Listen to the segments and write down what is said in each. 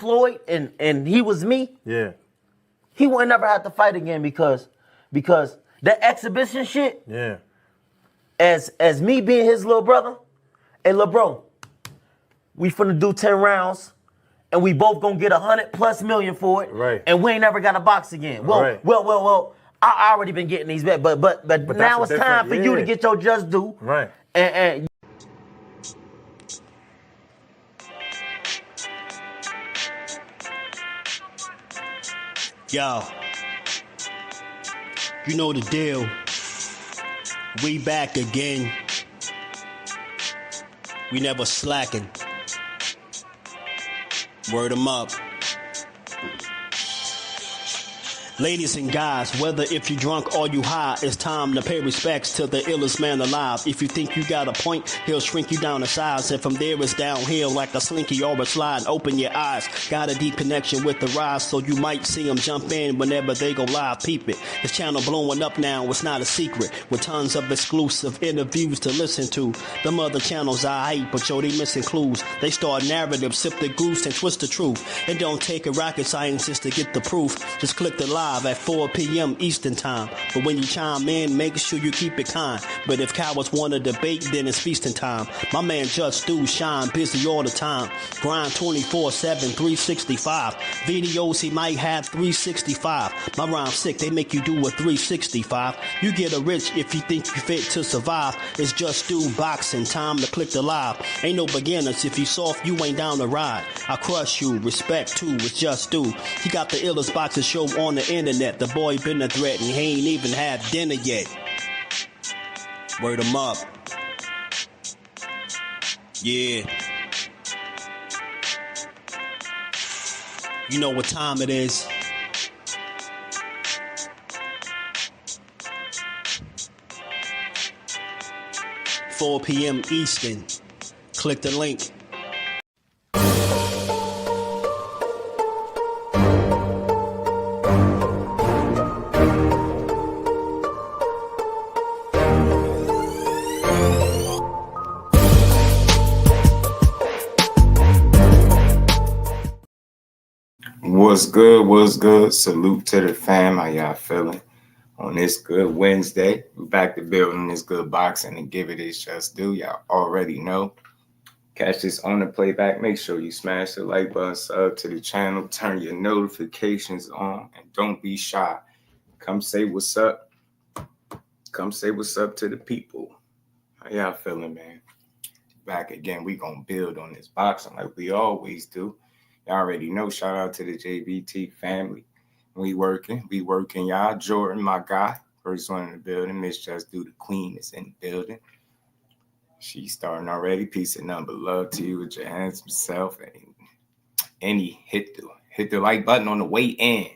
Floyd and he was me, he would never have to fight again because the exhibition shit, as me being his little brother, hey, little bro, we finna do 10 rounds and we both gonna get 100+ million for it, right? And we ain't never got to box again. Well, I already been getting these bets, but now it's time for you to get your just due, right? And yo, you know the deal. We back again. We never slacking. Word 'em up. Ladies and guys, whether if you drunk or you high, it's time to pay respects to the illest man alive. If you think you got a point, he'll shrink you down to size. And from there it's downhill like a slinky or a slide. Open your eyes. Got a deep connection with the rise, so you might see them jump in whenever they go live. Peep it. This channel blowing up now, it's not a secret. With tons of exclusive interviews to listen to. Them other channels I hate, but yo, they missing clues. They start narratives, sip the goose and twist the truth. It don't take a rocket scientist to get the proof. Just click the live at 4 p.m. Eastern time. But when you chime in, make sure you keep it kind. But if cowards want to debate, then it's feasting time. My man Jusdu shine busy all the time. Grind 24/7, 365. Videos he might have 365. My rhyme's sick, they make you do a 365. You get a rich if you think you fit to survive. It's Jusdueboxing, time to click the live. Ain't no beginners, if you soft, you ain't down to ride. I crush you, respect too, it's Jusdu. He got the illest boxing show on the internet. The boy been a threat and he ain't even had dinner yet. Word 'em up. Yeah. You know what time it is. "4 p.m. Eastern. Click the link. What's good? What's good? Salute to the fam. How y'all feeling on this good Wednesday? We're back to building this good boxing and give it its just due. Y'all already know. Catch this on the playback. Make sure you smash the like button, sub to the channel, turn your notifications on, and don't be shy. Come say what's up. Come say what's up to the people. How y'all feeling, man? Back again. We gonna build on this boxing like we always do. Y'all already know. Shout out to the JBT family. We working, y'all. Jordan, my guy, first one in the building. Miss Jusdu, the queen, is in the building. She's starting already. Peace and number love to you with your handsome self. And he hit the like button on the way in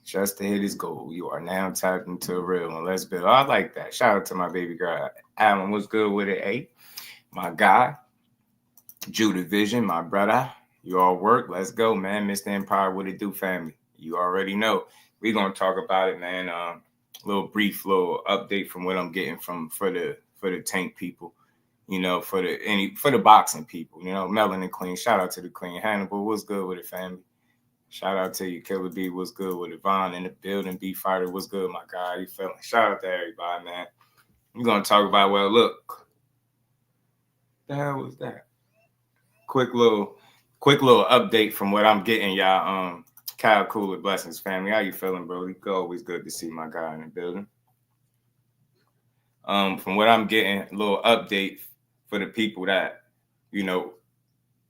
just to hit his goal. You are now tapped into a real one. Let's build. I like that. Shout out to my baby girl, Alan. What's good with it? Hey, my guy, Judah Vision, my brother. You all work. Let's go, man. Mr. Empire, what it do, family? You already know. We're gonna talk about it, man. Little update from what I'm getting for the tank people, you know, for the boxing people, you know, Melanin Clean. Shout out to the Clean. Hannibal, what's good with it, family? Shout out to you, Killer B. What's good with it? Vaughn in the building. B Fighter, what's good, my guy? You feeling? Shout out to everybody, man. We're gonna talk about, well, look. The hell was that? Quick little update from what I'm getting, y'all. Kyle Cooler, blessings, family. How you feeling, bro? It's always good to see my guy in the building. From what I'm getting, a little update for the people that, you know,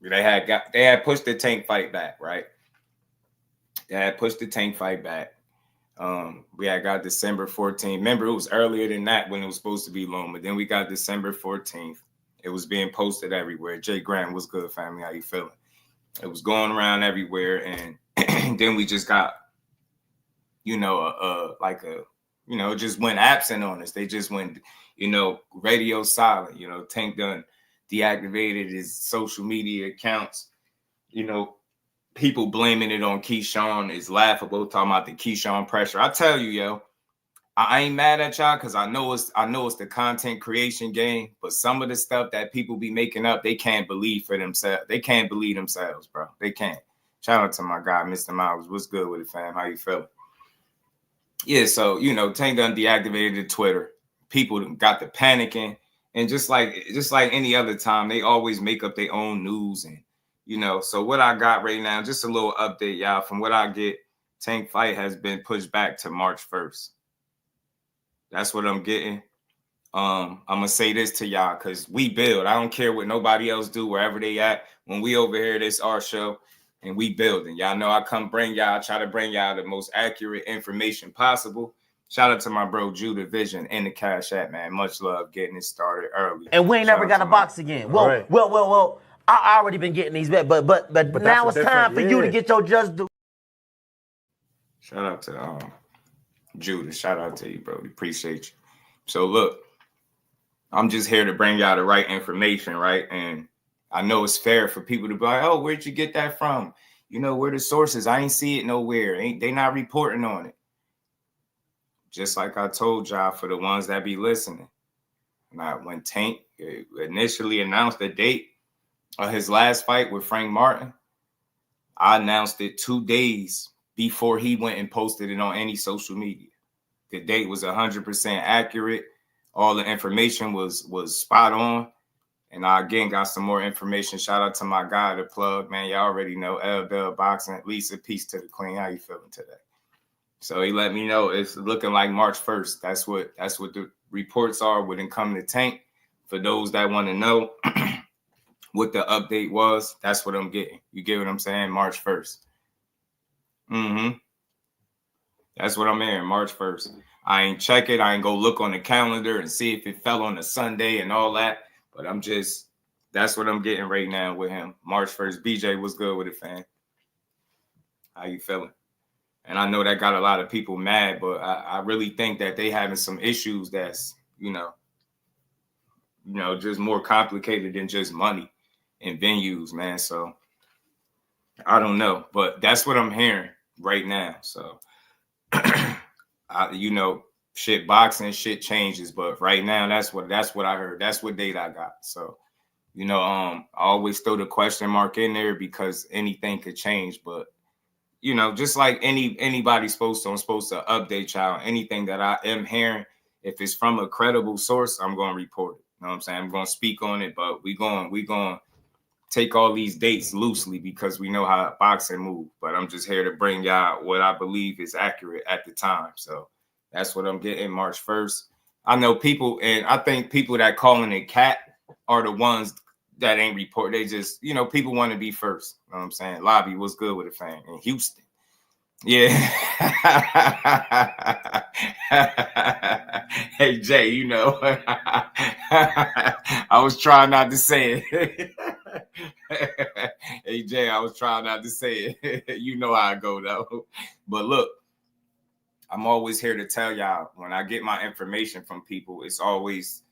they had pushed the tank fight back, right? They had pushed the tank fight back. We had got December 14th. Remember, it was earlier than that when it was supposed to be long, but then we got December 14th. It was being posted everywhere. Jay Grant, what's good, family? How you feeling? It was going around everywhere, and then we just got, you know, it just went absent on us. They just went, you know, radio silent. You know, Tank done deactivated his social media accounts. You know, people blaming it on Keyshawn is laughable. Talking about the Keyshawn pressure. I tell you, yo, I ain't mad at y'all because I know it's the content creation game, but some of the stuff that people be making up, they can't believe for themselves. They can't believe themselves, bro. They can't. Shout out to my guy, Mr. Miles. What's good with it, fam? How you feeling? Yeah, so, you know, Tank done deactivated the Twitter. People got the panicking. And just like any other time, they always make up their own news. And, you know, so what I got right now, just a little update, y'all. From what I get, Tank fight has been pushed back to March 1st. That's what I'm getting. I'm going to say this to y'all because we build. I don't care what nobody else do, wherever they at. When we over here, this our show. And we building. Y'all know I come bring y'all, try to bring y'all the most accurate information possible. Shout out to my bro, Judah Vision in the Cash App, man. Much love getting it started early. And we ain't never got a box again. Well, right. well. I already been getting these bet, but now it's time for you to get your just do. Shout out to Judah. Shout out to you, bro. We appreciate you. So look, I'm just here to bring y'all the right information, right? And I know it's fair for people to be like, oh, where'd you get that from? You know, where the sources? I ain't see it nowhere. They not reporting on it. Just like I told y'all for the ones that be listening. Now, when Tank initially announced the date of his last fight with Frank Martin, I announced it 2 days before he went and posted it on any social media. The date was 100% accurate. All the information was spot on. And I, again, got some more information. Shout out to my guy, the plug, man. Y'all already know LWBoxing. Lisa, peace to the queen. How you feeling today? So he let me know it's looking like March 1st. That's what the reports are when it come to Tank. For those that want to know what the update was, that's what I'm getting. You get what I'm saying? March 1st. That's what I'm hearing, March 1st. I ain't check it. I ain't go look on the calendar and see if it fell on a Sunday and all that. But that's what I'm getting right now with him. March 1st. BJ, what's good with it, fam? How you feeling? And I know that got a lot of people mad, but I really think that they having some issues that's, you know, just more complicated than just money and venues, man. So I don't know, but that's what I'm hearing right now. So, shit, boxing, shit changes, but right now that's what I heard. That's what date I got. So, I always throw the question mark in there because anything could change. But, just like anybody's supposed to update y'all. Anything that I am hearing, if it's from a credible source, I'm going to report it. You know what I'm saying? I'm going to speak on it, but we going to take all these dates loosely because we know how boxing moves. But I'm just here to bring y'all what I believe is accurate at the time. So that's what I'm getting March 1st. I know people, and I think people that calling it cat are the ones that ain't report. They just, people want to be first. You know what I'm saying? Lobby, what's good with a fan in Houston? Yeah. Hey, Jay, I was trying not to say it. Hey, Jay, I was trying not to say it. You know how I go, though. But look, I'm always here to tell y'all when I get my information from people, it's always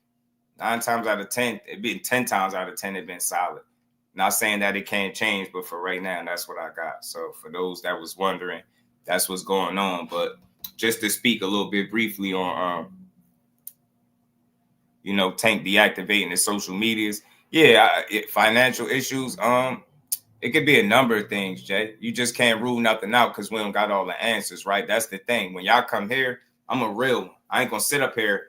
9 times out of 10, it been 10 times out of 10, it been solid. Not saying that it can't change, but for right now, that's what I got. So for those that was wondering, that's what's going on. But just to speak a little bit briefly on, Tank deactivating his social medias. Yeah, financial issues. It could be a number of things, Jay. You just can't rule nothing out because we don't got all the answers, right? That's the thing. When y'all come here, I'm a real one. I ain't gonna sit up here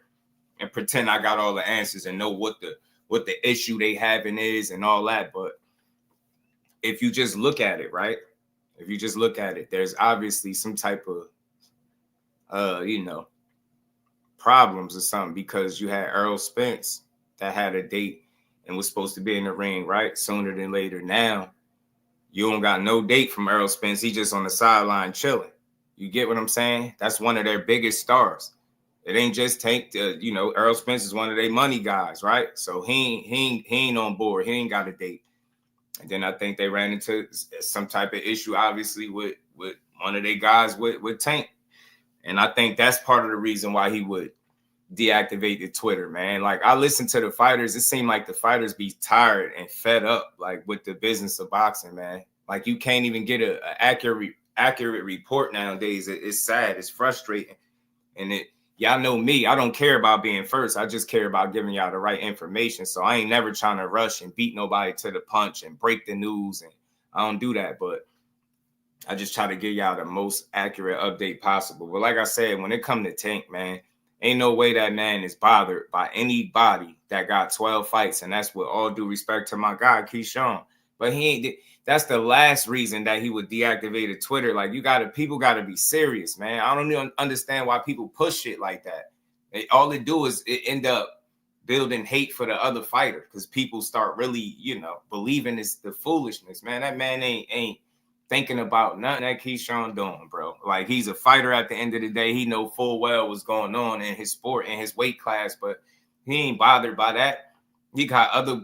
and pretend I got all the answers and know what the issue they having is and all that. But if you just look at it, right? If you just look at it, there's obviously some type of, problems or something because you had Earl Spence that had a date and was supposed to be in the ring, right? Sooner than later. Now, you don't got no date from Earl Spence. He just on the sideline chilling. You get what I'm saying? That's one of their biggest stars. It ain't just Tank. Earl Spence is one of their money guys, right? So he ain't on board. He ain't got a date. And then I think they ran into some type of issue, obviously, with one of their guys with Tank. And I think that's part of the reason why he would deactivate the Twitter, man. Like, I listen to the fighters. It seemed like the fighters be tired and fed up, like, with the business of boxing, man. Like, you can't even get an accurate report nowadays. It's sad. It's frustrating. And y'all know me. I don't care about being first. I just care about giving y'all the right information. So I ain't never trying to rush and beat nobody to the punch and break the news. And I don't do that. But I just try to give y'all the most accurate update possible. But like I said, when it come to Tank, man, ain't no way that man is bothered by anybody that got 12 fights. And that's with all due respect to my guy, Keyshawn. But he ain't. That's the last reason that he would deactivate Twitter. Like, people gotta be serious, man. I don't even understand why people push shit like that. All it do is it end up building hate for the other fighter because people start really, believing it's the foolishness, man. That man ain't thinking about nothing that Keyshawn doing, bro. Like, he's a fighter at the end of the day. He know full well what's going on in his sport, in his weight class, but he ain't bothered by that. He got other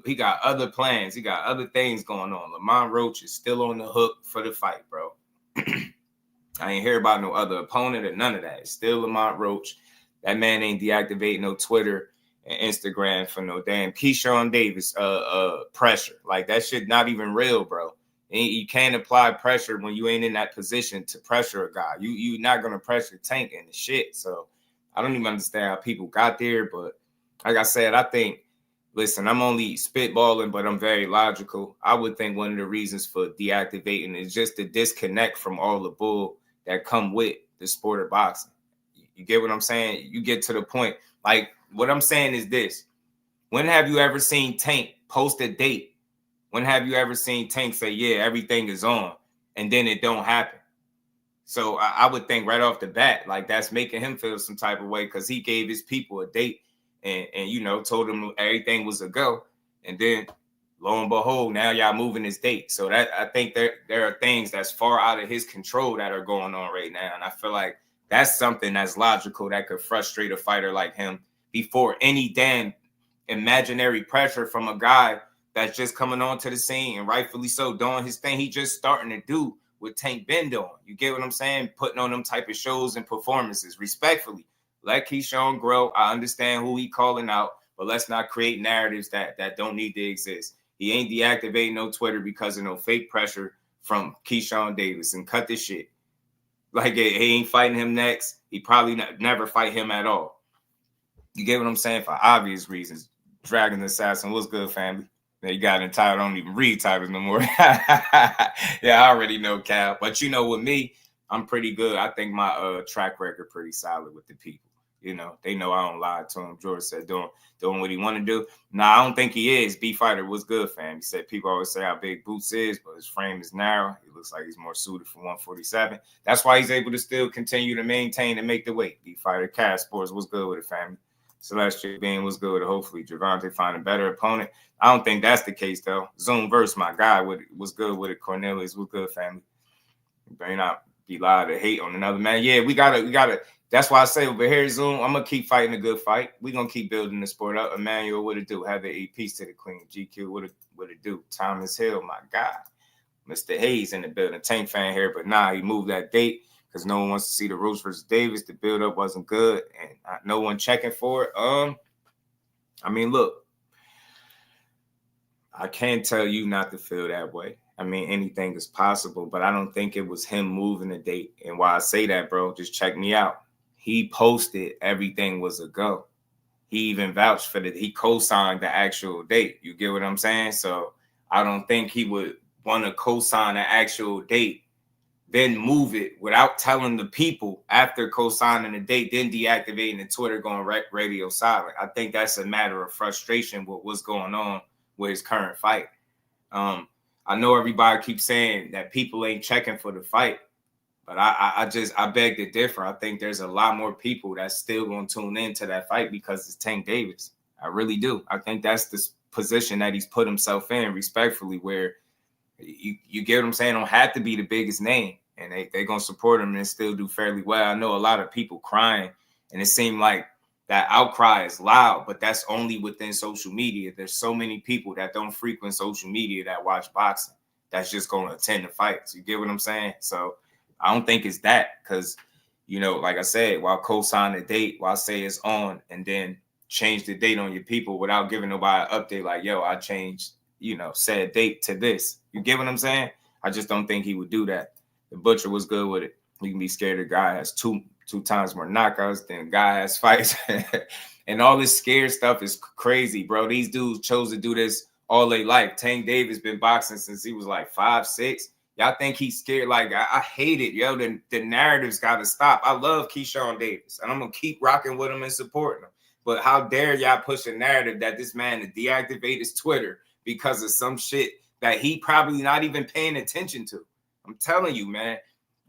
plans. He got other things going on. Lamont Roach is still on the hook for the fight, bro. I ain't hear about no other opponent or none of that. It's still Lamont Roach. That man ain't deactivating no Twitter and Instagram for no damn Keyshawn Davis pressure. Like, that shit not even real, bro. You can't apply pressure when you ain't in that position to pressure a guy. You're not gonna pressure Tank in the shit. So I don't even understand how people got there. But like I said, I think, listen, I'm only spitballing, but I'm very logical. I would think one of the reasons for deactivating is just the disconnect from all the bull that come with the sport of boxing. You get what I'm saying? You get to the point. Like, what I'm saying is this. When have you ever seen Tank post a date? When have you ever seen Tank say, yeah, everything is on, and then it don't happen? So I would think right off the bat, like, that's making him feel some type of way because he gave his people a date and told them everything was a go. And then lo and behold, now y'all moving his date. So that I think there are things that's far out of his control that are going on right now. And I feel like that's something that's logical that could frustrate a fighter like him before any damn imaginary pressure from a guy that's just coming onto the scene and rightfully so doing his thing. He just starting to do what Tank been doing. You get what I'm saying? Putting on them type of shows and performances respectfully. Let Keyshawn grow. I understand who he calling out, but let's not create narratives that don't need to exist. He ain't deactivating no Twitter because of no fake pressure from Keyshawn Davis, and cut this shit. Like, he ain't fighting him next. He probably never fight him at all. You get what I'm saying? For obvious reasons. Dragon Assassin, what's good, family? You got entitled. I don't even read titles no more. Yeah, I already know, Cal. But with me, I'm pretty good. I think my track record pretty solid with the people. They know I don't lie to him. George said doing what he want to do. Nah, I don't think he is. B-Fighter was good, fam. He said people always say how big Boots is, but his frame is narrow. He looks like he's more suited for 147. That's why he's able to still continue to maintain and make the weight. B-Fighter, Cash Sports was good with it, family. Celestial Being was good with it. Hopefully, Gervonta find a better opponent. I don't think that's the case, though. Zoom Verse, my guy, was good with it. Cornelius was good, family. You better not be lied to hate on another man. Yeah, we gotta. That's why I say over here, Zoom, I'm going to keep fighting a good fight. We're going to keep building the sport up. Emmanuel, what it do? Have a piece to the queen. GQ, what it do? Thomas Hill, my guy. Mr. Hayes in the building. Tank fan here, but he moved that date because no one wants to see the Roach versus Davis. The build-up wasn't good, and no one checking for it. I mean, look, I can't tell you not to feel that way. I mean, anything is possible, but I don't think it was him moving the date. And why I say that, bro, just check me out. He posted everything was a go. He even vouched for he co-signed the actual date. You get what I'm saying? So I don't think he would want to co-sign the actual date, then move it without telling the people after co-signing the date, then deactivating the Twitter, going radio silent. I think that's a matter of frustration with what's going on with his current fight. I know everybody keeps saying that people ain't checking for the fight. But I beg to differ. I think there's a lot more people that's still going to tune into that fight because it's Tank Davis. I really do. I think that's the position that he's put himself in, respectfully, where you get what I'm saying? Don't have to be the biggest name, and they're going to support him and still do fairly well. I know a lot of people crying, and it seemed like that outcry is loud, but that's only within social media. There's so many people that don't frequent social media that watch boxing that's just going to attend the fights. You get what I'm saying? So I don't think it's that because, like I said, while co-sign the date, while say it's on, and then change the date on your people without giving nobody an update like, yo, I changed, said date to this. You get what I'm saying? I just don't think he would do that. The Butcher was good with it. You can be scared the guy has two times more knockouts than a guy has fights. And all this scared stuff is crazy, bro. These dudes chose to do this all their life. Tank Davis been boxing since he was like 5'6". Y'all think he's scared. Like, I hate it, yo. The narrative's got to stop. I love Keyshawn Davis, and I'm going to keep rocking with him and supporting him. But how dare y'all push a narrative that this man to deactivate his Twitter because of some shit that he probably not even paying attention to? I'm telling you, man.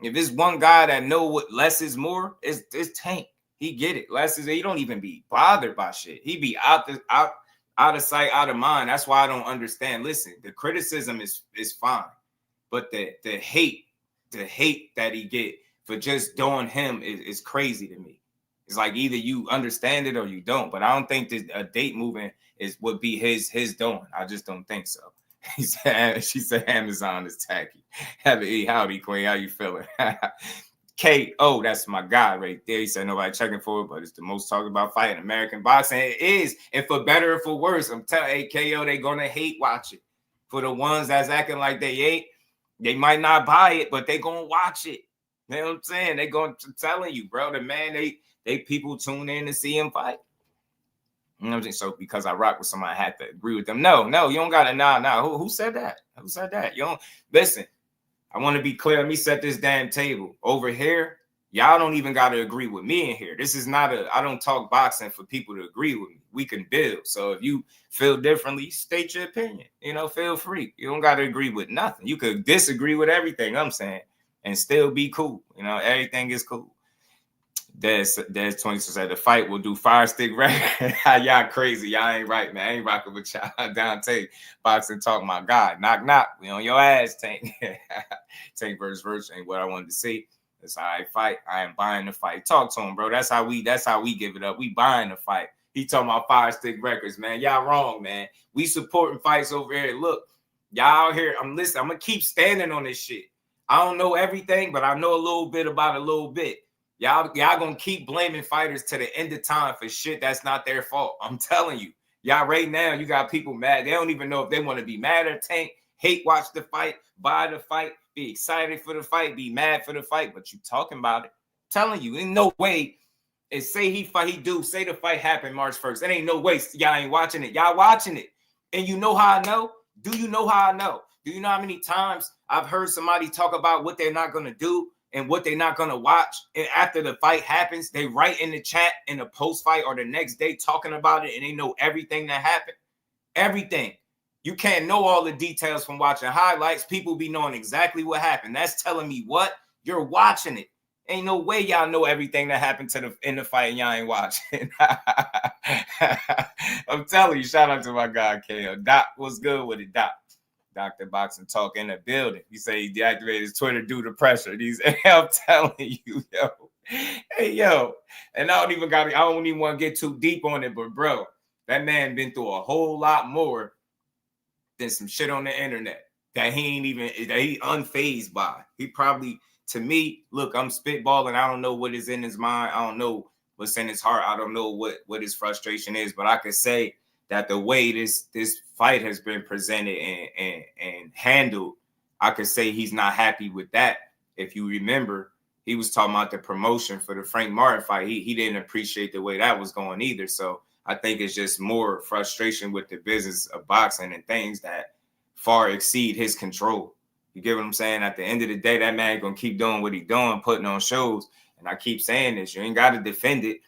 If it's one guy that know what less is more, it's Tank. He get it. Less is, he don't even be bothered by shit. He be out of sight, out of mind. That's why I don't understand. Listen, the criticism is fine, but the hate that he get for just doing him is crazy to me. It's like either you understand it or you don't. But I don't think that a date moving would be his doing. I just don't think so. She said Amazon is tacky. Howdy, Queen. How you feeling? KO, that's my guy right there. He said nobody checking for it, but it's the most talked about fight in American boxing. It is, and for better or for worse, I'm telling KO, they gonna hate watch it. For the ones that's acting like they ain't, they might not buy it, but they gonna watch it. You know what I'm saying? They gonna, I'm telling you, bro. The man, they people tune in to see him fight. You know what I'm saying? So because I rock with somebody, I had to agree with them. No, you don't gotta nah. Who said that? Who said that? You don't listen. I want to be clear. Let me set this damn table over here. Y'all don't even got to agree with me in here. This is not I don't talk boxing for people to agree with me. We can build. So if you feel differently, state your opinion. You know, feel free. You don't got to agree with nothing. You could disagree with everything I'm saying and still be cool. You know, everything is cool. There's 20 said the fight will do fire stick record. Y'all crazy. Y'all ain't right, man. I ain't rocking with y'all. Dante boxing talk, my God. Knock. We on your ass, Tank. Tank versus Virtue ain't what I wanted to see. That's how I fight. I am buying the fight. Talk to him, bro. That's how we give it up. We buying the fight. He talking about fire stick records, man. Y'all wrong, man. We supporting fights over here. Look, y'all out here. I'm listening. I'm gonna keep standing on this shit. I don't know everything, but I know a little bit about a little bit. Y'all gonna keep blaming fighters to the end of time for shit that's not their fault. I'm telling you. Y'all right now, you got people mad. They don't even know if they want to be mad at Tank, hate watch the fight, buy the fight, be excited for the fight, be mad for the fight, but you talking about it. I'm telling you, in no way. And say say the fight happened March 1st. It ain't no way y'all ain't watching it. Y'all watching it. And you know how I know? Do you know how I know? Do you know how many times I've heard somebody talk about what they're not gonna do and what they're not going to watch? And after the fight happens, they write in the chat in the post-fight or the next day talking about it, and they know everything that happened. Everything. You can't know all the details from watching highlights. People be knowing exactly what happened. That's telling me what? You're watching it. Ain't no way y'all know everything that happened in the fight and y'all ain't watching. I'm telling you, shout out to my guy, KO. Doc, what's good with it, Doc? Dr. Boxing Talk in the building. He say he deactivated his Twitter due to pressure. I'm telling you, yo. Hey, yo. And I don't even want to get too deep on it, but bro, that man been through a whole lot more than some shit on the internet that he unfazed by. He probably, to me, look, I'm spitballing. I don't know what is in his mind. I don't know what's in his heart. I don't know what his frustration is, but I could say that the way this fight has been presented and handled, I could say he's not happy with that. If you remember, he was talking about the promotion for the Frank Martin fight. He didn't appreciate the way that was going either. So I think it's just more frustration with the business of boxing and things that far exceed his control. You get what I'm saying? At the end of the day, that man gonna keep doing what he's doing, putting on shows. And I keep saying this, you ain't got to defend it.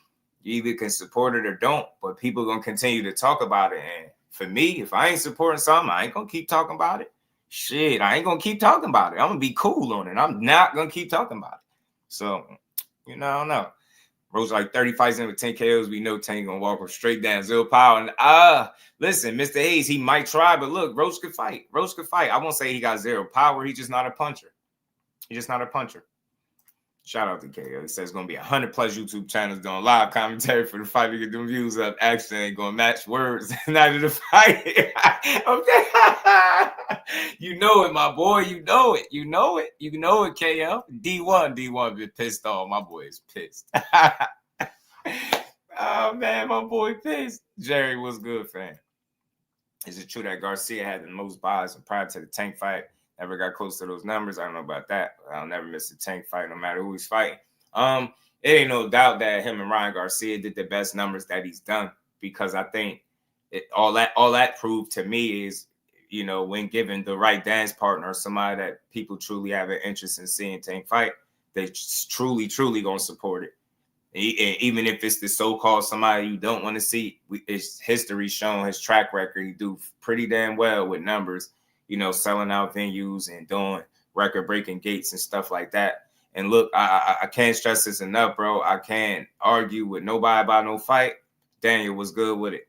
You either can support it or don't, but people are going to continue to talk about it. And for me, if I ain't supporting something, I ain't going to keep talking about it. Shit, I ain't going to keep talking about it. I'm going to be cool on it. I'm not going to keep talking about it. So, I don't know. Rose like 30 fights in with 10 KOs. We know Tank going to walk him straight down. Zero power. And listen, Mr. Hayes, he might try, but look, Rose could fight. I won't say he got zero power. He's just not a puncher. Shout out to KO. He says it's going to be 100 plus YouTube channels doing live commentary for the fight. We get them views up. Action ain't going to match words. Night of the fight. You know it, my boy. You know it, KO. D1 been pissed off. My boy is pissed. Oh, man, my boy pissed. Jerry, what's good, fam? Is it true that Garcia had the most buys prior to the Tank fight? Never got close to those numbers. I don't know about that. I'll never miss a Tank fight, no matter who he's fighting. It ain't no doubt that him and Ryan Garcia did the best numbers that he's done, because I think all that proved to me is you know, when given the right dance partner or somebody that people truly have an interest in seeing Tank fight, they truly gonna support it. Even if it's the so-called somebody you don't want to see, it's history shown, his track record. He do pretty damn well with numbers, you know, selling out venues and doing record-breaking gates and stuff like that. And look, I can't stress this enough, bro. I can't argue with nobody about no fight. Daniel was good with it.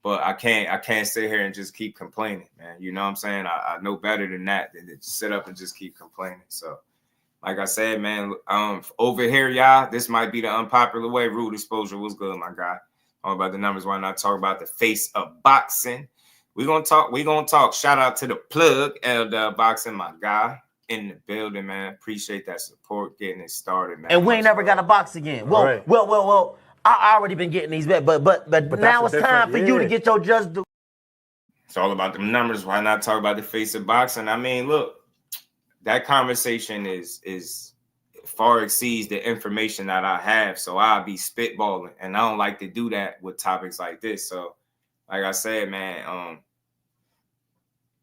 But I can't sit here and just keep complaining, man. You know what I'm saying? I know better than that than to sit up and just keep complaining. So, like I said, man, over here, y'all, this might be the unpopular way. Rude exposure was good, my guy. All about the numbers. Why not talk about the face of boxing? We're gonna talk. Shout out to the plug, LWBoxing, my guy, in the building, man. Appreciate that support, getting it started, man. And we ain't never got to box again. Well, right. well. I already been getting these bets, but now it's time for you to get your just due. It's all about the numbers. Why not talk about the face of boxing? I mean, look, that conversation is far exceeds the information that I have. So I'll be spitballing, and I don't like to do that with topics like this. So, like I said, man,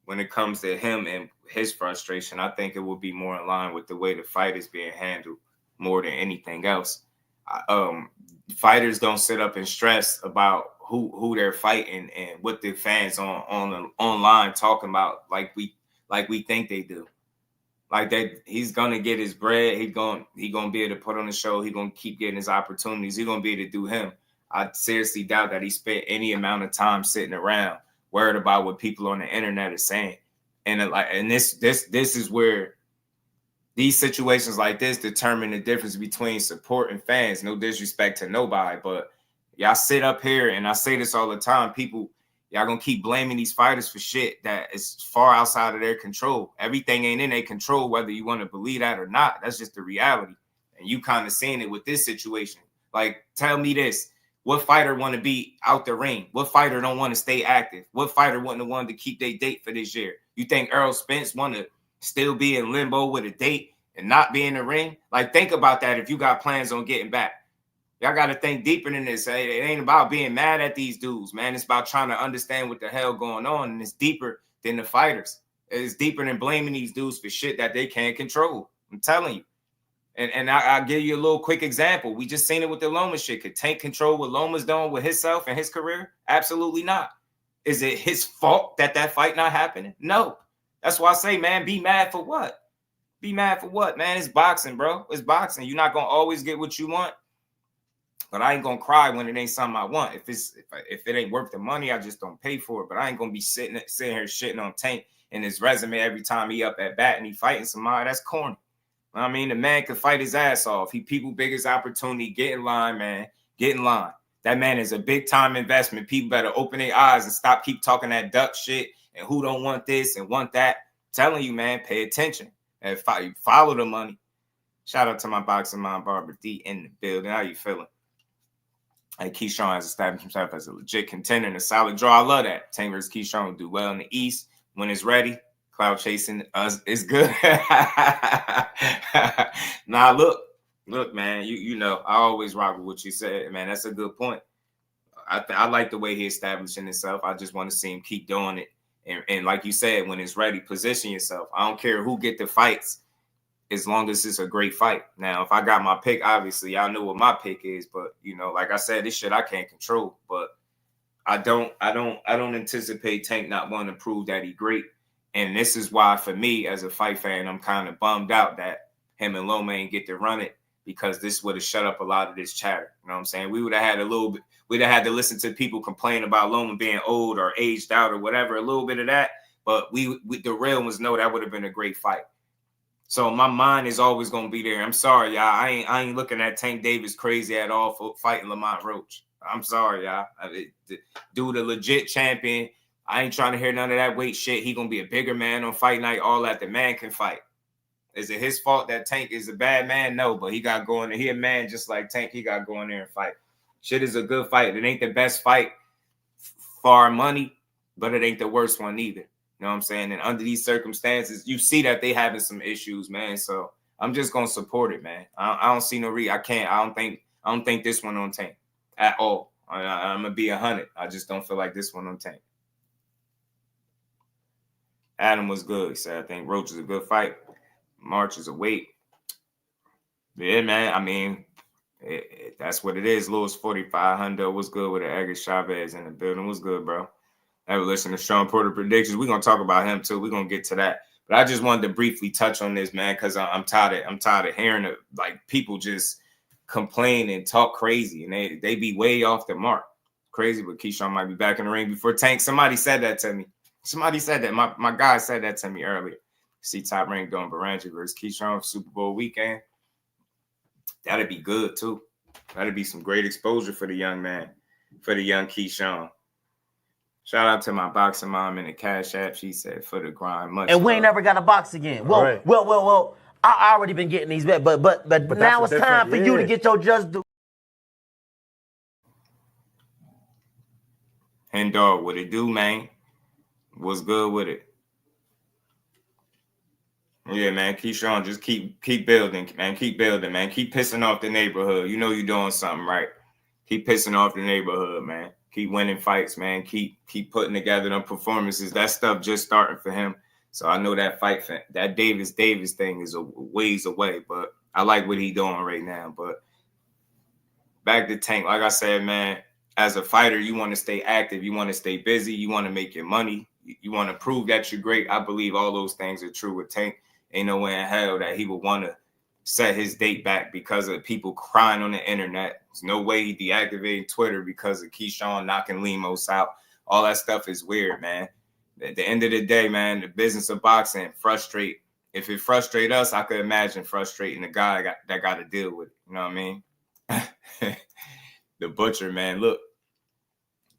when it comes to him and his frustration, I think it will be more in line with the way the fight is being handled more than anything else. Fighters don't sit up and stress about who they're fighting and what the fans online talking about like we think they do. Like that, he's gonna get his bread. He gonna be able to put on the show. He gonna keep getting his opportunities. He gonna be able to do him. I seriously doubt that he spent any amount of time sitting around worried about what people on the internet are saying. And this is where these situations like this determine the difference between support and fans. No disrespect to nobody, but y'all sit up here, and I say this all the time, people, y'all gonna keep blaming these fighters for shit that is far outside of their control. Everything ain't in their control, whether you want to believe that or not. That's just the reality. And you kind of seeing it with this situation. Like, tell me this. What fighter want to be out the ring? What fighter don't want to stay active? What fighter wouldn't have wanted to keep their date for this year? You think Errol Spence want to still be in limbo with a date and not be in the ring? Like, think about that if you got plans on getting back. Y'all got to think deeper than this. It ain't about being mad at these dudes, man. It's about trying to understand what the hell going on, and it's deeper than the fighters. It's deeper than blaming these dudes for shit that they can't control. I'm telling you. And I'll give you a little quick example. We just seen it with the Loma shit. Could Tank control what Loma's doing with himself and his career? Absolutely not. Is it his fault that fight not happening? No. That's why I say, man, be mad for what? Be mad for what, man? It's boxing, bro. It's boxing. You're not going to always get what you want. But I ain't going to cry when it ain't something I want. If it ain't worth the money, I just don't pay for it. But I ain't going to be sitting here shitting on Tank and his resume every time he up at bat and he fighting somebody. That's corny. I mean, the man could fight his ass off. He people biggest opportunity. Get in line, man. Get in line. That man is a big time investment. People better open their eyes and stop keep talking that duck shit and who don't want this and want that. I'm telling you, man, pay attention and follow the money. Shout out to my boxing mind, Barbara D in the building. How you feeling? And Keyshawn has established himself as a legit contender and a solid draw. I love that. Tank versus Keyshawn will do well in the East when it's ready. Cloud chasing us is good. Nah, look, man. You know, I always rock with what you said, man. That's a good point. I like the way he establishing himself. I just want to see him keep doing it. And like you said, when it's ready, position yourself. I don't care who get the fights, as long as it's a great fight. Now, if I got my pick, obviously, y'all know what my pick is. But you know, like I said, this shit I can't control. But I don't anticipate Tank not wanting to prove that he great. And this is why, for me, as a fight fan, I'm kind of bummed out that him and Loma ain't get to run it, because this would have shut up a lot of this chatter. You know what I'm saying? We would have had a little bit. We'd have had to listen to people complain about Loma being old or aged out or whatever, a little bit of that. But we the real ones know that would have been a great fight. So my mind is always going to be there. I'm sorry, y'all. I ain't looking at Tank Davis crazy at all for fighting Lamont Roach. I'm sorry, y'all. Dude, a legit champion. I ain't trying to hear none of that weight shit. He going to be a bigger man on fight night. All that. The man can fight. Is it his fault that Tank is a bad man? No, but he got going. He a man just like Tank. He got going there and fight. Shit is a good fight. It ain't the best fight for our money, but it ain't the worst one either. You know what I'm saying? And under these circumstances, you see that they having some issues, man. So I'm just gonna support it, man. I don't see no reason. I don't think this one on Tank at all. I'm gonna be 100. I just don't feel like this one on Tank. Adam was good. He said, I think Roach is a good fight. March is a weight. Yeah, man. I mean, that's what it is. Lewis 4500 was good with it. Edgar Chavez in the building. Was good, bro. Ever listen to Sean Porter predictions? We're gonna talk about him too. We're gonna get to that. But I just wanted to briefly touch on this, man, because I'm tired of hearing it, like people just complain and talk crazy, and they be way off the mark. Crazy, but Keyshawn might be back in the ring before Tank. Somebody said that to me. Somebody said that. My guy said that to me earlier. See Top Rank doing Baranji versus Keyshawn Super Bowl weekend. That'd be good too. That'd be some great exposure for the young man, for the young Keyshawn. Shout out to my boxing mom in the Cash App. She said for the grind. Much and we love. ain't never got a box again. Well, Right. well. I already been getting these back, but now it's time for you to get your just due. And dog, what it do, man? What's good with it? Yeah, man. Keyshawn, just keep building, man. Keep building, man. Keep pissing off the neighborhood. You know you're doing something right. Keep pissing off the neighborhood, man. Keep winning fights, man. Keep putting together them performances. That stuff just starting for him. So I know that fight, that Davis thing is a ways away, but I like what he doing right now. But back to Tank, like I said, man, as a fighter, you want to stay active. You want to stay busy. You want to make your money. You want to prove that you're great. I believe all those things are true with Tank. Ain't no way in hell that he would want to set his date back because of people crying on the internet. There's no way he deactivated Twitter because of Keyshawn knocking Lemos out. All that stuff is weird, man. At the end of the day, man, the business of boxing frustrate. If it frustrate us, I could imagine frustrating the guy that got to deal with it. You know what I mean? The Butcher, man, look.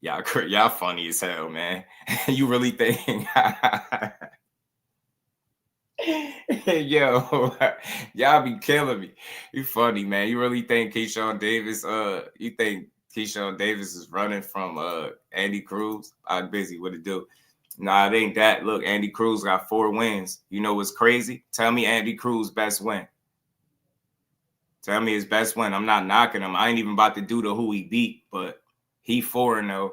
Y'all funny as hell, man. You really think... Yo, y'all be killing me. You funny, man. You really think Keyshawn Davis is running from Andy Cruz? I'm busy. What it do? Nah, it ain't that. Look, Andy Cruz got 4 wins. You know what's crazy? Tell me Andy Cruz' best win. Tell me his best win. I'm not knocking him. I ain't even about to do the who he beat, but he 4-0.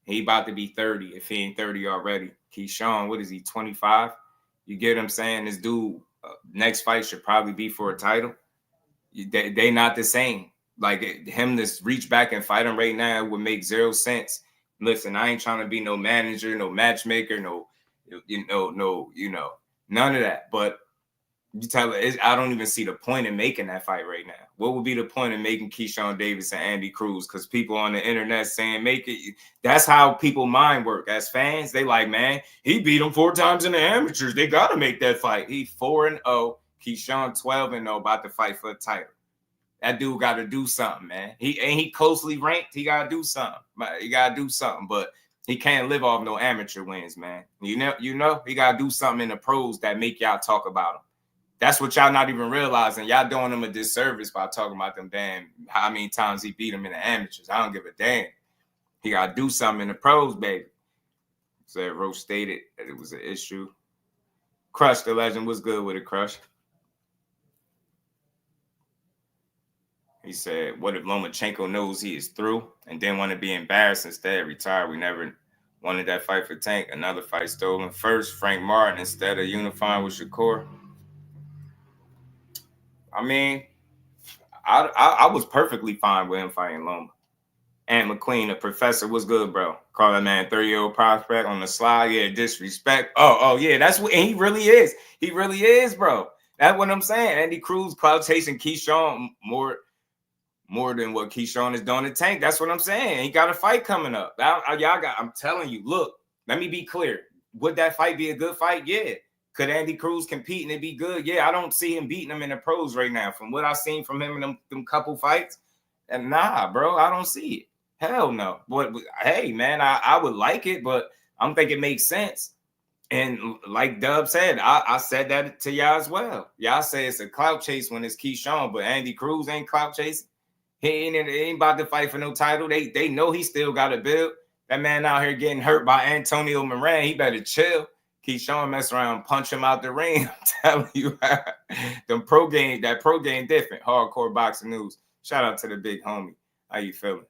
He about to be 30 if he ain't 30 already. Keyshawn, what is he, 25? You get what I'm saying? This dude, next fight should probably be for a title. They not the same. Like him to reach back and fight him right now would make 0 sense. Listen, I ain't trying to be no manager, no matchmaker, no, none of that. But you tell her, I don't even see the point in making that fight right now. What would be the point in making Keyshawn Davis and Andy Cruz? Because people on the internet saying make it. That's how people mind work. As fans, they like, man, he beat him 4 times in the amateurs. They got to make that fight. He 4-0. Keyshawn 12-0 about to fight for a title. That dude got to do something, man. He closely ranked. He got to do something. He got to do something, but he can't live off no amateur wins, man. You know, he got to do something in the pros that make y'all talk about him. That's what y'all not even realizing. Y'all doing him a disservice by talking about them damn how many times he beat him in the amateurs. I don't give a damn. He got to do something in the pros, baby. Said Roach stated that it was an issue. Crush the legend was good with it, Crush. He said, what if Lomachenko knows he is through and didn't want to be embarrassed, instead retire? We never wanted that fight for Tank. Another fight stolen first. Frank Martin instead of unifying with Shakur. I mean, I was perfectly fine with him fighting Loma. Ant McQueen, the professor, was good, bro. Call that man 30-year-old prospect on the slide. Yeah, disrespect. Oh, yeah, that's what, and he really is. He really is, bro. That's what I'm saying. Andy Cruz clout chasing Keyshawn more than what Keyshawn is doing to Tank. That's what I'm saying. He got a fight coming up. I'm telling you, look, let me be clear. Would that fight be a good fight? Yeah. Could Andy Cruz compete and it be good? Yeah, I don't see him beating him in the pros right now. From what I've seen from him in them couple fights, and nah, bro, I don't see it. Hell no. But hey, man, I would like it, but I don't think it makes sense. And like Dub said, I said that to y'all as well. Y'all say it's a clout chase when it's Keyshawn, but Andy Cruz ain't clout chasing. He ain't about to fight for no title. They know he still got to build. That man out here getting hurt by Antonio Moran. He better chill. Keyshawn mess around, punch him out the ring. I'm telling you, that pro game different. Hardcore boxing news. Shout out to the big homie. How you feeling?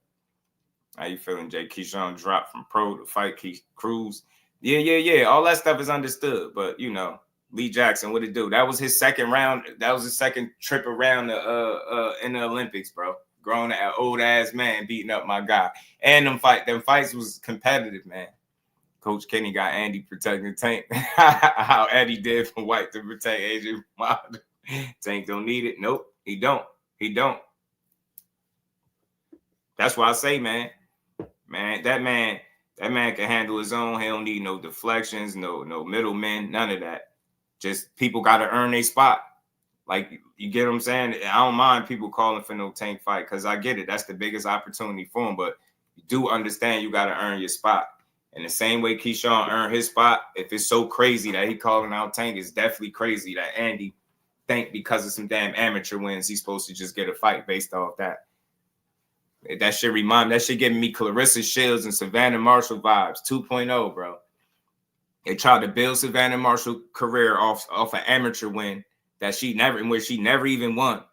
How you feeling, Jay? Keyshawn dropped from pro to fight Cruz. Yeah. All that stuff is understood. But, you know, Lee Jackson, what it do? That was his second round. That was his second trip around in the Olympics, bro. Grown old ass man beating up my guy. And them fights was competitive, man. Coach Kenny got Andy protecting Tank. How Eddie did for White to protect Adrian Wilder. Tank don't need it. Nope, he don't. He don't. That's why I say, man, that man can handle his own. He don't need no deflections, no middlemen, none of that. Just people got to earn their spot. Like, you get what I'm saying? I don't mind people calling for no Tank fight because I get it. That's the biggest opportunity for him. But you do understand you got to earn your spot. And the same way Keyshawn earned his spot, if it's so crazy that he calling out Tank, it's definitely crazy that Andy think because of some damn amateur wins, he's supposed to just get a fight based off that. That shit giving me Clarissa Shields and Savannah Marshall vibes 2.0, bro. They tried to build Savannah Marshall's career off an amateur win that she never even won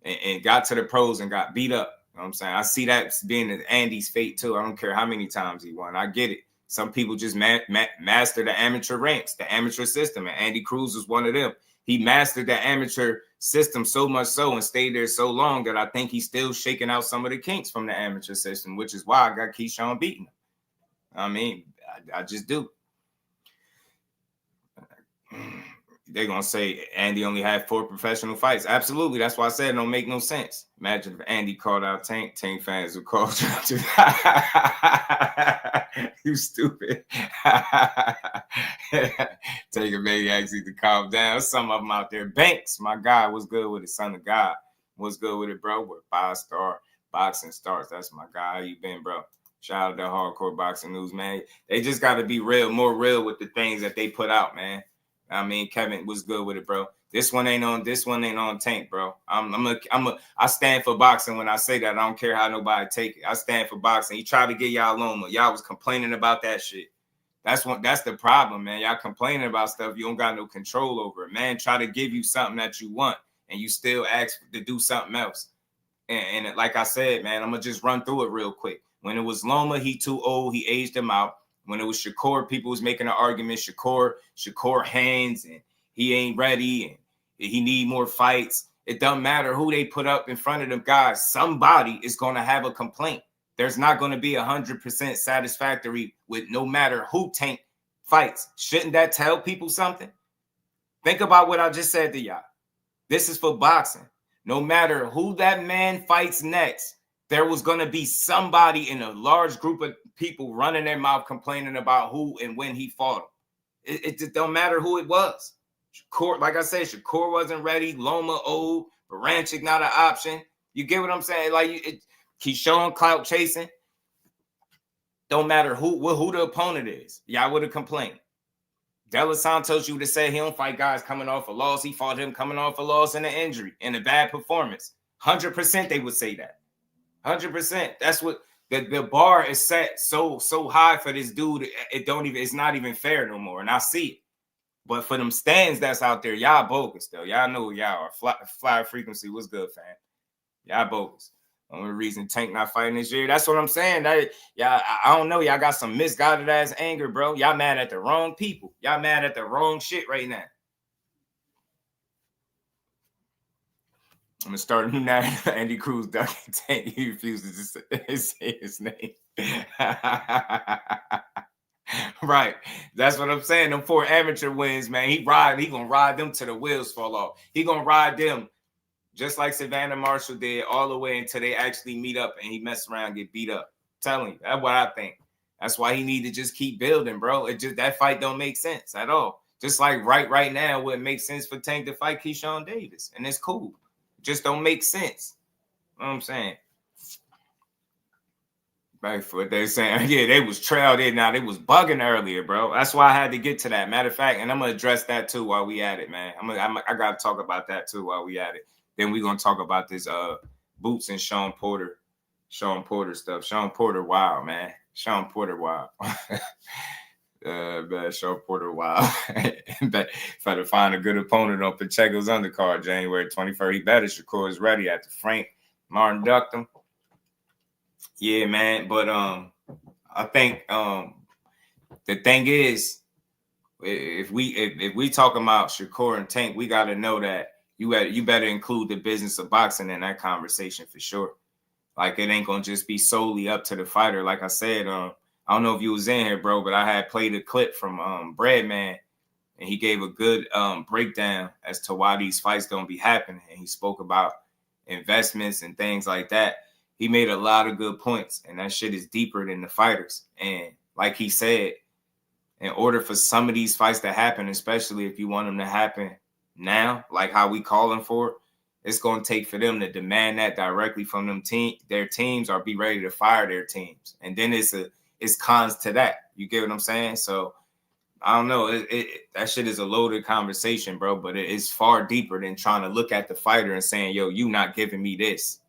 and got to the pros and got beat up. You know what I'm saying? I see that being Andy's fate too. I don't care how many times he won. I get it. Some people just master the amateur ranks, the amateur system, and Andy Cruz was one of them. He mastered the amateur system so much so and stayed there so long that I think he's still shaking out some of the kinks from the amateur system, which is why I got Keyshawn beating him. I mean, I just do. They're going to say Andy only had 4 professional fights. Absolutely. That's why I said it don't make no sense. Imagine if Andy called out Tank. Tank fans would call you stupid. Take a maniacs need to calm down. Some of them out there. Banks, my guy, was good with it. Son of God. What's good with it, bro? We're 5-star boxing stars. That's my guy. How you been, bro? Shout out to Hardcore Boxing News, man. They just got to be more real with the things that they put out, man. I mean, Kevin was good with it, bro. This one ain't on Tank, bro. I stand for boxing when I say that. I don't care how nobody take it. I stand for boxing. He tried to get y'all Loma. Y'all was complaining about that shit. That's the problem, man. Y'all complaining about stuff you don't got no control over it. Man, try to give you something that you want, and you still ask to do something else. And like I said, man, I'm gonna just run through it real quick. When it was Loma, he too old. He aged him out. When it was Shakur, people was making an argument. Shakur hands and he ain't ready and he need more fights. It doesn't matter who they put up in front of them guys. Somebody is going to have a complaint. There's not going to be 100% satisfactory with no matter who Tank fights. Shouldn't that tell people something? Think about what I just said to y'all. This is for boxing. No matter who that man fights next, there was going to be somebody in a large group of people running their mouth complaining about who and when he fought him. It don't matter who it was. Shakur, like I said, Shakur wasn't ready. Loma old. Baranchik not an option. You get what I'm saying? Like, Keyshawn clout chasing. Don't matter who the opponent is. Y'all would have complained. De Los Santos, you would have said he don't fight guys coming off a loss. He fought him coming off a loss and an injury and a bad performance. 100% they would say that. 100%. That's what the bar is set so high for this dude. It's not even fair no more. And I see it. But for them stands that's out there, y'all bogus though. Y'all know who y'all are. Fly frequency. What's good, fam? Y'all bogus. Only reason Tank not fighting this year. That's what I'm saying. I don't know. Y'all got some misguided ass anger, bro. Y'all mad at the wrong people. Y'all mad at the wrong shit right now. I'm gonna start a new name. Andy Cruz ducking Tank. He refuses to say his name. Right. That's what I'm saying. Them 4 amateur wins, man. He gonna ride them till the wheels fall off. He gonna ride them just like Savannah Marshall did all the way until they actually meet up and he mess around and get beat up. I'm telling you, that's what I think. That's why he need to just keep building, bro. That fight don't make sense at all. Just like right now, what makes sense for Tank to fight Keyshawn Davis, and it's cool. Just don't make sense. You know what I'm saying? Right, for what they're saying. Yeah, they was trailed in. Now they was bugging earlier, bro. That's why I had to get to that. Matter of fact, and I'm gonna address that too while we at it, man. I gotta talk about that too while we at it. Then we're gonna talk about this Boots and Sean Porter stuff. Sean Porter, wow, man. Sean Porter, wow. Man, Sean Porter, wow. Try to find a good opponent on Pacheco's undercard, January 21st. He better. Shakur is ready after Frank Martin ducked him. Yeah, man. But I think the thing is, if we talking about Shakur and Tank, we got to know that you better include the business of boxing in that conversation for sure. Like, it ain't gonna just be solely up to the fighter. Like I said, I don't know if you was in here, bro, but I had played a clip from Breadman, and he gave a good breakdown as to why these fights don't be happening. And he spoke about investments and things like that. He made a lot of good points, and that shit is deeper than the fighters. And like he said, in order for some of these fights to happen, especially if you want them to happen now, like how we calling for it, it's going to take for them to demand that directly from them their teams, or be ready to fire their teams. And then it's cons to that. You get what I'm saying? So I don't know. That shit is a loaded conversation, bro, but it's far deeper than trying to look at the fighter and saying, yo, you not giving me this.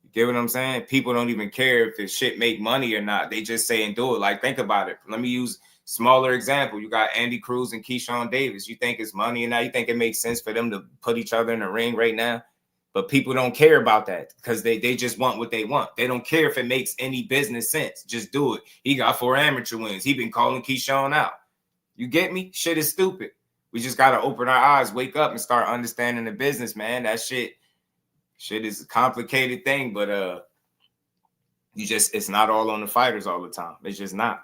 You get what I'm saying? People don't even care if the shit make money or not. They just say and do it. Like, think about it. Let me use smaller example. You got Andy Cruz and Keyshawn Davis. You think it's money or not? You think it makes sense for them to put each other in the ring right now? But people don't care about that because they just want what they want. They don't care if it makes any business sense. Just do it. He got 4 amateur wins. He been calling Keyshawn out. You get me? Shit is stupid. We just got to open our eyes, wake up, and start understanding the business, man. That shit is a complicated thing, but it's not all on the fighters all the time. It's just not.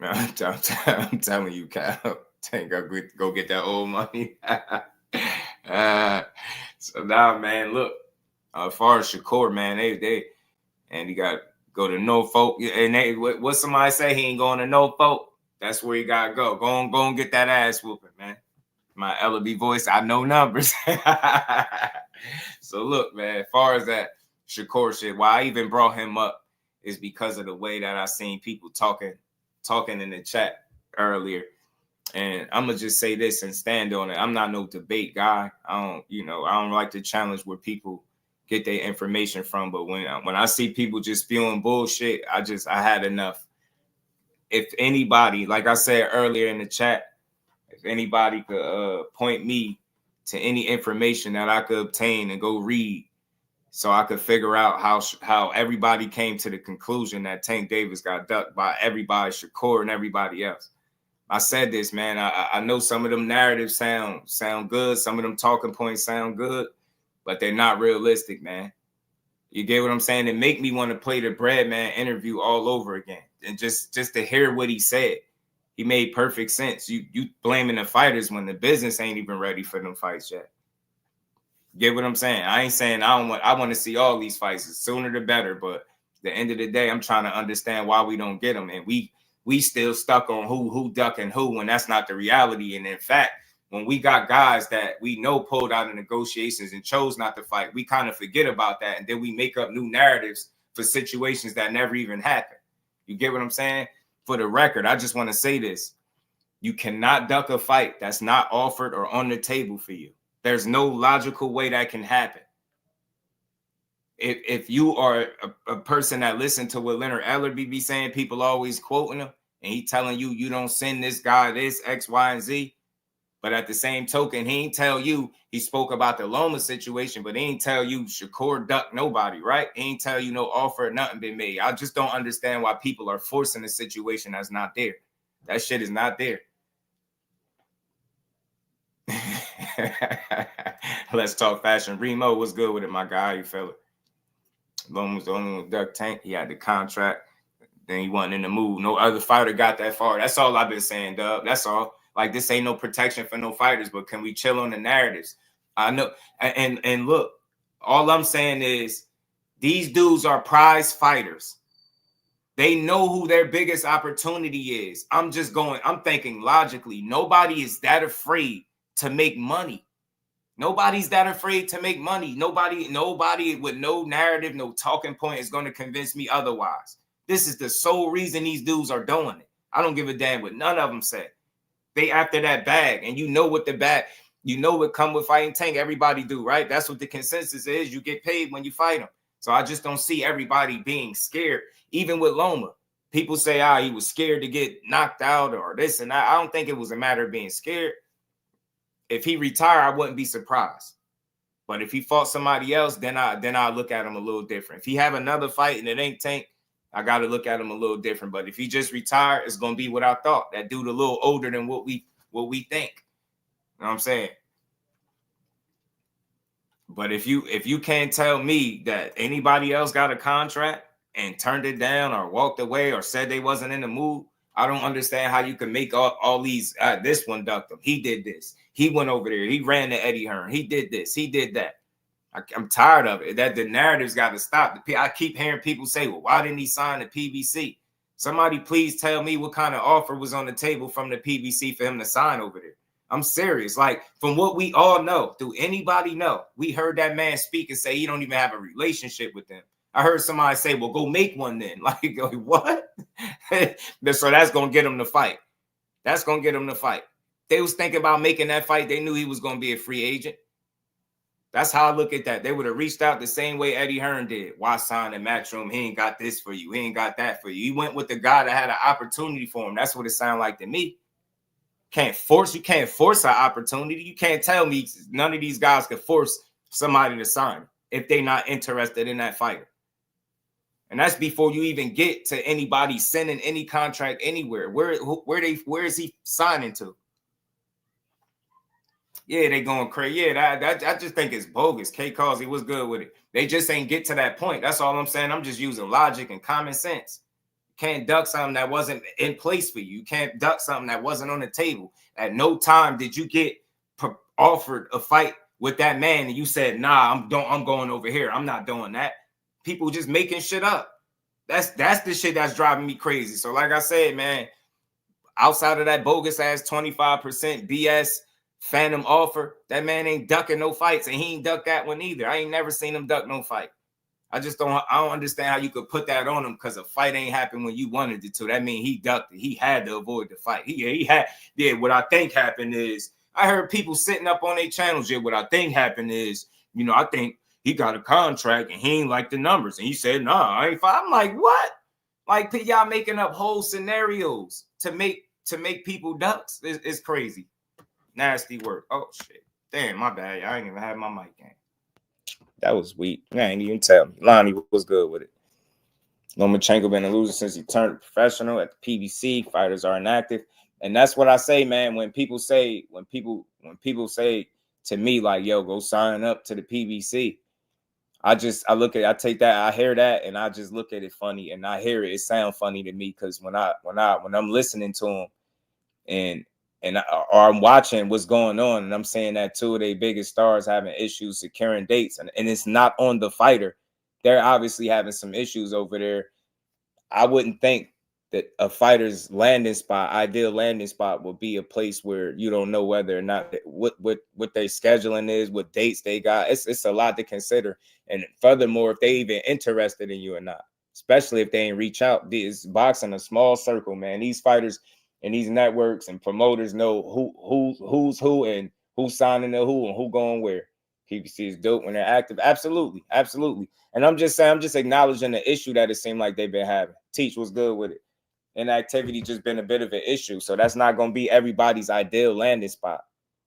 I'm telling you, Cal. Go get that old money. So now, man, look. As far as Shakur, man, and he got to go to Norfolk. And what somebody say, he ain't going to Norfolk. That's where you got to go. Go and get that ass whooping, man. My LB voice, I know numbers. So look, man, as far as that Shakur shit, why I even brought him up is because of the way that I seen people talking in the chat earlier. And I'm gonna just say this and stand on it. I'm not no debate guy. I don't like to challenge where people get their information from. But when I see people just spewing bullshit, I had enough. If anybody, like I said earlier in the chat, if anybody could point me to any information that I could obtain and go read, so I could figure out how everybody came to the conclusion that Tank Davis got ducked by everybody, Shakur and everybody else. I said this, man. I know some of them narratives sound good. Some of them talking points sound good, but they're not realistic, man. You get what I'm saying? It make me want to play the Breadman interview all over again, and just to hear what he said. He made perfect sense. You blaming the fighters when the business ain't even ready for them fights yet. Get what I'm saying? I ain't saying I want to see all these fights. The sooner the better. But at the end of the day, I'm trying to understand why we don't get them, and we still stuck on who ducking who when that's not the reality. And in fact, when we got guys that we know pulled out of negotiations and chose not to fight, we kind of forget about that, and then we make up new narratives for situations that never even happened. You get what I'm saying? For the record, I just want to say this. You cannot duck a fight that's not offered or on the table for you. There's no logical way that can happen. If you are a person that listen to what Leonard Ellerby be saying, people always quoting him, and he telling you don't send this guy this, X, Y, and Z. But at the same token, he ain't tell you he spoke about the Loma situation, but he ain't tell you Shakur ducked nobody, right? He ain't tell you no offer, nothing been made. I just don't understand why people are forcing a situation that's not there. That shit is not there. Let's talk fashion. Remo, what's good with it, my guy? You feel it? Loma was the only one with Duck Tank. He had the contract. Then he wasn't in the move. No other fighter got that far. That's all I've been saying, Dub. That's all. Like, this ain't no protection for no fighters, but can we chill on the narratives? I know. And look, all I'm saying is these dudes are prize fighters. They know who their biggest opportunity is. I'm thinking logically. Nobody is that afraid to make money. Nobody's that afraid to make money. Nobody with no narrative, no talking point is going to convince me otherwise. This is the sole reason these dudes are doing it. I don't give a damn what none of them say. They after that bag, and you know what the bag, you know what come with fighting Tank. Everybody do, right? That's what the consensus is. You get paid when you fight them. So I just don't see everybody being scared. Even with Loma, people say, he was scared to get knocked out or this and that. I don't think it was a matter of being scared. If he retired, I wouldn't be surprised. But if he fought somebody else, then I look at him a little different. If he have another fight and it ain't Tank, I got to look at him a little different. But if he just retired, it's going to be what I thought. That dude a little older than what we think. You know what I'm saying? But if you can't tell me that anybody else got a contract and turned it down or walked away or said they wasn't in the mood, I don't understand how you can make all these. This one ducked him. He did this. He went over there. He ran to Eddie Hearn. He did this. He did that. I'm tired of it. That the narrative's got to stop. I keep hearing people say, well, why didn't he sign the PBC? Somebody please tell me what kind of offer was on the table from the PBC for him to sign over there. I'm serious. Like, from what we all know, do anybody know? We heard that man speak and say he don't even have a relationship with them. I heard somebody say, well, go make one then. Like, what? So that's going to get him to fight. That's going to get him to fight. They was thinking about making that fight. They knew he was going to be a free agent. That's how I look at that. They would have reached out the same way Eddie Hearn did. Why sign in Matchroom? He ain't got this for you. He ain't got that for you. He went with the guy that had an opportunity for him. That's what it sounded like to me. You can't force an opportunity. You can't tell me none of these guys could force somebody to sign if they're not interested in that fighter. And that's before you even get to anybody sending any contract anywhere. Where is he signing to? Yeah, they going crazy. Yeah, I just think it's bogus. K Causey was good with it. They just ain't get to that point. That's all I'm saying. I'm just using logic and common sense. You can't duck something that wasn't in place for you. You can't duck something that wasn't on the table. At no time did you get offered a fight with that man and you said, nah, I'm going over here. I'm not doing that. People just making shit up. That's the shit that's driving me crazy. So like I said, man, outside of that bogus ass 25% BS phantom offer, that man ain't ducking no fights, and he ain't ducked that one either. I ain't never seen him duck no fight. I don't understand how you could put that on him because a fight ain't happened when you wanted it to. That means he ducked it. He had to avoid the fight. He had. What I think happened is, I heard people sitting up on their channels. What I think happened is, I think he got a contract and he ain't like the numbers. And he said, nah, I ain't fight. I'm like, what? Like, y'all making up whole scenarios to make people ducks. It's crazy. Nasty work. Oh, shit. Damn, my bad. I ain't even had my mic in. That was weak. I ain't even tell me. Lonnie was good with it. Lomachenko been a loser since he turned professional at the PBC. Fighters are inactive. And that's what I say, man. When people say to me, like, yo, go sign up to the PBC, I take that, I hear that, and I just look at it funny, and I hear it sound funny to me because when I'm listening to him or I'm watching what's going on, and I'm saying that two of their biggest stars having issues securing dates, and it's not on the fighter. They're obviously having some issues over there. I wouldn't think that a fighter's ideal landing spot will be a place where you don't know whether or not what their scheduling is, what dates they got. It's a lot to consider. And furthermore, if they even interested in you or not, especially if they ain't reach out. This boxing a small circle, man. These fighters and these networks and promoters know who's who and who's signing to who and who going where. PBC is dope when they're active. Absolutely. And I'm just acknowledging the issue that it seemed like they've been having. Teach was good with it. Inactivity just been a bit of an issue. So that's not going to be everybody's ideal landing spot.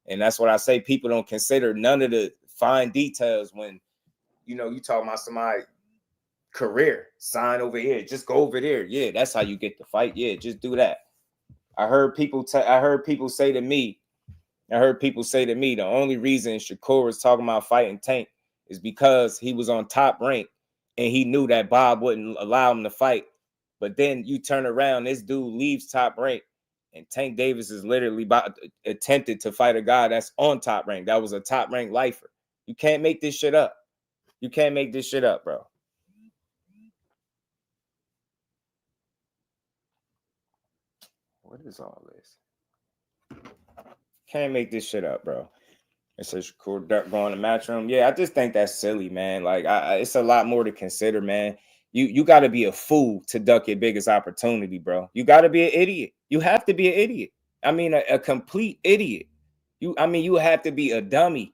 And that's what I say. People don't consider none of the fine details when, you talking about somebody career, sign over here, just go over there. Yeah, that's how you get the fight. Yeah, just do that. I heard people say to me, the only reason Shakur was talking about fighting Tank is because he was on Top Rank and he knew that Bob wouldn't allow him to fight. But then you turn around, this dude leaves Top Rank, and Tank Davis is literally attempted to fight a guy that's on Top Rank. That was a Top Rank lifer. You can't make this shit up. Bro. What is all this? Can't make this shit up, bro. It says Shakur going to Matchroom. Yeah, I just think that's silly, man. Like, it's a lot more to consider, man. You got to be a fool to duck your biggest opportunity, bro. You got to be an idiot. You have to be an idiot. I mean, a complete idiot. You have to be a dummy.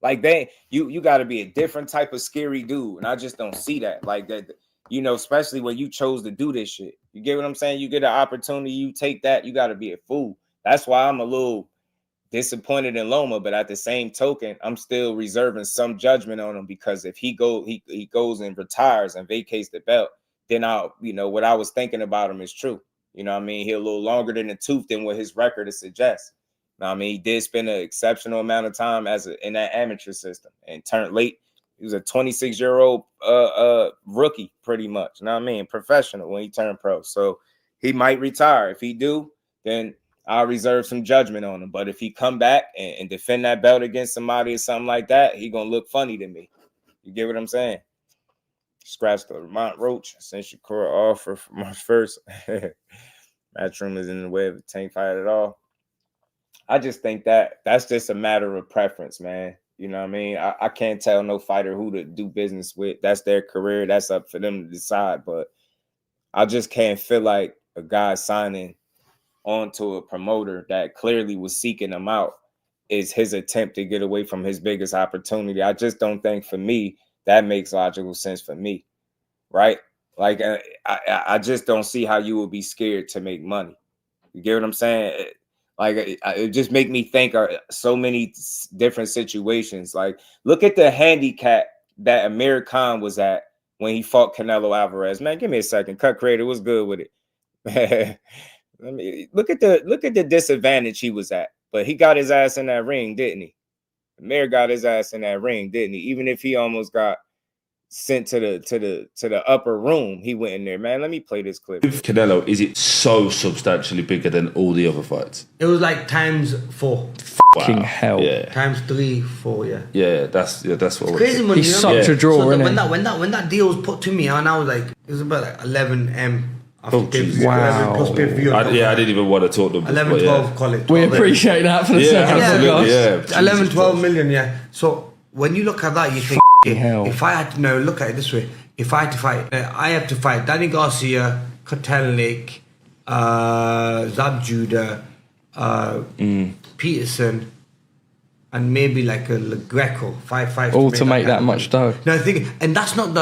Like, you got to be a different type of scary dude. And I just don't see that. Like that, especially when you chose to do this shit. You get what I'm saying? You get an opportunity, you take that, you got to be a fool. That's why I'm a little disappointed in Loma, but at the same token, I'm still reserving some judgment on him because if he goes and retires and vacates the belt, then what I was thinking about him is true. You know what I mean? He's a little longer than the tooth than what his record suggests. You know what I mean? He did spend an exceptional amount of time in that amateur system and turned late. He was a 26-year-old rookie, pretty much. You know what I mean? Professional when he turned pro. So he might retire. If he do, then I'll reserve some judgment on him. But if he come back and defend that belt against somebody or something like that, he gonna look funny to me. You get what I'm saying? Scratch the Vermont Roach. Since Shakur offer for March 1st. Matchroom is in the way of a Tank fight at all. I just think that's just a matter of preference, man. You know what I mean? I can't tell no fighter who to do business with. That's their career. That's up for them to decide. But I just can't feel like a guy signing onto a promoter that clearly was seeking him out is his attempt to get away from his biggest opportunity. I just don't think, for me, that makes logical sense for me, right? Like, I just don't see how you would be scared to make money. You get what I'm saying? Like, it just make me think of so many different situations. Like, look at the handicap that Amir Khan was at when he fought Canelo Alvarez. Man, give me a second. Cut Creator was good with it. Let me look at the disadvantage he was at. But he got his ass in that ring, didn't he? Amir got his ass in that ring, didn't he? Even if he almost got sent to the upper room, he went in there. Man, let me play this clip. With Canelo, is it so substantially bigger than all the other fights? It was like times 4. Fucking hell. Yeah. Times 3, 4, yeah. Yeah, that's what. It's crazy money. He's such a draw, so isn't when that deal was put to me, and I was like, it was about like 11M. Oh, wow. 11 plus pay-per-view. I didn't even want to talk to them. 11, 12, call it. 12, We appreciate that for the second. Absolutely, yeah. 11, 12 million, yeah. So when you look at that, you think, hell. if I had to look at it this way, if I had to fight, I have to fight Danny Garcia, Kotelnik, Zab Judah, Peterson, and maybe like a Greco, 5 fights. All to make that much dough. No, I think, and that's not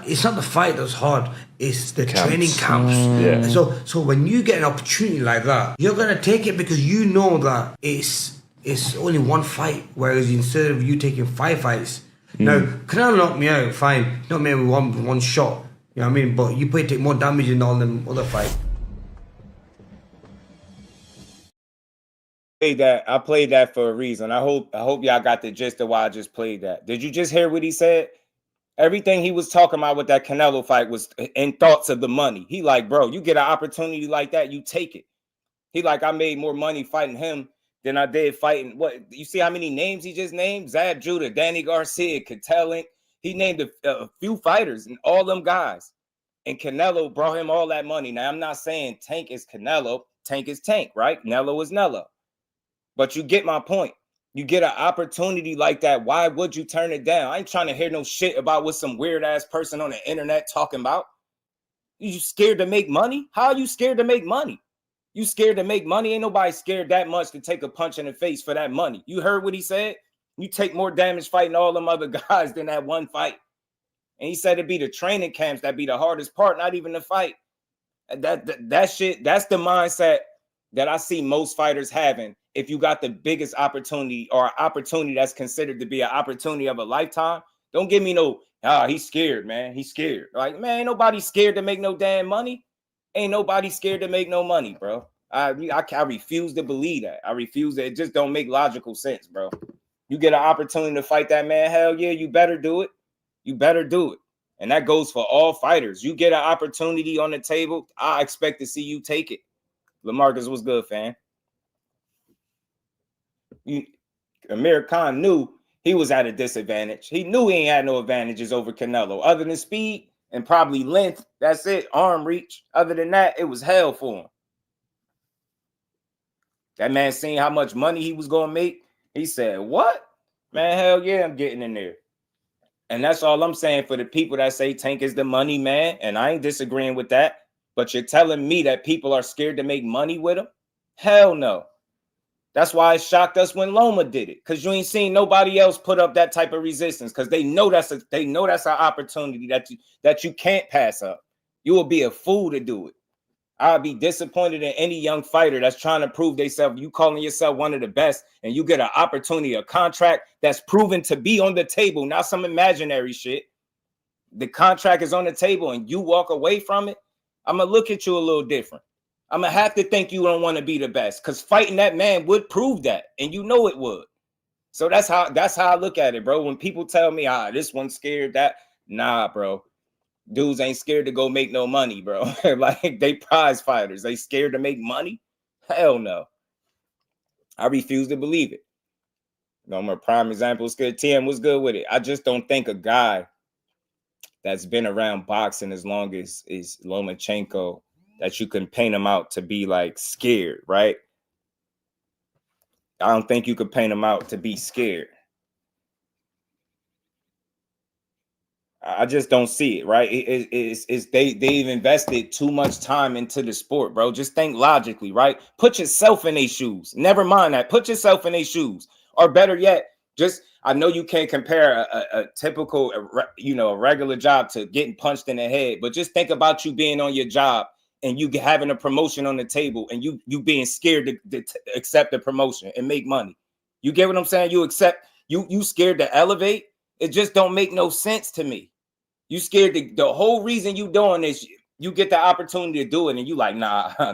it's not the fight that's hard. It's the training camps. Yeah. So when you get an opportunity like that, you're gonna take it because you know that it's only one fight. Whereas instead of you taking 5 fights, now Canelo knocked me out, fine, knocked me out with one shot. You know what I mean? But you probably take more damage in all them other fights. I played that for a reason. I hope y'all got the gist of why I just played that. Did you just hear what he said? Everything he was talking about with that Canelo fight was in thoughts of the money. He like, bro, you get an opportunity like that, you take it. He like, I made more money fighting him than I did fighting. What? You see how many names he just named? Zab Judah, Danny Garcia, Kotelnik. He named a few fighters and all them guys. And Canelo brought him all that money. Now, I'm not saying Tank is Canelo. Tank is Tank, right? Nello is Nello. But you get my point. You get an opportunity like that. Why would you turn it down? I ain't trying to hear no shit about what some weird ass person on the internet talking about. You scared to make money? How are you scared to make money? You scared to make money? Ain't nobody scared that much to take a punch in the face for that money. You heard what he said? You take more damage fighting all them other guys than that one fight. And he said it'd be the training camps that be the hardest part, not even the fight. That shit, that's the mindset that I see most fighters having. If you got the biggest opportunity or opportunity that's considered to be an opportunity of a lifetime, don't give me no, he's scared, man. He's scared. Like, man, ain't nobody scared to make no damn money. Ain't nobody scared to make no money, bro. I refuse to believe that. I refuse that. It just don't make logical sense, bro. You get an opportunity to fight that man, hell yeah, you better do it. You better do it. And that goes for all fighters. You get an opportunity on the table, I expect to see you take it. LaMarcus, what's good, fam? Amir Khan knew he was at a disadvantage. He knew he ain't had no advantages over Canelo other than speed and probably length. That's it, arm reach. Other than that, it was hell for him. That man seen how much money he was going to make. He said, what? Man, hell yeah, I'm getting in there. And that's all I'm saying for the people that say Tank is the money man. And I ain't disagreeing with that. But you're telling me that people are scared to make money with him? Hell no. That's why it shocked us when Loma did it, because you ain't seen nobody else put up that type of resistance, because they know that's an opportunity that you can't pass up. You will be a fool to do it. I'd be disappointed in any young fighter that's trying to prove themselves. You calling yourself one of the best, and you get an opportunity, a contract that's proven to be on the table, not some imaginary shit. the contract is on the table and you walk away from it, I'm gonna look at you a little different. I'm gonna have to think you don't want to be the best, because fighting that man would prove that, and you know it would. So that's how I look at it, bro. When people tell me, this one's scared, that, nah, bro. Dudes ain't scared to go make no money, bro. Like, they prize fighters. They scared to make money? Hell no. I refuse to believe it. No more prime example is good. TM was good with it. I just don't think a guy that's been around boxing as long as is Lomachenko, that you can paint him out to be like scared, right? I don't think you could paint him out to be scared. I just don't see it, right? They've invested too much time into the sport, bro. Just think logically, right? Put yourself in their shoes. Never mind that. Put yourself in their shoes. Or better yet, I know you can't compare a typical, a regular job to getting punched in the head, but just think about you being on your job and you having a promotion on the table and you being scared to accept the promotion and make money. You get what I'm saying? You scared to elevate. It just don't make no sense to me. You scared the whole reason you doing this, you get the opportunity to do it, and you like, nah, I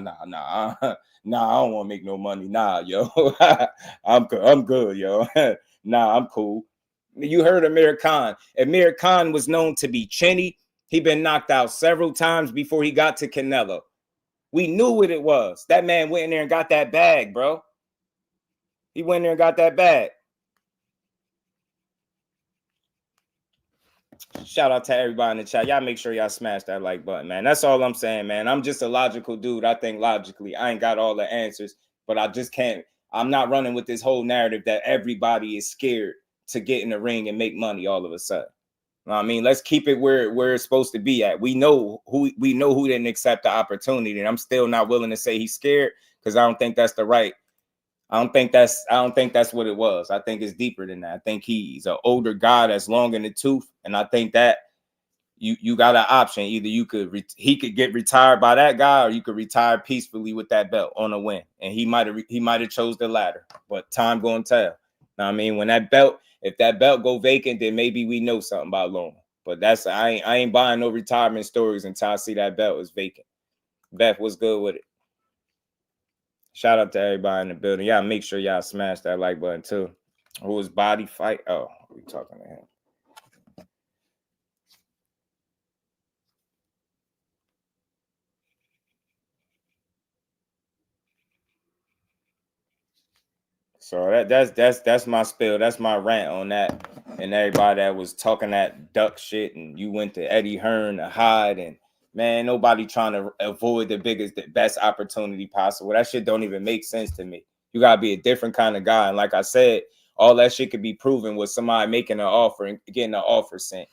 don't want to make no money. Nah, yo. I'm good, yo. Nah, I'm cool. You heard Amir Khan. Amir Khan was known to be chinny. He been knocked out several times before he got to Canelo. We knew what it was. That man went in there and got that bag, bro. He went in there and got that bag. Shout out to everybody in the chat. Y'all make sure y'all smash that like button, man. That's all I'm saying, man. I'm just a logical dude. I think logically. I ain't got all the answers, but I just can't. I'm not running with this whole narrative that everybody is scared to get in the ring and make money all of a sudden. You know what I mean, let's keep it where it's supposed to be at. We know who didn't accept the opportunity, and I'm still not willing to say he's scared, because I don't think that's the right. I don't think that's what it was. I think it's deeper than that. I think he's an older guy that's long in the tooth, and I think that you got an option. Either he could get retired by that guy, or you could retire peacefully with that belt on a win. And he might have chose the latter, but time gonna tell. Now, I mean, if that belt go vacant, then maybe we know something about Loma. But I ain't buying no retirement stories until I see that belt is vacant. Beth, what's good with it? Shout out to everybody in the building. Y'all make sure y'all smash that like button too. Who was body fight? Oh, we talking to him. So that's my spill. That's my rant on that. And everybody that was talking that duck shit, and you went to Eddie Hearn to hide, and man, nobody trying to avoid the best opportunity possible. That shit don't even make sense to me. You gotta be a different kind of guy. And like I said, all that shit could be proven with somebody making an offer and getting an offer sent.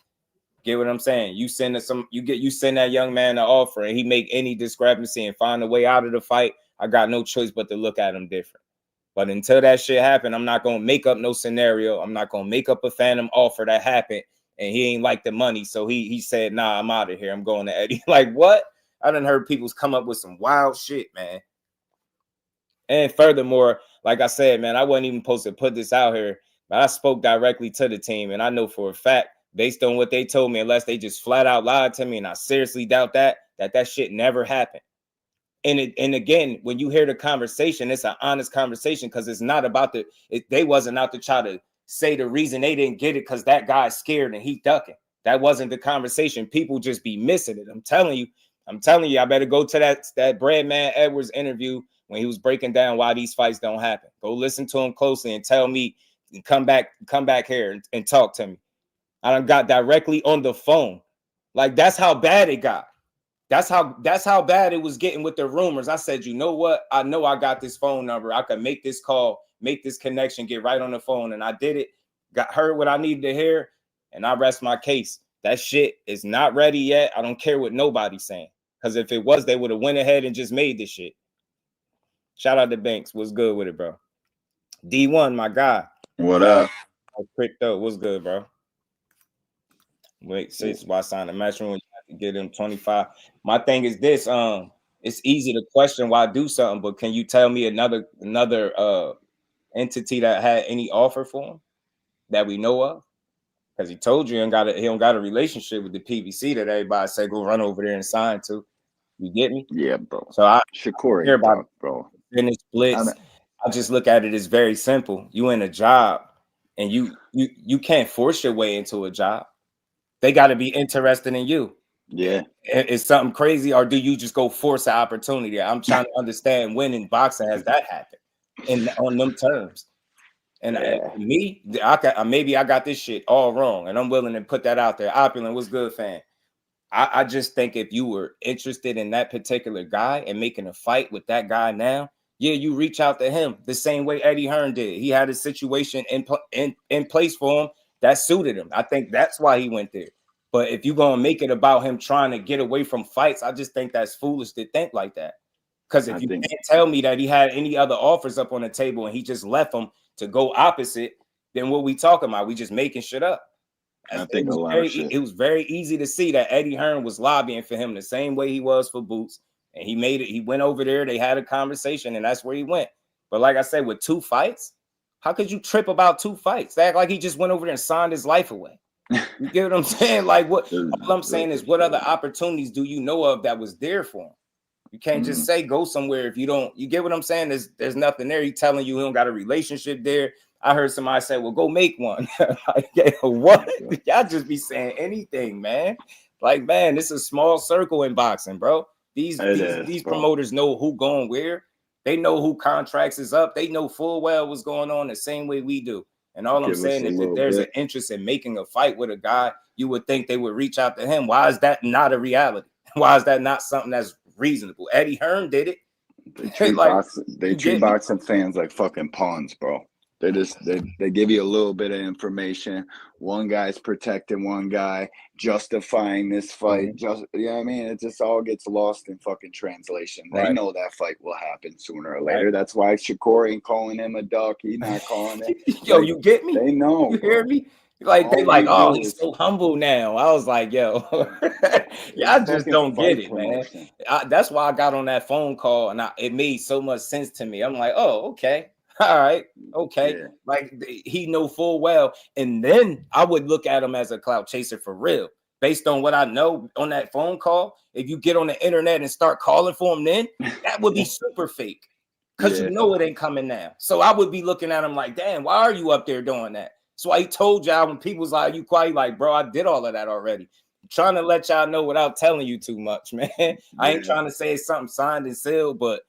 Get what I'm saying? You send that young man an offer, and he make any discrepancy and find a way out of the fight. I got no choice but to look at him different. But until that shit happen, I'm not gonna make up no scenario. I'm not gonna make up a phantom offer that happened and he ain't like the money. So he said, nah, I'm out of here. I'm going to Eddie. Like, what? I done heard people come up with some wild shit, man. And furthermore, like I said, man, I wasn't even supposed to put this out here, but I spoke directly to the team. And I know for a fact, based on what they told me, unless they just flat out lied to me, and I seriously doubt that shit never happened. And again, when you hear the conversation, it's an honest conversation, because it's not about they wasn't out to try to say the reason they didn't get it because that guy's scared and he ducking. That wasn't the conversation. People just be missing it. I'm telling you, I better go to that Breadman Edwards interview when he was breaking down why these fights don't happen. Go listen to him closely and tell me, and come back here and talk to me. I done got directly on the phone. Like, that's how bad it got. That's how bad it was getting with the rumors. I said, you know what? I know I got this phone number. I could make this call, make this connection, get right on the phone. And I did it, heard what I needed to hear, and I rest my case. That shit is not ready yet. I don't care what nobody's saying. Because if it was, they would have went ahead and just made this shit. Shout out to Banks. What's good with it, bro? D1, my guy. What up? Crypto, what's good, bro? Wait, 6, why sign the match room? Get him 25. My thing is this, it's easy to question why do something, but can you tell me another entity that had any offer for him that we know of? because he told you he don't got a relationship with the PVC that everybody say go run over there and sign to. You get me? Yeah, bro. So I Shakur hear about talk, bro. finish blitz. I just look at it as very simple. You in a job, and you can't force your way into a job. They got to be interested in you. Yeah. Is something crazy, or do you just go force an opportunity? I'm trying to understand when in boxing has that happened, and on them terms. And maybe I got this shit all wrong, and I'm willing to put that out there. Opulent, what's good, fan? I just think if you were interested in that particular guy and making a fight with that guy now, yeah, you reach out to him the same way Eddie Hearn did. He had a situation in place for him that suited him. I think that's why he went there. But if you're going to make it about him trying to get away from fights, I just think that's foolish to think like that. Because if you can't tell me that he had any other offers up on the table and he just left them to go opposite, then what we talking about? We just making shit up. I think it was very easy to see that Eddie Hearn was lobbying for him the same way he was for Boots. And he made it. He went over there. They had a conversation, and that's where he went. But like I said, with 2 fights, how could you trip about 2 fights? They act like he just went over there and signed his life away. You get what I'm saying? Like what? All I'm saying is, what other opportunities do you know of that was there for him? You can't just say go somewhere if you don't. You get what I'm saying? There's nothing there. He telling you he don't got a relationship there. I heard somebody say, well, go make one. Like, yeah, what? Y'all just be saying anything, man. Like, man, this is a small circle in boxing, bro. These promoters know who going where. They know who contracts is up. They know full well what's going on the same way we do. And all I'm saying is if there's an interest in making a fight with a guy, you would think they would reach out to him. Why is that not a reality? Why is that not something that's reasonable? Eddie Hearn did it. They treat boxing fans like fucking pawns, bro. They give you a little bit of information. One guy's protecting one guy, justifying this fight. You know what I mean? It just all gets lost in fucking translation. They know that fight will happen sooner or later. That's why Shakur ain't calling him a duck. He's not calling it. Yo, you get me? They know. You hear me? Like they like, oh, he's so humble now. I was like, yo, I just don't get it, man. That's why I got on that phone call, and it made so much sense to me. I'm like, oh, okay. All right, okay. Yeah. Like he know full well, and then I would look at him as a clout chaser for real, based on what I know on that phone call. If you get on the internet and start calling for him, then that would be super fake, because you know it ain't coming now. So I would be looking at him like, damn, why are you up there doing that? So I told y'all when people's like, you quiet, like, bro, I did all of that already. I'm trying to let y'all know without telling you too much, man. I ain't trying to say it's something signed and sealed, but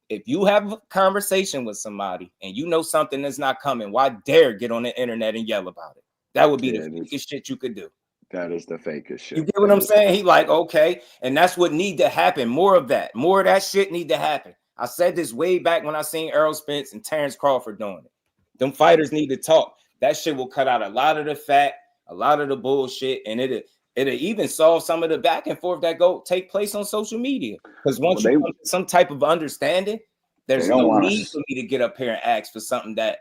if you have a conversation with somebody and you know something that's not coming, why dare get on the internet and yell about it? That would be the fakest shit you could do. That is the fakest shit. You get what I'm saying? He like, okay. And that's what need to happen. More of that. More of that shit need to happen. I said this way back when I seen Errol Spence and Terrence Crawford doing it. Them fighters need to talk. That shit will cut out a lot of the fat, a lot of the bullshit, and it'll even solve some of the back and forth that take place on social media. Because once you come to some type of understanding, there's no need for me to get up here and ask for something that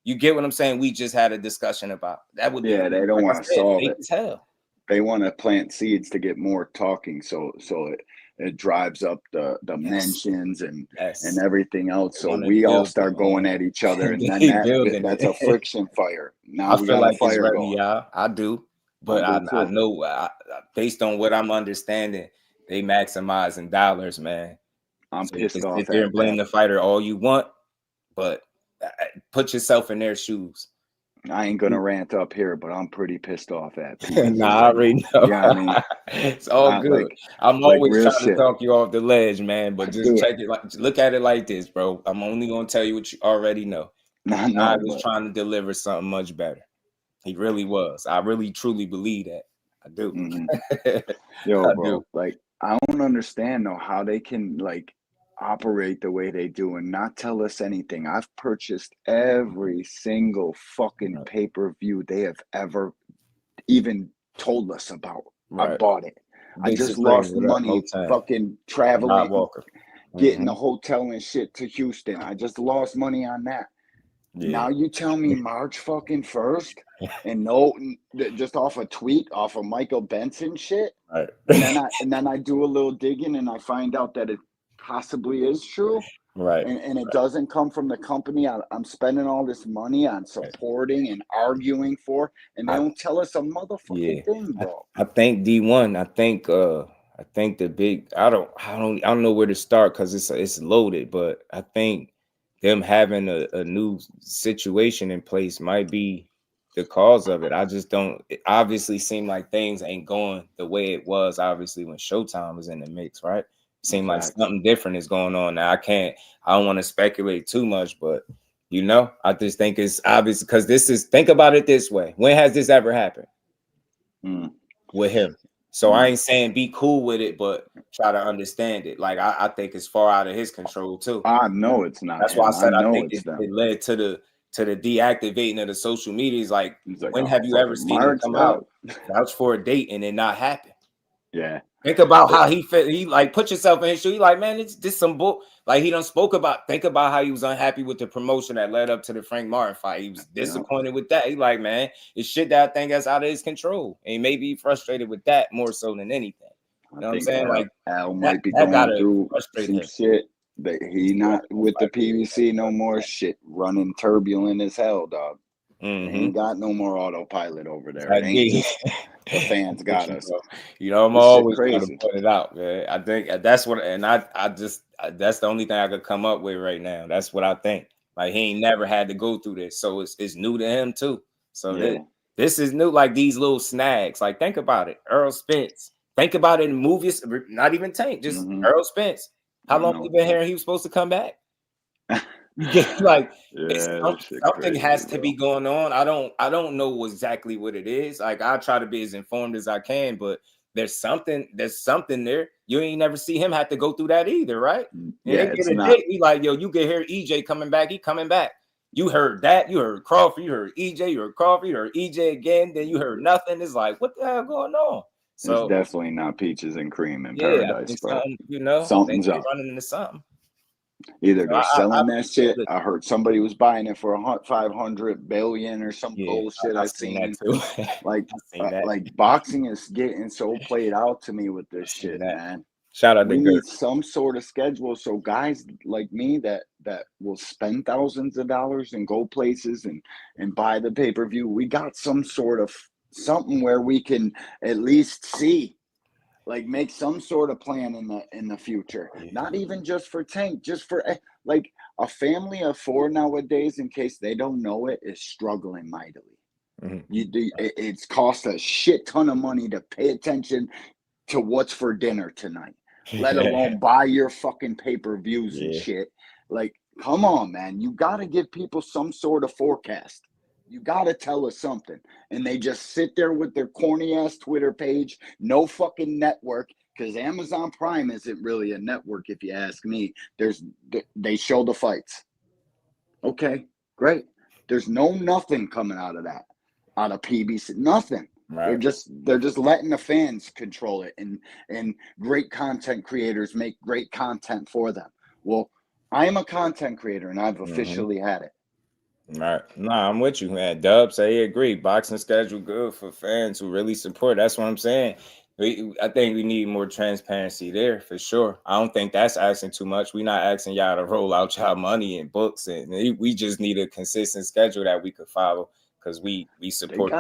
you get what I'm saying. We just had a discussion about. That would be they don't want to solve it. As hell. They want to plant seeds to get more talking, so it drives up the mentions and everything else. So we all start going at each other, and then that's a friction fire. Now I feel like it's ready, y'all. I do. But I know based on what I'm understanding, they maximizing dollars, man. I'm pissed off. Sit there and blame the fighter all you want, but put yourself in their shoes. I ain't gonna rant up here, but I'm pretty pissed off at people. Nah, I already know. Yeah, I mean, it's all good. I'm always trying to talk you off the ledge, man. But just check it. Look at it like this, bro. I'm only gonna tell you what you already know. I was trying to deliver something much better. He really was. I really truly believe that. I do. Yo, bro, like I don't understand though how they can like operate the way they do and not tell us anything. I've purchased every single fucking pay-per-view they have ever even told us about. I bought it. I just lost money fucking traveling, getting the hotel and shit to Houston. I just lost money on that. Now you tell me March fucking 1st and just off a tweet off of Michael Benson shit. And then I do a little digging and I find out that it possibly is true. Right. And it doesn't come from the company I'm spending all this money on supporting and arguing for, and they don't tell us a motherfucking thing, bro. I think D1. I think the big. I don't know where to start because it's loaded. But I think them having a new situation in place might be the cause of it. I just don't. It obviously seem like things ain't going the way it was. Obviously, when Showtime was in the mix, right? Seem like something different is going on now. I don't want to speculate too much, but I just think it's obvious because think about it this way. When has this ever happened with him? So I ain't saying be cool with it, but try to understand it. Like I think it's far out of his control too. I know it's not. That's why I said I think it led to the deactivating of the social media. Is like when have you ever seen him come out, vouch for a date, and it not happen? Yeah. Think about how he felt. He like put yourself in his shoe. He like, man, it's just some bull. Like he done spoke about. Think about how he was unhappy with the promotion that led up to the Frank Martin fight. He was disappointed with that. He like, man, it's shit that I think that's out of his control. And he may be frustrated with that more so than anything. You know what I'm saying? Like Al might be going through some shit that he not with the PBC no more. Shit running turbulent as hell, dog. He ain't got no more autopilot over there. It ain't just the fans got us. I'm always going to put it out, man. I think that's what, and that's the only thing I could come up with right now. That's what I think. Like he ain't never had to go through this, so it's new to him too. So this is new. Like these little snags. Like think about it, Earl Spence. Think about it in movies. Not even Tank, just Earl Spence. How long we been hearing he was supposed to come back? Like something has to be going on. I don't know exactly what it is. Like I try to be as informed as I can, but there's something there. You ain't never see him have to go through that either, right? Yeah, it's not. He like, yo, you can hear EJ coming back. He coming back. You heard that. You heard Crawford. You heard EJ. You heard Crawford. You heard EJ again. Then you heard nothing. It's like, what the hell going on? So it's definitely not peaches and cream in paradise, bro. Something's up. Running into something. Either they're selling that shit. I heard somebody was buying it for $500 billion or some bullshit. I've seen that too. like boxing is getting so played out to me with this shit, man. Shout out we need some sort of schedule so guys like me that will spend thousands of dollars and go places and buy the pay-per-view. We got some sort of something where we can at least see. Like make some sort of plan in the future, not even just for Tank, just for like a family of four nowadays. In case they don't know it, is struggling mightily. It's cost a shit ton of money to pay attention to what's for dinner tonight, let alone buy your fucking pay-per-views and shit. Like, come on, man, you got to give people some sort of forecast. You got to tell us something. And they just sit there with their corny ass Twitter page, no fucking network, because Amazon Prime isn't really a network, if you ask me. They show the fights. Okay, great. There's nothing coming out of that, out of PBC, nothing. Right. They're just letting the fans control it, and great content creators make great content for them. Well, I'm a content creator, and I've officially had it. Right. No, I'm with you, man. Dub say he agree. Boxing schedule good for fans who really support. That's what I'm saying. I think we need more transparency there for sure. I don't think that's asking too much. We're not asking y'all to roll out y'all money and books, and we just need a consistent schedule that we could follow because we support.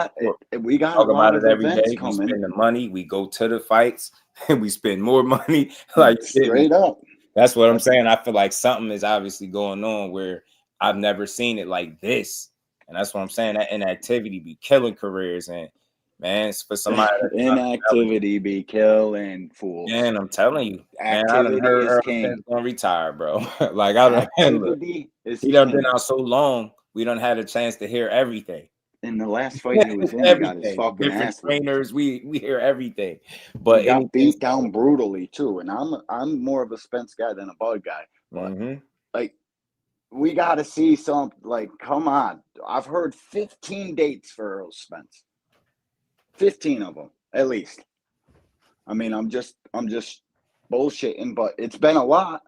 We got talk a lot about of it every events day. coming. We spend the money. We go to the fights and we spend more money. Like straight up. That's what I'm saying. I feel like something is obviously going on where I've never seen it like this. And that's what I'm saying. That inactivity be killing careers. And man, it's for somebody inactivity be killing fools. Man, I'm telling you. Activity man, is king. Gonna retire, bro. Like activity is he done been out so long, we done had a chance to hear everything. In the last fight he was in, he got his fucking different ass trainers. We hear everything. But he got beat down brutally too. And I'm more of a Spence guy than a Bud guy. But like we got to see some, like, come on. I've heard 15 dates for Earl Spence. 15 of them, at least. I mean, I'm just bullshitting, but it's been a lot.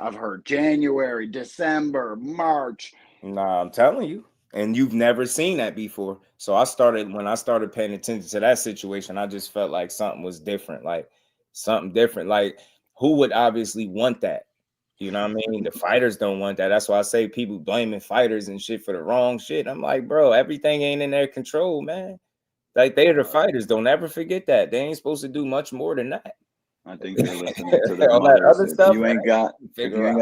I've heard January, December, March. Nah, I'm telling you. And you've never seen that before. So when I started paying attention to that situation, I just felt like something was different. Like something different. Like who would obviously want that? You know what I mean? The fighters don't want that. That's why I say people blaming fighters and shit for the wrong shit. I'm like, bro, everything ain't in their control, man. Like, they're the fighters. Don't ever forget that. They ain't supposed to do much more than that. I think they're listening to their All that mothers. other stuff, If you ain't got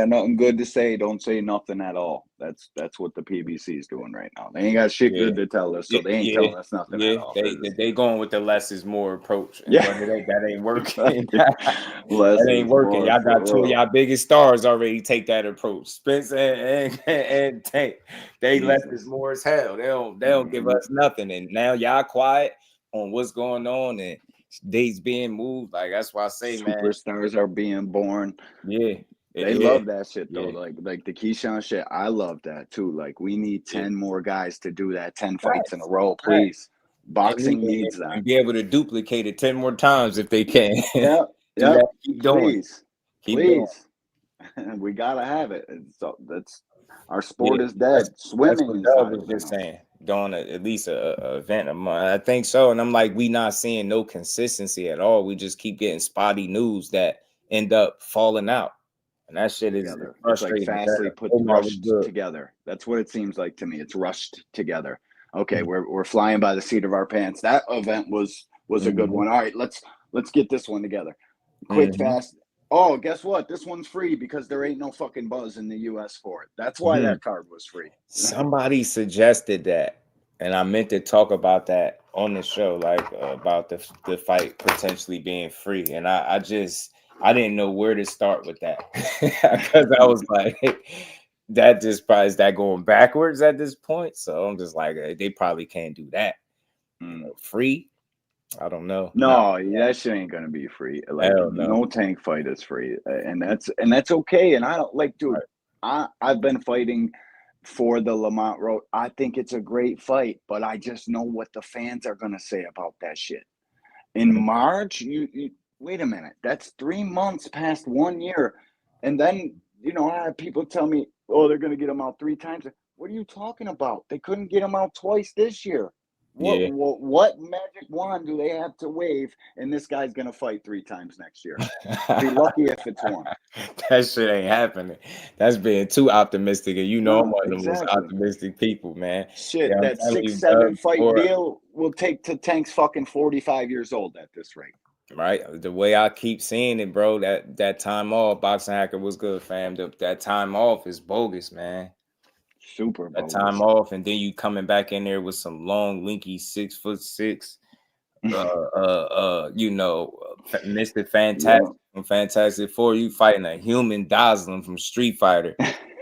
nothing good to say, don't say nothing at all. That's what the PBC is doing right now. They ain't got shit good to tell us, so they ain't telling us nothing at all. They going with the less is more approach. Yeah. That ain't working. That ain't working. Y'all got two of y'all biggest stars already take that approach. Spence and Tank. They less is more as hell. They don't give us nothing. And now y'all quiet on what's going on and dates being moved. Like, that's why I say, superstars are being born. Yeah. They love that shit though. Like the Keyshawn shit. I love that too. Like, we need 10 more guys to do that 10 fights in a row, please. Boxing needs that. And be able to duplicate it 10 more times if they can. Yeah. Keep doing. Please. We gotta have it. So that's our sport is dead. Swimming that's what Doug was just saying. Doing at least a event a month. I think so. And I'm like, we not seeing no consistency at all. We just keep getting spotty news that end up falling out. And that shit is frustrating. It's like fastly rushed together. That's what it seems like to me. It's rushed together. Okay, we're flying by the seat of our pants. That event was a good one. All right, let's get this one together. Quick, fast. Oh, guess what? This one's free because there ain't no fucking buzz in the US for it. That's why that card was free. Somebody suggested that, and I meant to talk about that on the show, like about the fight potentially being free. And I didn't know where to start with that because I was like, that just probably is that going backwards at this point. So I'm just like, they probably can't do that. Free. I don't know. No, that shit ain't gonna be free. Like, no tank fight is free, and that's okay. And I don't like, dude. I've been fighting for the Lamont Road. I think it's a great fight, but I just know what the fans are gonna say about that shit. In March, you wait a minute. That's 3 months past 1 year, and then I have people tell me, oh, they're gonna get him out 3 times. What are you talking about? They couldn't get him out twice this year. What magic wand do they have to wave? And this guy's gonna fight 3 times next year. Be lucky if it's 1. That shit ain't happening. That's being too optimistic, and I'm one of the most optimistic people, man. Shit, that 6-7 fight deal will take to Tank's fucking 45 years old at this rate. Right, the way I keep seeing it, bro. That time off, Boxing Hacker was good, fam. That time off is bogus, man. Super bogus. That time off, and then you coming back in there with some long, linky 6'6", Mr. Fantastic from Fantastic Four. You fighting a human Dosling from Street Fighter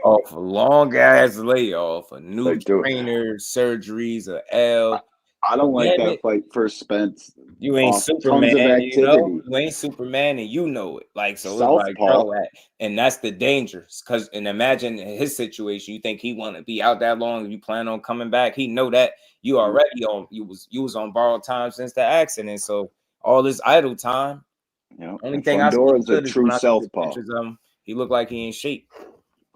off a long ass layoff, a new trainer, surgeries, a L. I don't like that fight for Spence. You ain't Superman, you ain't Superman, and you know it. Like, so it's like, bro, and that's the danger. And imagine his situation. You think he want to be out that long? You plan on coming back? He know that you already on. You was on borrowed time since the accident. So all this idle time. Only thing I see is a true southpaw. He looked like he in shape.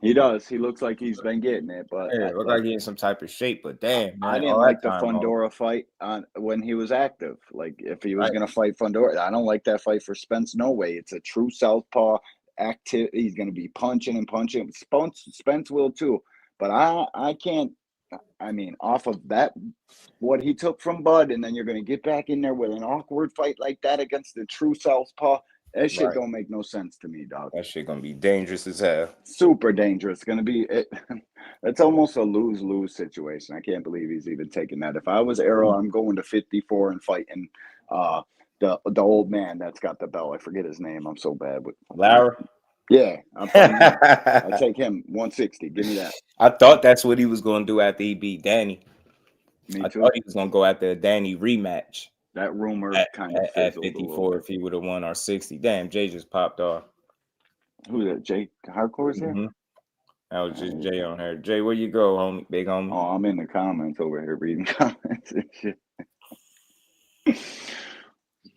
He does. He looks like he's been getting it, but look like he's in some type of shape. But damn, man, I didn't like the Fundora fight when he was active. Like, if he was gonna fight Fundora, I don't like that fight for Spence. No way. It's a true southpaw active. He's gonna be punching and punching. Spence will too, but I can't. I mean, off of that, what he took from Bud, and then you're gonna get back in there with an awkward fight like that against the true southpaw. That shit don't make no sense to me, dog. That shit gonna be dangerous as hell. Super dangerous. It's gonna be it's almost a lose-lose situation. I can't believe he's even taking that. If I was Arrow, I'm going to 54 and fighting the old man that's got the belt. I forget his name. I'm so bad with Lara. Yeah, I'm fighting him. I take him 160. Give me that. I thought that's what he was gonna do after he beat Danny. Me too. I thought he was gonna go after a Danny rematch. That rumor kind of at 54 if he would have won or 60. Damn, Jay just popped off. Who's that? Jay Hardcore is there? That was just Jay on her. Jay, where you go, homie? Big homie. Oh, I'm in the comments over here reading comments and shit.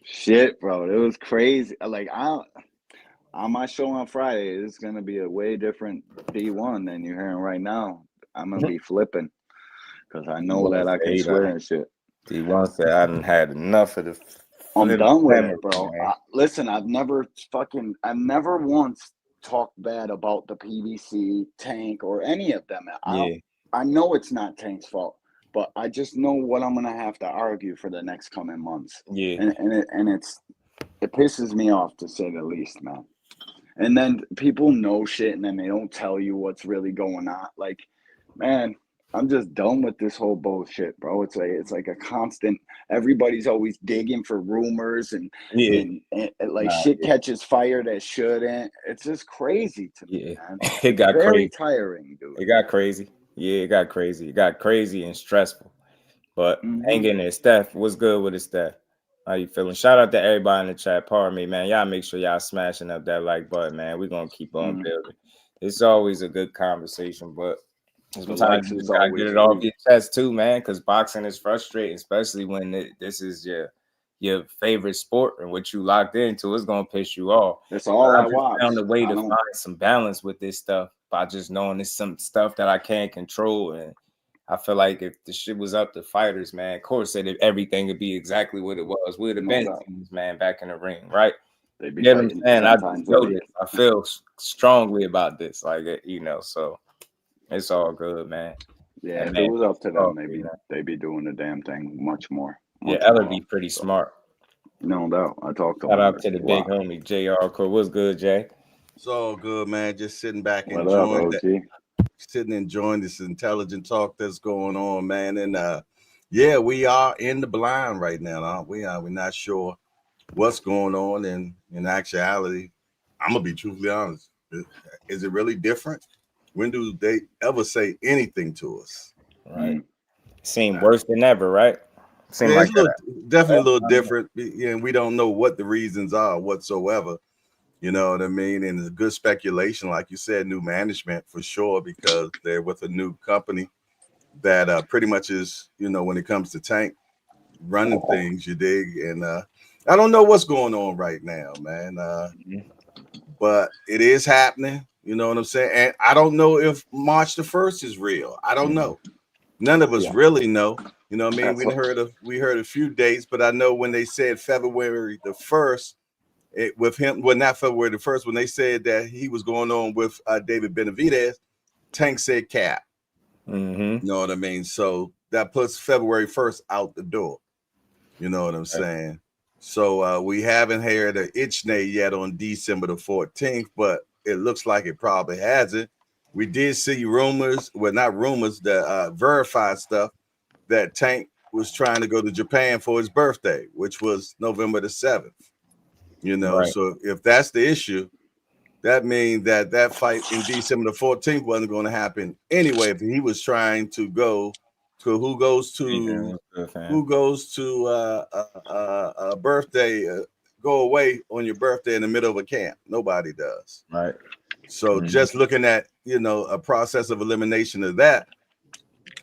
Shit, bro. It was crazy. Like, on my show on Friday, it's gonna be a way different D1 than you're hearing right now. I'm gonna be flipping because I know that I can swear and shit. D1 said I done had enough of the. I'm done with it, bro. Listen, I've never once talk bad about the PBC, Tank, or any of them. Yeah. I know it's not Tank's fault, but I just know what I'm gonna have to argue for the next coming months. Yeah. And it pisses me off, to say the least, man. And then people know shit, and then they don't tell you what's really going on. Like, man, I'm just done with this whole bullshit, bro. It's like a constant. Everybody's always digging for rumors, and like shit catches fire that shouldn't. It's just crazy to me, man. It got very crazy. tiring, dude. It got crazy. Yeah, it got crazy. It got crazy and stressful. But hanging there, Steph, what's good with it, Steph? How you feeling? Shout out to everybody in the chat. Pardon me, man. Y'all make sure y'all smashing up that like button, man. We're gonna keep on building. It's always a good conversation, but sometimes you just gotta get it off your chest too, man. Because boxing is frustrating, especially when this is your favorite sport and what you locked into. It's gonna piss you off. That's all I watch. Found a way to find some balance with this stuff by just knowing it's some stuff that I can't control. And I feel like if the shit was up to fighters, man, of course that everything would be exactly what it was. We'd have been teams, man, back in the ring, right? They'd be and I feel strongly about this, like, you know, so it's all good, man. Yeah, and if it was up to them, they'd be doing the damn thing much more. Ella be pretty smart. No doubt. I talked to Shout out to the big homie JR. What's good, Jay? It's all good, man. Just sitting back enjoying this intelligent talk that's going on, man. And yeah, we are in the blind right now, aren't we? We're not sure what's going on. And in actuality, I'm gonna be truthfully honest. Is it really different? When do they ever say anything to us? Right. Seem worse than ever, right? Seem like definitely a little different. And we don't know what the reasons are whatsoever. You know what I mean? And it's a good speculation, like you said, new management for sure, because they're with a new company that pretty much is, you know, when it comes to Tank running things, you dig. And I don't know what's going on right now, man. But it is happening. You know what I'm saying? And I don't know if March the 1st is real. I don't know. None of us really know. You know what I mean? We heard a few dates, but I know when they said February the 1st, with him, well, not February the 1st, when they said that he was going on with David Benavidez, Tank said cap. You know what I mean? So that puts February 1st out the door. You know what I'm saying? So we haven't heard an Ichnay yet on December the 14th, but it looks like it probably hasn't. We did see rumors, well, not rumors, that verified stuff that Tank was trying to go to Japan for his birthday, which was November the 7th. You know, so if that's the issue, that means that fight in December the 14th wasn't going to happen anyway. If he was trying to go to who goes to a birthday, go away on your birthday in the middle of a camp. Nobody does. Right. So just looking at, you know, a process of elimination of that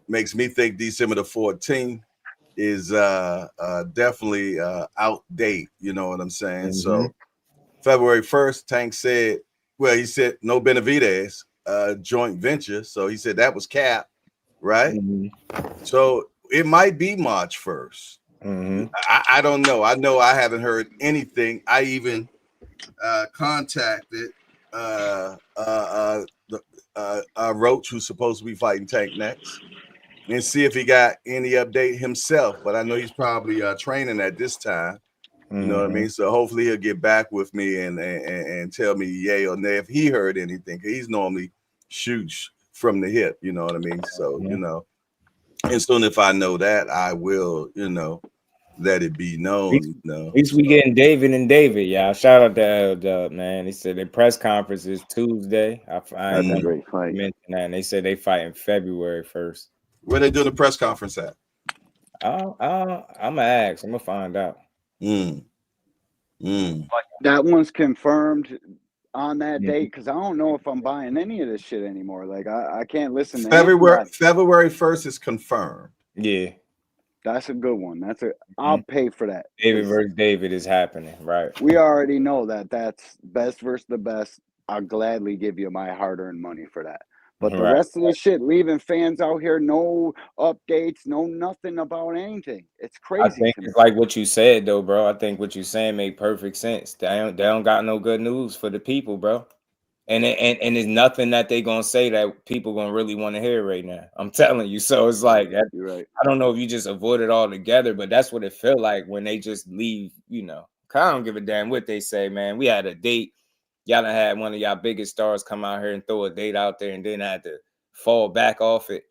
makes me think December the 14th is definitely outdate, you know what I'm saying? So February 1st, Tank said, well, he said no Benavidez joint venture. So he said that was cap, right? So it might be March 1st. I don't know. I know I haven't heard anything. I even contacted Roach, who's supposed to be fighting Tank next, and see if he got any update himself. But I know he's probably training at this time. You know what I mean? So hopefully he'll get back with me and tell me yay or nay if he heard anything. Cause he's normally shoots from the hip. You know what I mean? So, you know, and soon if I know that, I will, you know, let it be known. At least we getting David and David, y'all. Shout out to L-Dub, man. They said their press conference is Tuesday. That's a great fight. Mentioned that, and they said they fight in February 1st. Where they doing the press conference at? I'm gonna ask. I'm gonna find out. That one's confirmed on that date, because I don't know if I'm buying any of this shit anymore. Like I can't listen to February 1st is confirmed. Yeah. That's a good one. I'll pay for that. David versus David is happening, right? We already know that that's best versus the best. I'll gladly give you my hard-earned money for that. But the rest of the shit, leaving fans out here, no updates, no nothing about anything. It's crazy. I think it's like what you said, though, bro. I think what you're saying made perfect sense. They don't got no good news for the people, bro. And there's nothing that they gonna say that people gonna really want to hear right now. I'm telling you. So it's like You're right. I don't know if you just avoid it all together, but that's what it felt like when they just leave. You know, I don't give a damn what they say, man. We had a date. Y'all done had one of y'all biggest stars come out here and throw a date out there, and then I had to fall back off it.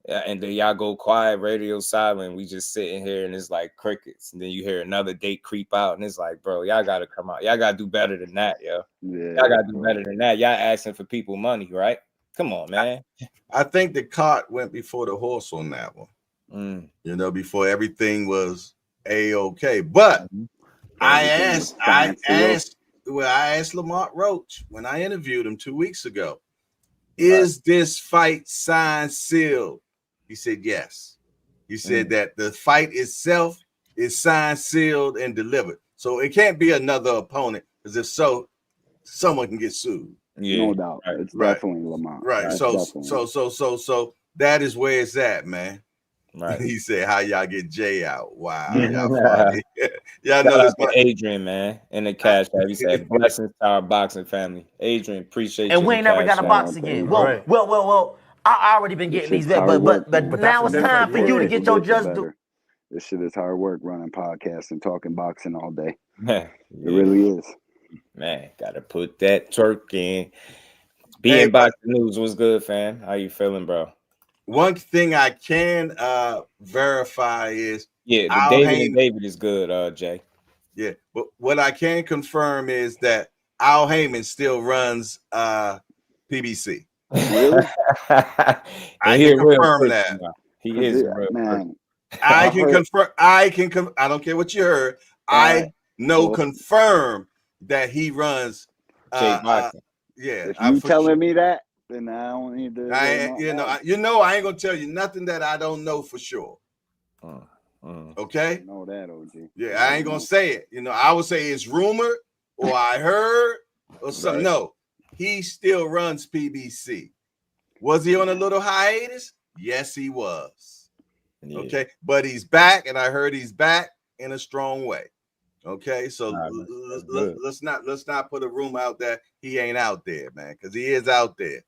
And then y'all go quiet, radio silent. We just sitting here and it's like crickets. And then you hear another date creep out, and it's like, bro, y'all gotta come out. Y'all gotta do better than that, yo. Yeah, Y'all gotta do better than that. Y'all asking for people money, right? Come on, man. I think the cart went before the horse on that one. You know, before everything was a-okay. But I asked Lamont Roach when I interviewed him 2 weeks ago, is this fight signed, sealed? He said yes. He said that the fight itself is signed, sealed, and delivered. So it can't be another opponent, because if so, someone can get sued. Yeah, no doubt. It's definitely Lamont. Right. So that is where it's at, man. Right. He said, "How y'all get Jay out? Wow, y'all funny." Y'all know this one. Adrian, man, in the cash app. He said, "Blessings to our boxing family." Adrian, appreciate you. And we ain't never got to box again. Well. I already been getting these, but now it's time for you to get your just do. This shit is hard work running podcasts and talking boxing all day. It really is. Man, gotta put that twerk in. Being boxing news was good, fam. How you feeling, bro? One thing I can verify is the David is good, Jay. Yeah, but what I can confirm is that Al Heyman still runs PBC. Really? I can confirm that. He is a real man. I can confirm. I don't care what you heard. I know confirm that he runs. Yeah. If you telling me that, then I don't need to. I ain't gonna tell you nothing that I don't know for sure. Okay. Know that, OG. Yeah, I ain't gonna say it. You know, I would say it's rumored or I heard or something. No. He still runs PBC. Was he on a little hiatus? Yes, he was. Yeah. Okay, but he's back, and I heard he's back in a strong way. Okay, so let's not put a rumor out that he ain't out there, man, because he is out there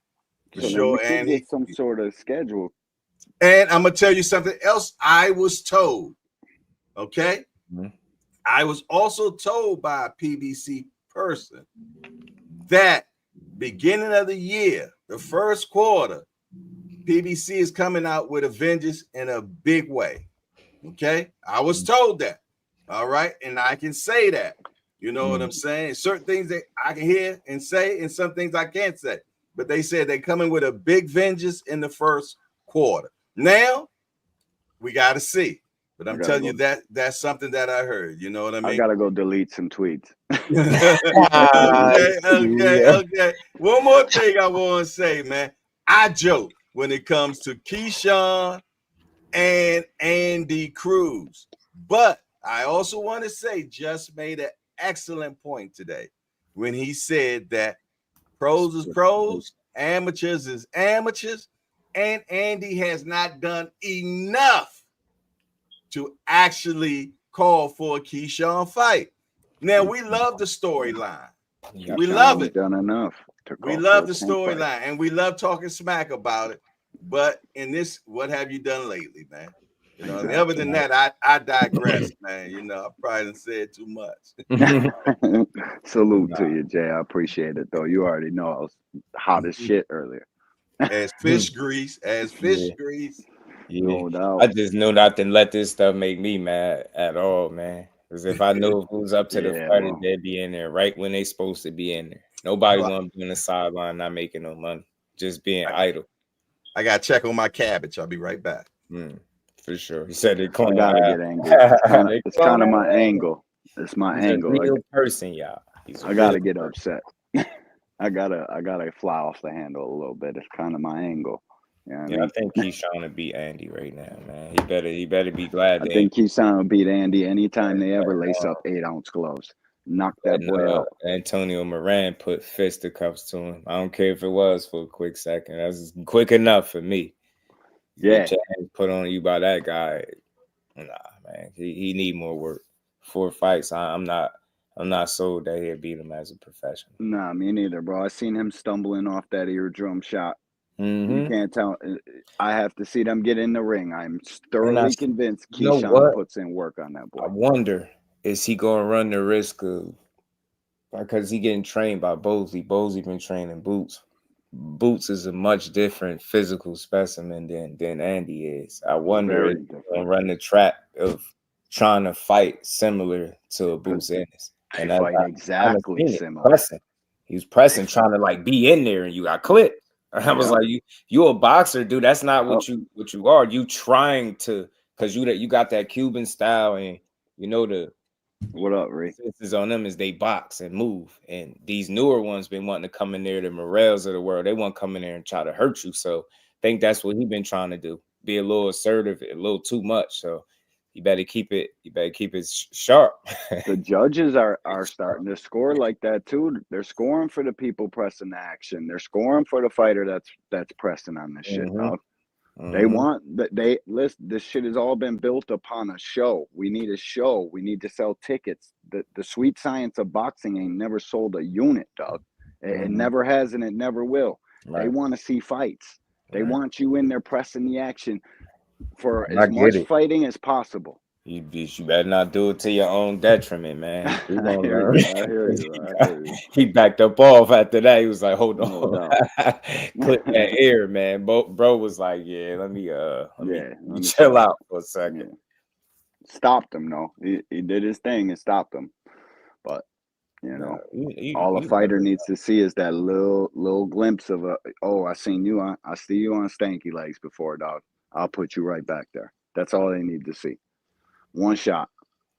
for sure. And get some sort of schedule. And I'm gonna tell you something else. I was told. Okay, I was also told by a PBC person that beginning of the year, the first quarter, PBC is coming out with a vengeance in a big way. Okay, I was told that. All right, and I can say that. You know what I'm saying? Certain things that I can hear and say, and some things I can't say. But they said they're coming with a big vengeance in the first quarter. Now we got to see. But I'm telling you that's something that I heard. You know what I mean? I gotta go delete some tweets. Okay. One more thing I want to say, man. I joke when it comes to Keyshawn and Andy Cruz, but I also want to say Just made an excellent point today when he said that pros is pros, amateurs is amateurs, and Andy has not done enough to actually call for a Keyshawn fight. Now, we love the storyline. We love it. Done enough. We love the storyline, and we love talking smack about it. But in this, what have you done lately, man? You know, and other than that, I digress, man. You know, I probably done said too much. Salute to you, Jay. I appreciate it, though. You already know I was hot as shit earlier. As fish grease. Yeah. No doubt. I just knew not to let this stuff make me mad at all, man. Because if I knew who's up to the fight, they'd be in there right when they supposed to be in there. Nobody want to be on the sideline not making no money, just being idle. I got to check on my cabbage. I'll be right back. For sure. He said it. I gotta get angry. It's kind of my angle. It's my angle. Real person, y'all. I gotta get upset. I gotta fly off the handle a little bit. It's kind of my angle. You know what I mean? I think Keyshawn will beat Andy right now, man. He better be glad. I think Keyshawn will beat Andy anytime they ever lace up 8-ounce gloves. Knock that boy out. Antonio Moran put fisticuffs to him. I don't care if it was for a quick second. That's quick enough for me. Yeah. Put on you by that guy. Nah, man. He need more work. 4 fights. I'm not I'm not sold that he'll beat him as a professional. Nah, me neither, bro. I seen him stumbling off that eardrum shot. You can't tell. I have to see them get in the ring. I'm thoroughly convinced Keyshawn puts in work on that boy. I wonder, is he going to run the risk of, because he getting trained by Bosley. Bosley been training Boots. Boots is a much different physical specimen than Andy is. I wonder if he's going to run the trap of trying to fight similar to a Boots Ennis. And fight exactly similar. He was pressing, trying to like be in there, and you got clipped. I was like, you a boxer, dude. That's not what you are. You trying to, because you got that Cuban style, and you know the what up, Ray? Is on them is they box and move, and these newer ones been wanting to come in there, the Morels of the world. They want to come in there and try to hurt you. So I think that's what he been trying to do. Be a little assertive, a little too much. So you better keep it. You better keep it sharp. The judges are starting to score like that too. They're scoring for the people pressing the action. They're scoring for the fighter that's pressing on this shit, dog. They want that. This shit has all been built upon a show. We need a show. We need to sell tickets. The sweet science of boxing ain't never sold a unit, dog. It never has, and it never will. Right. They want to see fights. They want you in there pressing the action for as much fighting as possible. You better not do it to your own detriment, man. I hear you. He backed up off after that. He was like, hold on. Clip that ear, man. Bro was like, yeah, let me chill out for a second. Yeah. Stopped him, though. He did his thing and stopped him. But, you know, all a fighter needs to see is that little glimpse of I see you on stanky legs before, dog. I'll put you right back there. That's all they need to see. One shot.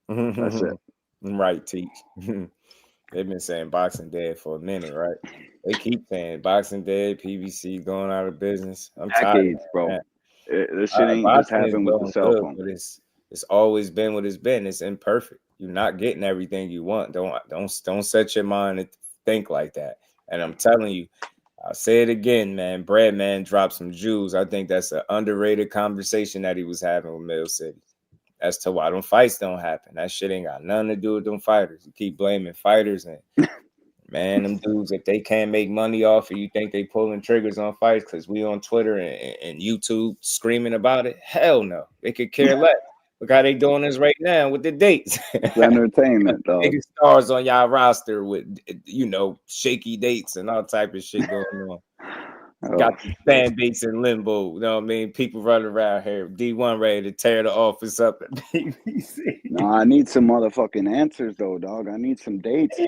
That's it. Right, Teach. They've been saying Boxing Dead for a minute, right? They keep saying Boxing Dead, PBC going out of business. I'm tired, bro. This shit ain't just happened with the cell phone. But it's always been what it's been. It's imperfect. You're not getting everything you want. Don't set your mind to think like that. And I'm telling you, I'll say it again, man. Breadman dropped some jewels. I think that's an underrated conversation that he was having with Mill City as to why them fights don't happen. That shit ain't got nothing to do with them fighters. You keep blaming fighters, and man, them dudes, if they can't make money off of you, think they pulling triggers on fights because we on Twitter and YouTube screaming about it? Hell no. They could care less. Look how they doing this right now with the dates. It's entertainment, dog. Big stars on y'all roster with, shaky dates and all type of shit going on. Got the fan base in limbo. You know what I mean? People running around here. D1 ready to tear the office up at BBC. No, I need some motherfucking answers, though, dog. I need some dates.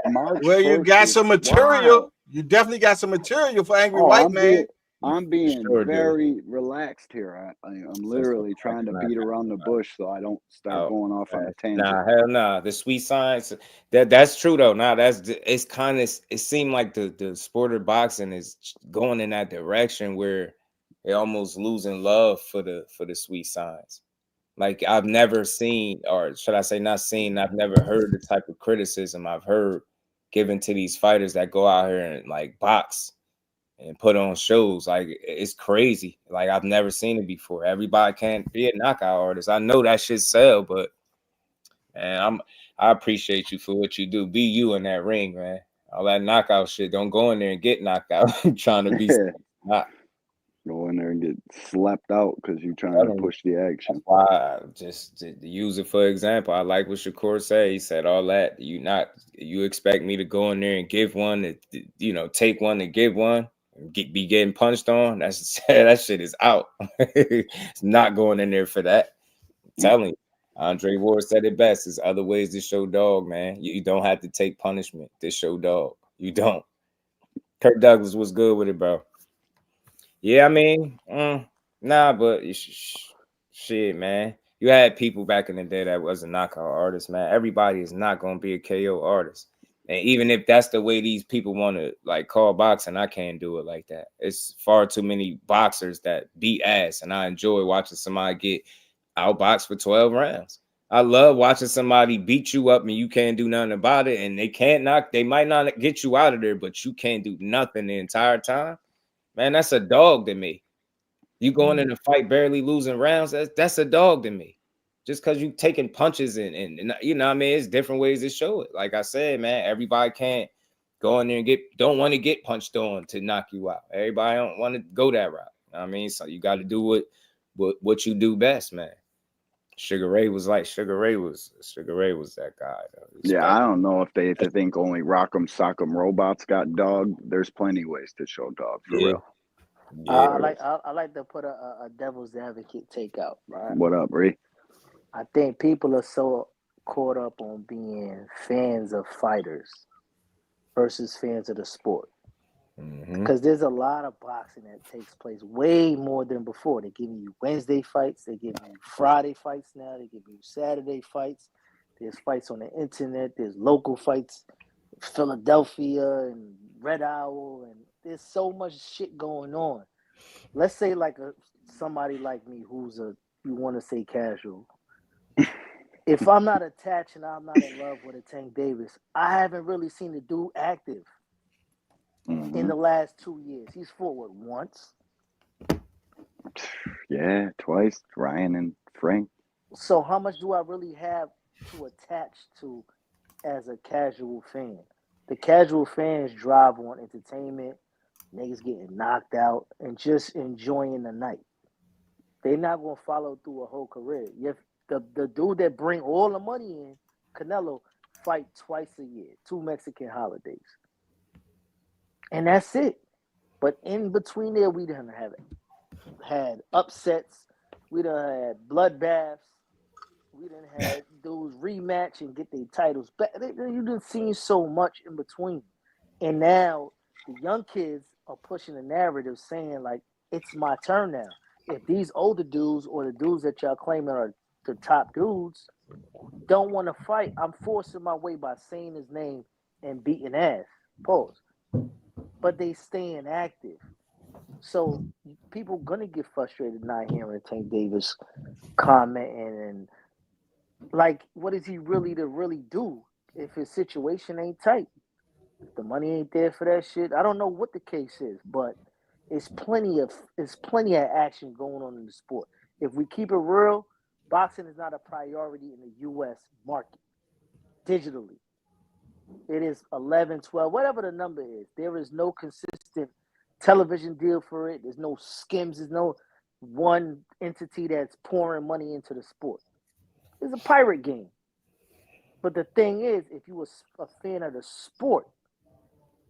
March. Well, you got some material. Wow. You definitely got some material for Angry White Man. I'm being very relaxed here. I'm literally trying to beat around the bush so I don't start going off on a tangent. Nah, hell nah. The sweet science, that's true though. Nah, it seemed like the sport of boxing is going in that direction where they're almost losing love for the sweet science. Like I've never seen, or should I say not seen, I've never heard the type of criticism I've heard given to these fighters that go out here and like box and put on shows. Like it's crazy. Like I've never seen it before. Everybody can't be a knockout artist. I know that shit sell, but man, I appreciate you for what you do. Be you in that ring, man. All that knockout shit. Don't go in there and get knocked out. Trying to be not. Go in there and get slapped out because you're trying to push the action. That's why just to use it for example, I like what Shakur said. He said all that. You expect me to go in there and give one, take one and give one. Be getting punched on, that shit is out. It's not going in there for that. I'm telling you, Andre Ward said it best. There's other ways to show dog, man. You don't have to take punishment to show dog. You don't. Kirk Douglas was good with it, bro. Yeah, I mean, but shit, man. You had people back in the day that was a knockout artist, man. Everybody is not going to be a KO artist. And even if that's the way these people want to like call boxing, I can't do it like that. It's far too many boxers that beat ass, and I enjoy watching somebody get outboxed for 12 rounds. I love watching somebody beat you up and you can't do nothing about it, and they might not get you out of there, but you can't do nothing the entire time. Man, that's a dog to me. You going in a fight barely losing rounds, that's a dog to me. just because you taking punches and you know what I mean, it's different ways to show it. Like I said, man, everybody can't go in there and don't want to get punched on to knock you out. Everybody don't want to go that route. You know what I mean, so you got to do what you do best, man. Sugar Ray was that guy. Yeah, I don't know if they think only Rock'em Sock'em Robots got dog. There's plenty ways to show dog for real. I like to put a devil's advocate take out. Right? What up, Ree? I think people are so caught up on being fans of fighters versus fans of the sport. Because there's a lot of boxing that takes place way more than before. They're giving you Wednesday fights. They're giving you Friday fights now. They give you Saturday fights. There's fights on the internet. There's local fights, Philadelphia and Red Owl, and there's so much shit going on. Let's say like somebody like me who's you want to say casual. If I'm not attached and I'm not in love with a Tank Davis, I haven't really seen the dude active in the last 2 years. He's fought once? Yeah, twice. Ryan and Frank. So how much do I really have to attach to as a casual fan? The casual fans drive on entertainment, niggas getting knocked out, and just enjoying the night. They're not going to follow through a whole career. The dude that bring all the money in, Canelo, fight twice a year, 2 Mexican holidays. And that's it. But in between there, we done had upsets. We done had bloodbaths. We done had dudes rematch and get their titles back. You done seen so much in between. And now the young kids are pushing the narrative saying, like, it's my turn now. If these older dudes or the dudes that y'all claiming are the top dudes don't want to fight, I'm forcing my way by saying his name and beating ass. Pause. But they staying active. So people gonna get frustrated not hearing Tank Davis commenting and like, what is he really to really do if his situation ain't tight? If the money ain't there for that shit. I don't know what the case is, but it's plenty of action going on in the sport. If we keep it real, boxing is not a priority in the U.S. market digitally. It is 11, 12, whatever the number is. There is no consistent television deal for it. There's no skims. There's no one entity that's pouring money into the sport. It's a pirate game. But the thing is, if you were a fan of the sport,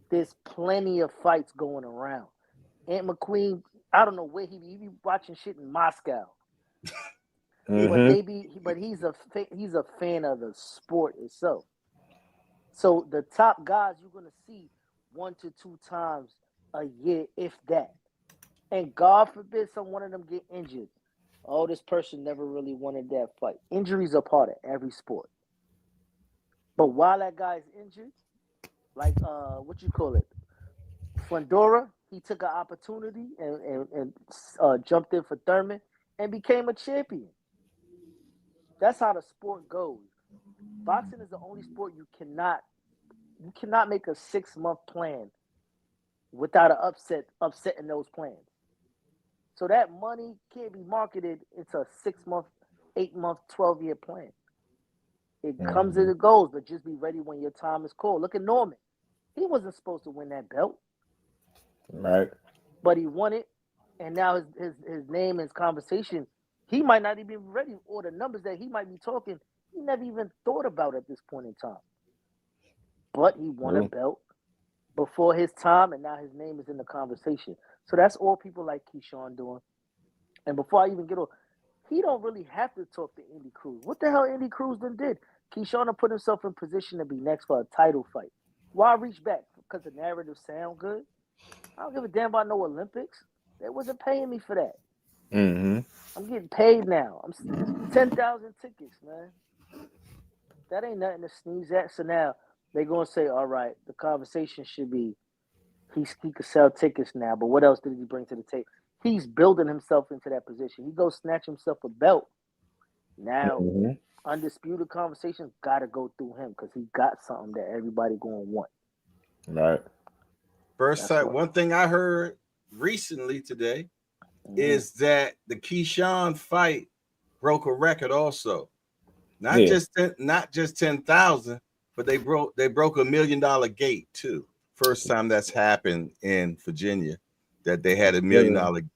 there's plenty of fights going around. Ant McQueen, I don't know where he be watching shit in Moscow. But he's a fan of the sport itself. So the top guys you're gonna see 1 to 2 times a year, if that. And God forbid one of them get injured. Oh, this person never really wanted that fight. Injuries are part of every sport. But while that guy's injured, like Fundora, he took an opportunity and jumped in for Thurman and became a champion. That's how the sport goes. Boxing is the only sport you cannot make a 6-month plan without an upsetting those plans. So that money can't be marketed into a 6-month, 8-month, 12-year plan. It comes and it goes, but just be ready when your time is called. Look at Norman. He wasn't supposed to win that belt. Right. But he won it, and now his name, his conversation, he might not even be ready, or the numbers that he might be talking, he never even thought about at this point in time. But he won a belt before his time, and now his name is in the conversation. So that's all people like Keyshawn doing. And before I even get on, he don't really have to talk to Andy Cruz. What the hell Andy Cruz done did? Keyshawn done put himself in position to be next for a title fight. Why reach back? Because the narrative sound good? I don't give a damn about no Olympics. They wasn't paying me for that. I'm getting paid now. I'm 10,000 tickets, man. That ain't nothing to sneeze at. So now they're going to say, all right, the conversation should be he could sell tickets now, but what else did he bring to the table? He's building himself into that position. He goes snatch himself a belt. Now, undisputed conversations got to go through him because he got something that everybody going to want. Right. First time, one thing I heard recently today is that the Keyshawn fight broke a record also. Not just 10,000, but they broke $1 million gate too. First time that's happened in Virginia that they had $1 million.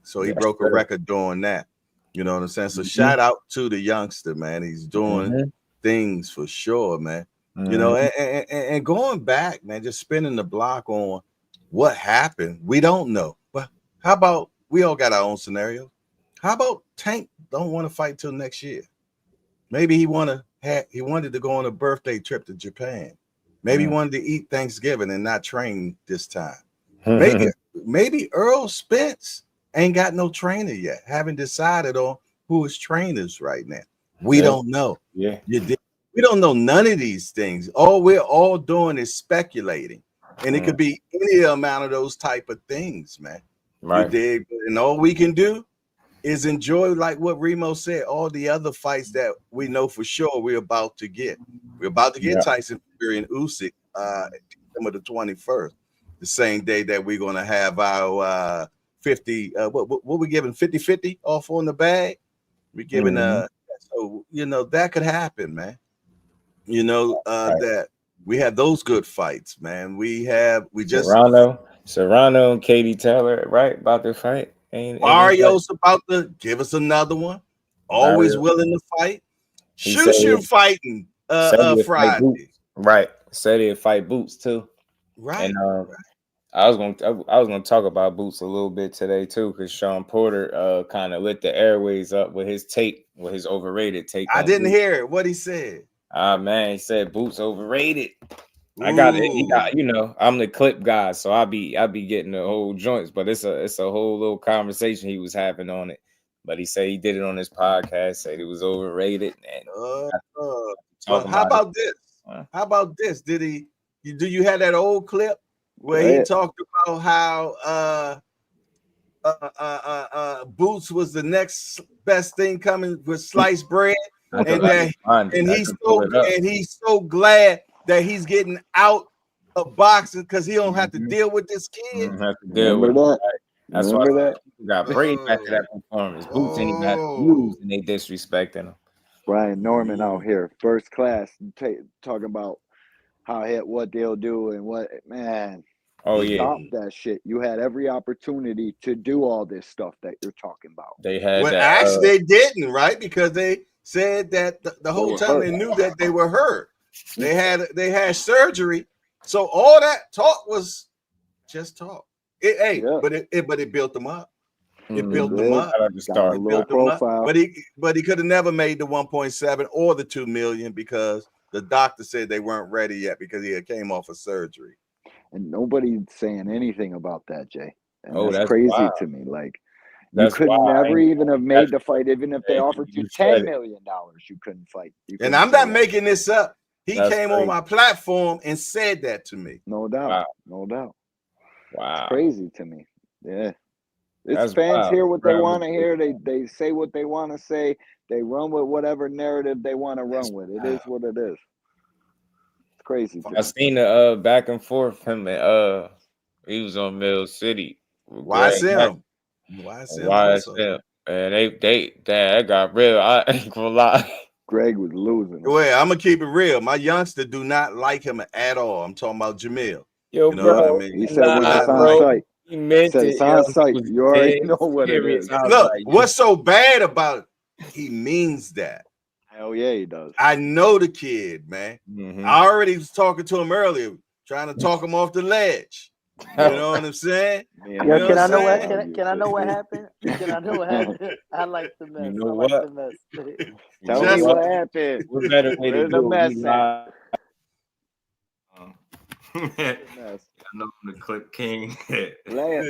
So he broke a record doing that. You know what I'm saying? So shout out to the youngster, man. He's doing things for sure, man. You know, and going back, man, just spinning the block on what happened. We don't know. But how about we all got our own scenario? How about Tank don't want to fight till next year? Maybe he wanted to go on a birthday trip to Japan. Maybe he wanted to eat Thanksgiving and not train this time. Maybe Earl Spence ain't got no trainer yet. Haven't decided on who his trainers right now. We don't know. Yeah. We don't know none of these things. All we're all doing is speculating. And it could be any amount of those type of things, man. Right. You dig? And all we can do is enjoy, like what Remo said, all the other fights that we know for sure we're about to get. We're about to get Tyson Fury and Usyk December the 21st, the same day that we're going to have our 50, what we giving, 50-50 off on the bag? We're giving, so, you know, that could happen, man. You know, that we have those good fights, man. Serrano and Katie Taylor, right, about to fight. Mario's about to give us another one. Always willing to fight. Shoo fighting Friday. Right. Said he'd fight Boots too. Right. And I was gonna talk about Boots a little bit today too, because Sean Porter kind of lit the airways up with his take, with his overrated take. I didn't hear it. What he said. Man, he said Boots overrated. I got it. He got, you know, I'm the clip guy, so I be getting the whole joints, but it's a whole little conversation he was having on it. But he said he did it on his podcast, said it was overrated. And how about this? How about this? Do you have that old clip where he talked about how Boots was the next best thing coming with sliced bread, and he's so glad that he's getting out of boxing because he don't have to deal with this kid. Have to deal with that. That's why he got prayed after that performance. Boots ain't even have to use, and they disrespecting him. Brian Norman out here, first class, talking about what they'll do and what, man. Stop that shit. You had every opportunity to do all this stuff that you're talking about. They had actually they didn't, right? Because they said that the whole time they knew that they were hurt. They had surgery. So all that talk was just talk. But it built them up. It built them up. But he could have never made the 1.7 or the 2 million because the doctor said they weren't ready yet because he had came off of surgery. And nobody's saying anything about that, Jay. And that's crazy wild to me. Like, you could never even have made the fight, even if they offered you $10 million, you couldn't fight. And I'm not making this up. He came on my platform and said that to me. No doubt. No doubt. Wow. It's crazy to me. Yeah. It's fans hear what they want to hear. They say what they want to say. They run with whatever narrative they want to run with. It is what it is. It's crazy. I seen the back and forth him and he was on Mill City. YSM. And they got real. I ain't gonna lie. Greg was losing. Well, I'm gonna keep it real. My youngster do not like him at all. I'm talking about Jamil. Yo, you know what I mean? He said it's on site. He meant it. It's on site. You already know what it is. Look, what's so bad about it? He means that. Hell yeah, he does. I know the kid, man. I already was talking to him earlier, trying to talk him off the ledge. You know what I'm saying? Yo, can I know what happened? Can I know what happened? I like the mess. You know what? Like the mess. Tell me what happened. What better way to do it? I know I'm the clip king. Let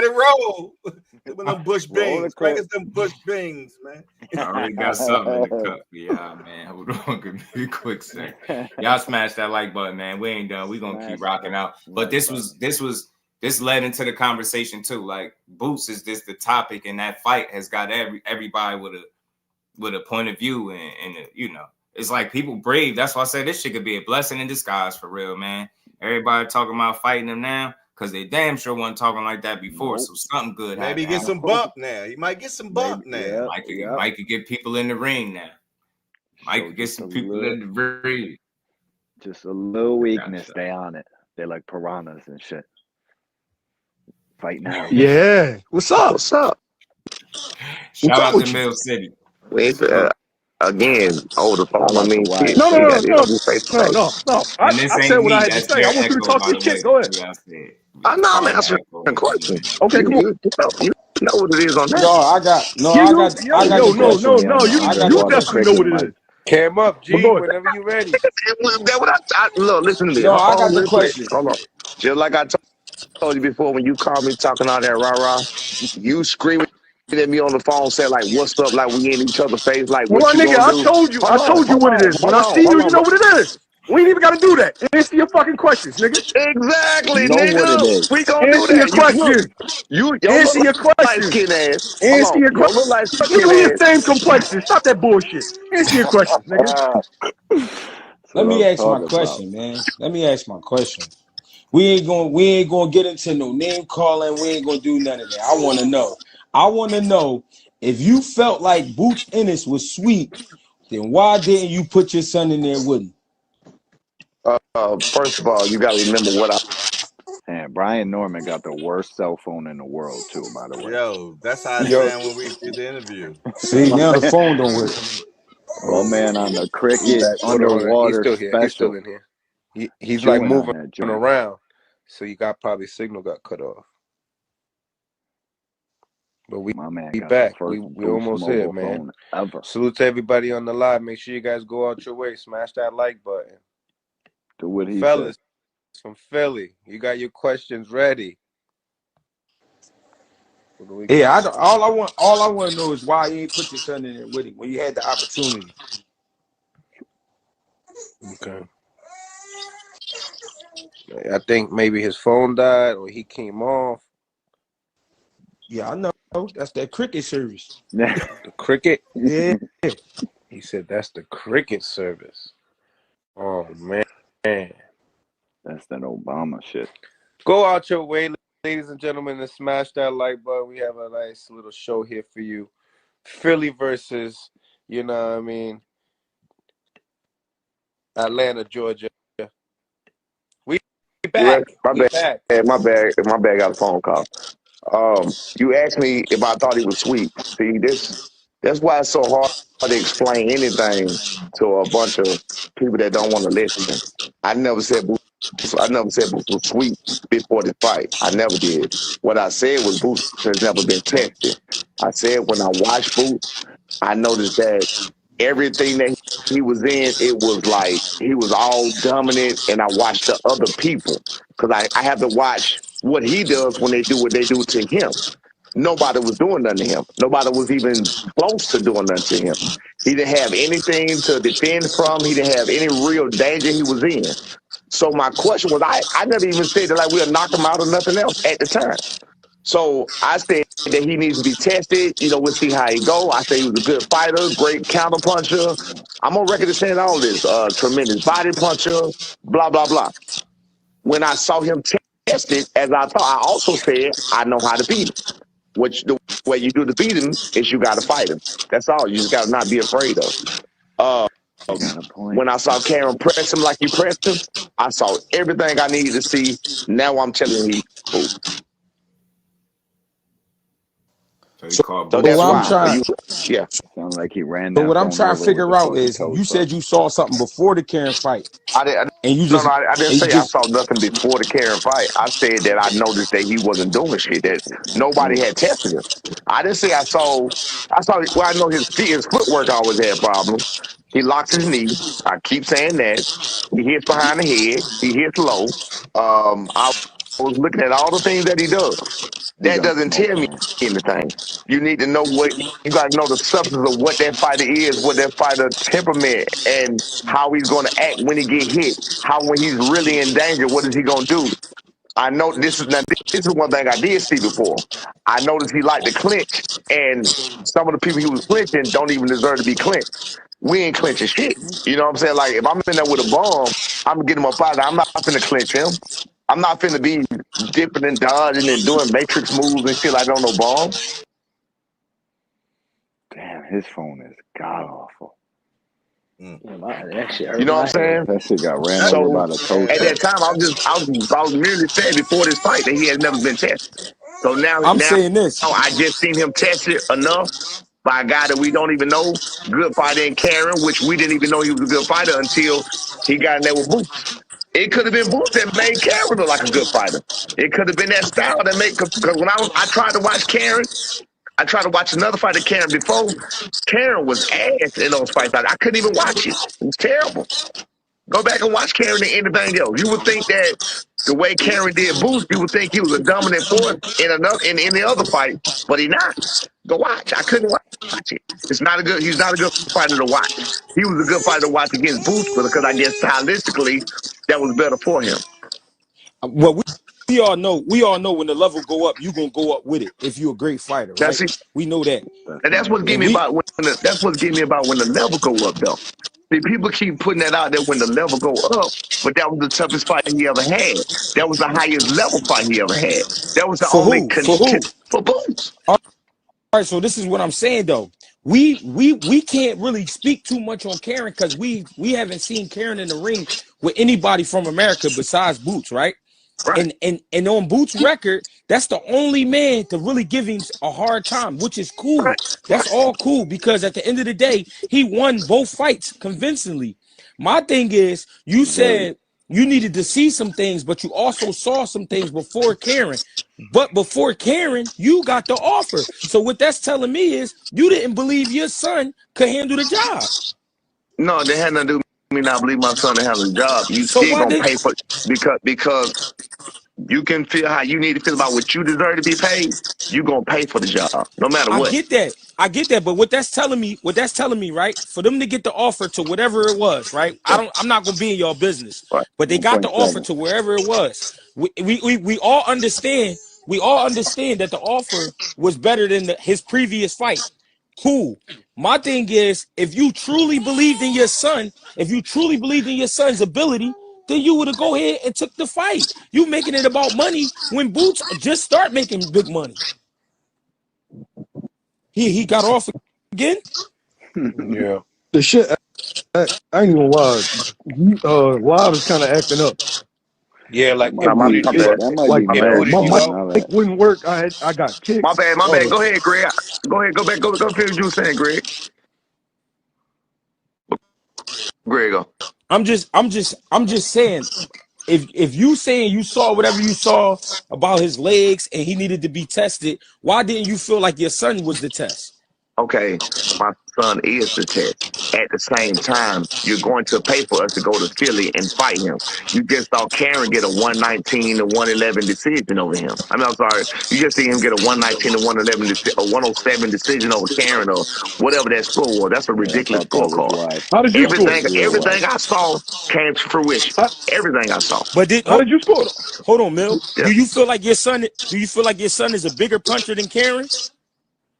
it roll. With them bush bings. Crack us them bush bings, man. I already got something in the cup. Yeah, man. Hold on. Give me a quick second. Y'all smash that like button, man. We ain't done. We gonna keep rocking out. But this led into the conversation too. Like Boots is the topic, and that fight has got everybody with a point of view, and you know, it's like people brave. That's why I said this shit could be a blessing in disguise for real, man. Everybody talking about fighting him now. because they damn sure wasn't talking like that before. So something good Maybe happened. get some bump now. He might get some bump now. Mike could get people in the ring now. Mike could get some people in the ring. Just a little weakness. They on it. They like piranhas and shit. Fighting out. Yeah. What's up? What's up? Shout out to Mill City. Wait, again, the phone. I mean, shit. No. And I said what I had to say. I want you to talk your shit. Go ahead. I'm not answering the question. Okay, come on. You know what it is on that. I got No, you definitely know what it is. Cam up, G, whenever you ready. Look, listen to this. No, I got the question. Hold on. Just like I told you before, when you called me talking all that rah-rah, you screaming at me on the phone saying, like, what's up, like we in each other's face, like, what you nigga, gonna do? I told you what it is. When I see you, you know what it is. We ain't even got to do that. Answer your fucking questions, nigga. Exactly, nigga. We gonna do that. Answer your question. Answer your question. Answer your question. Nigga, we the same complexion. Stop that bullshit. Answer your question, nigga. Let me ask my question, man. Let me ask my question. We ain't gonna get into no name calling. We ain't gonna do none of that. I want to know if you felt like Boots Ennis was sweet, then why didn't you put your son in there with him? First of all, you got to remember what And Brian Norman got the worst cell phone in the world too, by the way. Yo, that's how it sound when we did the interview. See, now the phone don't work. Oh man, on the cricket underwater special. He's still in here. He's like moving around, so you got probably signal got cut off. But we back. We almost here, man. Salute to everybody on the live. Make sure you guys go out your way. Smash that like button. Do what he Fellas said. from Philly, you got your questions ready. Yeah, all I want to know is why you ain't put your son in there with him when you had the opportunity. Okay. I think maybe his phone died or he came off. Yeah, I know. That's that cricket service. The cricket? Yeah. He said that's the cricket service. Oh man. That's that Obama shit. Go out your way, ladies and gentlemen, and smash that like button. We have a nice little show here for you. Philly versus, you know what I mean, Atlanta, Georgia. We back. My bad. My bad. Got a phone call. You asked me if I thought he was sweet. See, that's why it's so hard to explain anything to a bunch of people that don't want to listen. I never said Boots was sweet before the fight. I never did. What I said was Boots has never been tested. I said when I watched Boots, I noticed that everything that he was in, it was like he was all dominant, and I watched the other people because I have to watch what he does when they do what they do to him. Nobody was doing nothing to him. Nobody was even close to doing nothing to him. He didn't have anything to defend from. He didn't have any real danger he was in. So my question was, I never even said that like we'll knock him out or nothing else at the time. So I said that he needs to be tested. You know, we'll see how he go. I say he was a good fighter, great counter puncher. I'm on record as saying all this. Tremendous body puncher, blah, blah, blah. When I saw him tested, as I thought, I also said, I know how to beat him. Which the way you do to beat him is you got to fight him. That's all. You just got to not be afraid of. When I saw Cameron press him like you pressed him, I saw everything I needed to see. Now I'm telling you, So that's why. Yeah. Sound like he ran. But what I'm trying to figure out is, you said you saw something before the Karen fight. I didn't say I saw nothing before the Karen fight. I said that I noticed that he wasn't doing shit, that nobody had tested him. I didn't say I saw. Well, I know his footwork always had problems. He locks his knee. I keep saying that. He hits behind the head. He hits low. I was looking at all the things that he does. That doesn't tell me anything. You need to know you got to know the substance of what that fighter is, what that fighter temperament, and how he's going to act when he get hit. How when he's really in danger, what is he going to do? I know this is one thing I did see before. I noticed he liked to clinch, and some of the people he was clinching don't even deserve to be clinched. We ain't clinching shit. You know what I'm saying? Like, if I'm in there with a bomb, I'm going to get him up out of there. I'm not finna clinch him. I'm not finna be dipping and dodging and doing matrix moves and shit like on no ball. Damn, his phone is god awful. Yeah, that shit You know what I'm saying? That shit got ran over So by the tow at truck. that time, I was merely saying before this fight that he had never been tested. So now I'm saying this. I just seen him tested enough by a guy that we don't even know, good fighter in Karen, which we didn't even know he was a good fighter until he got in there with Boots. It could have been Boots that made Karen look like a good fighter. It could have been that style that made, because when I tried to watch Karen, I tried to watch another fight of Karen before. Karen was ass in those fights. I couldn't even watch it. It was terrible. Go back and watch Karen and anything else. You would think that the way Karen did Boost, you would think he was a dominant force in the other fight, but he not. Go watch. I couldn't watch it. He's not a good fighter to watch. He was a good fighter to watch against Boost, because I guess stylistically that was better for him. Well, we all know when the level go up, you're gonna go up with it if you're a great fighter, right? That's it. We know that. And that's what's getting me about when the level go up though. See, people keep putting that out there when the level go up, but that was the toughest fight he ever had. That was the highest level fight he ever had. That was the only contest for Boots. All right, so this is what I'm saying though. We can't really speak too much on Karen because we haven't seen Karen in the ring with anybody from America besides Boots, right? Right. And on Boots' record, that's the only man to really give him a hard time, which is cool. Right. That's all cool because at the end of the day, he won both fights convincingly. My thing is, you said you needed to see some things, but you also saw some things before Karen. But before Karen, you got the offer. So what that's telling me is you didn't believe your son could handle the job. No, they had nothing to do with me not believe my son to handle the job. You still gonna pay for it because you can feel how you need to feel about what you deserve to be paid. You gonna pay for the job, no matter what. I get that, but what that's telling me, right? For them to get the offer to whatever it was, right? I'm not gonna be in your business, but they got the offer to wherever it was. We all understand. We all understand that the offer was better than his previous fight. Cool. My thing is, if you truly believed in your son, if you truly believed in your son's ability, then you would have go ahead and took the fight. You making it about money when Boots just start making big money. He got off again. Yeah. The shit. I ain't even lie. Wild is kind of acting up. Yeah, like my mic wouldn't work. I got kicked. My bad. Go ahead, Greg. Go back. Go finish what you were saying, Greg. Greg. I'm just saying, if you saying you saw whatever you saw about his legs and he needed to be tested, why didn't you feel like your son was the test? Okay, my son is the test. At the same time, you're going to pay for us to go to Philly and fight him. You just saw Karen get a 119 to 111 decision over him. I mean, I'm sorry. You just see him get a 119 to 111 a 107 decision over Karen or whatever that score was. That's a ridiculous scorecard. How did you everything I saw came to fruition. Everything I saw. But how did you score? Hold on, Mill. Yeah. Do you feel like your son is a bigger puncher than Karen?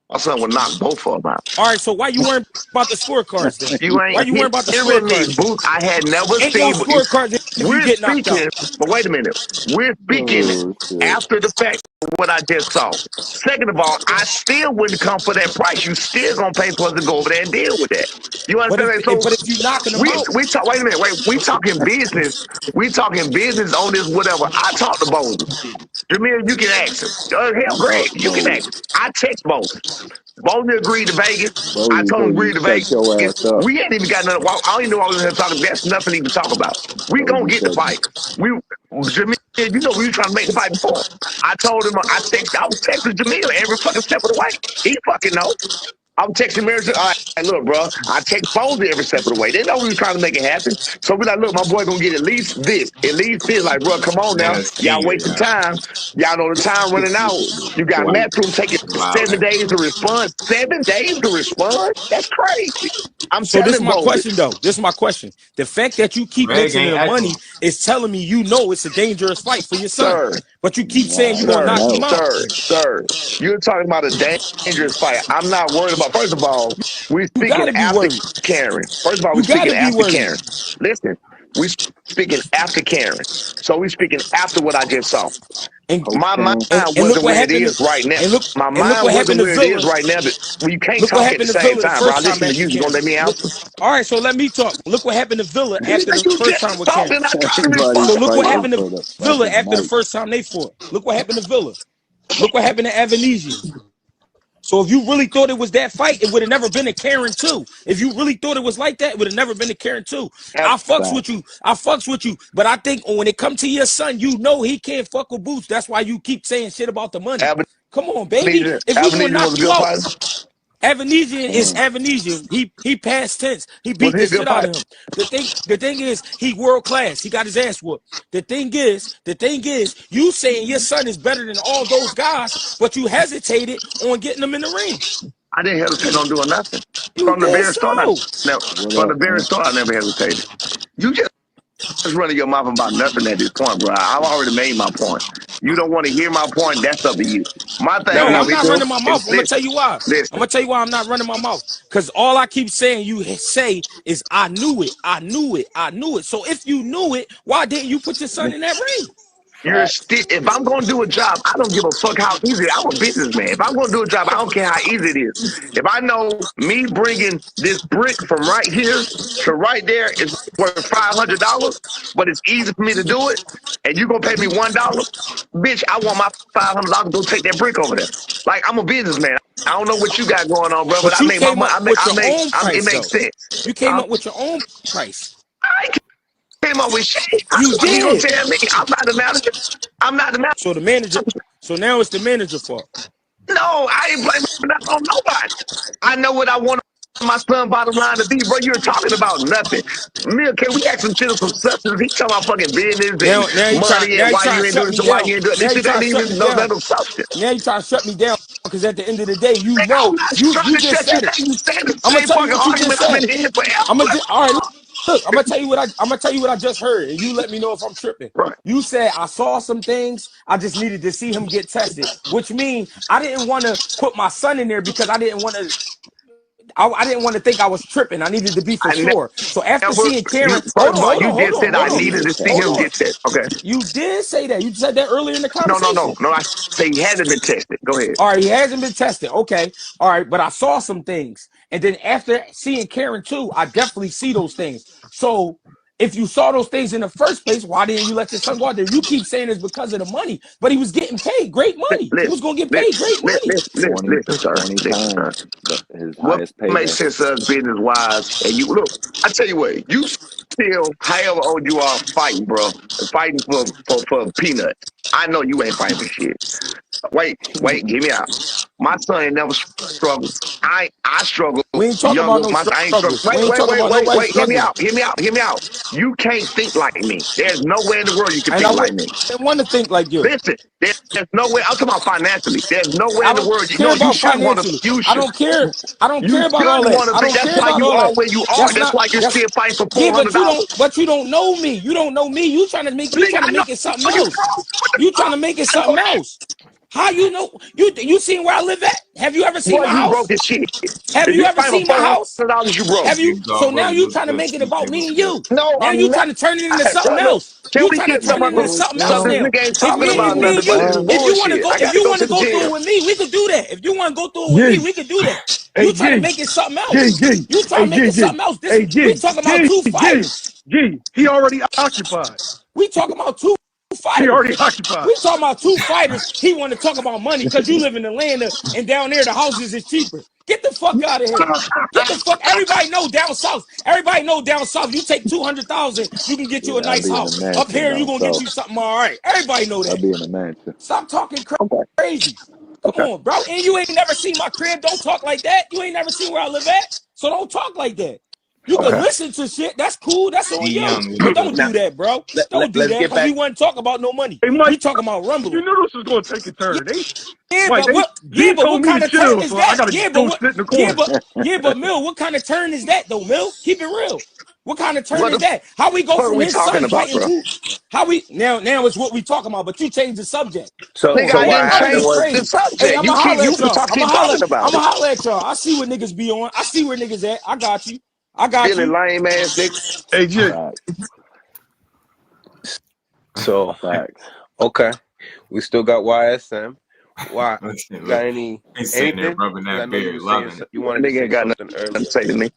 My son would knock both of them out. All right, so why you weren't about the scorecards then? Why you weren't about the scorecards? I had never seen scorecards if you get knocked out. But wait a minute. We're speaking after the fact of what I just saw. Second of all, I still wouldn't come for that price. You still gonna pay for us to go over there and deal with that. You understand? But if you knocking them out, wait a minute. We talking business. We talking business on this whatever. I talk to Bones. Jamil, you can ask him. Hell, Greg, you can ask him. I text Bones. Bones agreed to Vegas. I told him agree to Vegas. We ain't even got nothing. I don't even know what we were talking. That's nothing to even talk about. We gonna get the fight. Jamil, you know we were trying to make the fight before. I told him I was texting Jamil every fucking step of the way. He fucking know. I'm texting Mary. All right, look, bro. I text Bones every step of the way. They know we were trying to make it happen. So we like, look, my boy gonna get at least this. Like, bro, come on now. Y'all wasting time. Y'all know the time running out. You got Matthew taking 7 days to respond. 7 days to respond? That's crazy. So this is my question, though. This is my question. The fact that you keep mentioning the money is telling me you know it's a dangerous fight for your son. But you keep saying you're going to knock him out. Sir, you're talking about a dangerous fight. I'm not worried about, first of all, we're speaking after Karen. First of all, we're speaking after Karen. Listen, We speaking after Karen. So we speaking after what I just saw. And my mind look wasn't what where it happened. is right now. Look My what mind happened wasn't to where it Villa. is right now. But you can't Look what talk at the happened to same Villa the time, bro. I first time listen to after you. You gonna let me Karen. answer? All right, so let me talk. Look what happened to Villa after the You first just time with talked Karen. and I tried to respond. So look what happened to Villa after the first time they fought. Look what happened to Villa. Look what happened to Avanesian. So if you really thought it was that fight, it would have never been a Karen 2. If you really thought it was like that, it would have never been a Karen 2. I fucks with you. I fucks with you. But I think when it comes to your son, you know he can't fuck with Boots. That's why you keep saying shit about the money. Come on, baby. If we gonna knock you out, Avanesian is Avanesian. He past tense. He beat the shit out of him. The thing is, he world class. He got his ass whooped. The thing is, you saying your son is better than all those guys, but you hesitated on getting them in the ring. I didn't hesitate on doing nothing. From the very start, I never hesitated. You just running your mouth about nothing at this point, bro. I've already made my point. You don't want to hear my point, that's up to you. My thing No, I'm not running my mouth. I'm gonna tell you why. Listen. I'm gonna tell you why I'm not running my mouth. Because all I keep saying you say is I knew it. I knew it. I knew it. So if you knew it, why didn't you put your son in that ring? If I'm going to do a job, I don't give a fuck how easy. I'm a businessman. If I'm going to do a job, I don't care how easy it is. If I know me bringing this brick from right here to right there is worth $500, but it's easy for me to do it, and you're going to pay me $1, bitch, I want my $500 to go take that brick over there. Like, I'm a businessman. I don't know what you got going on, bro, but I make my money. It makes sense. You came up with your own price. I came up with shit. You did. You gonna tell me I'm not the manager? I'm not the manager. So the manager. So now it's the manager's fault. No, I ain't blaming that on nobody. I know what I want my son bottom line to be, bro. You're talking about nothing. Mill, can we ask some shit of some substance? He talking about fucking business and money and why you ain't doing it, why you ain't doing it. This shit ain't even no substance. Now you trying to shut me down because at the end of the day, you know you just said it. I'm gonna tell you what you just said. All right. Look, I'm gonna tell you what I just heard, and you let me know if I'm tripping. Right. You said I saw some things. I just needed to see him get tested, which means I didn't want to put my son in there because I didn't want to. I didn't want to think I was tripping. I needed to be for sure. So after seeing Karen, hold on. You just said I needed to see him get tested. Okay. You did say that. You said that earlier in the conversation. No. I say he hasn't been tested. Go ahead. All right, he hasn't been tested. Okay. All right, but I saw some things. And then after seeing Karen too, I definitely see those things. So if you saw those things in the first place, why didn't you let your son go out there? You keep saying it's because of the money, but he was getting paid great money. He was going to get paid great money. 20 times his highest pay. What makes sense to us business-wise, and you look, I tell you what, you still, however old you are, fighting, bro, fighting for peanuts. I know you ain't fighting for shit. Wait, hear me out. My son ain't never struggled. I struggle. We ain't talking about no struggles. Wait. Hear me out. You can't think like me. There's no way in the world you can think like me. I want to think like you. Listen, there's no way. I'm talking about financially. There's no way in the world. You should want to. I don't care. I don't care about all that. I don't care about all that. Where you are. That's why you're still fighting for $400. But you don't know me. You don't know me. You trying to make it something else. You trying to make it something else. How you know? You seen where I live at? Have you ever seen my house? Broke this shit. Have you ever seen my house? You broke. Have you? So now you trying to make it about me and you. No, now you trying to turn it into something else. You trying to turn it into something else now. If you want to go through it with me, we could do that. If you want to go through it with me, we could do that. You trying to make it something else. You trying to make it something else. We talking about two fighters. He already occupied. We talking about two fighters. He already occupied. We talking about two fighters. He want to talk about money because you live in Atlanta and down there the houses is cheaper. Get the fuck out of here. Get the fuck. Everybody know down south. Everybody know down south. You take 200,000, you can get you a nice house. Up here, you gonna get you something all right. Everybody know that. I'll be in a mansion. Stop talking crazy. Come on, bro. And you ain't never seen my crib. Don't talk like that. You ain't never seen where I live at. So don't talk like that. You can listen to shit. That's cool. That's on you. But don't do that, bro. Don't do that because we wasn't talking about no money. We talking about rumbling. You knew this was going to take a turn. But what kind of turn is that? But Mill, what kind of turn is that though, Mill? Keep it real. What kind of turn is that? How we go from his son fighting Boots? How we now it's what we talking about, but you changed the subject. So I didn't change the subject. Hey, I'ma talking about I'ma holler at y'all. I see what niggas be on. I see where niggas at. I got you. Really lame ass nigga. Hey, G. So, okay, we still got YSM. Why? You got anything? Rubbing that beard, You wanted to say something earlier. Say to me.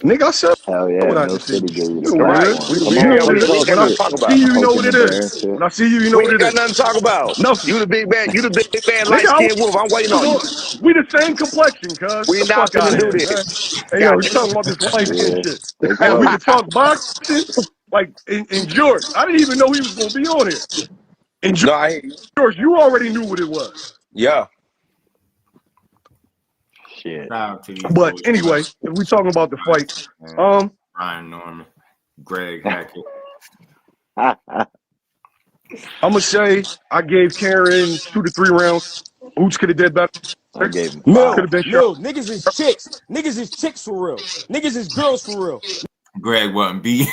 Nigga, I said Hell yeah, what I no just city said. gave you You the know what it is. platform. You know what it is. We ain't got nothing to talk When I about. see you, you know what it Poking the bear and is. shit. When I see you, you know We what ain't it got is. nothing to talk about. Nothing. You the big bad Nigga, light-skinned wolf. I'm waiting on you. we the same complexion, cuz. We Get the not fuck out finna of do here, man. this. Hey, yo, you talking about this light skin Yeah, shit. they Hey, we trouble. could talk boxing. Like, in George, I didn't even know he was going to be on here. In George, you already knew what it was. Yeah. Shit. But anyway, if we talking about the fight, Ryan Norman, Greg Hackett. I'm gonna say I gave Karen 2 to 3 rounds. Boots could have did better. I gave him Mill, Could have been shot. niggas is chicks. Niggas is chicks for real. Niggas is girls for real. Greg wasn't beat.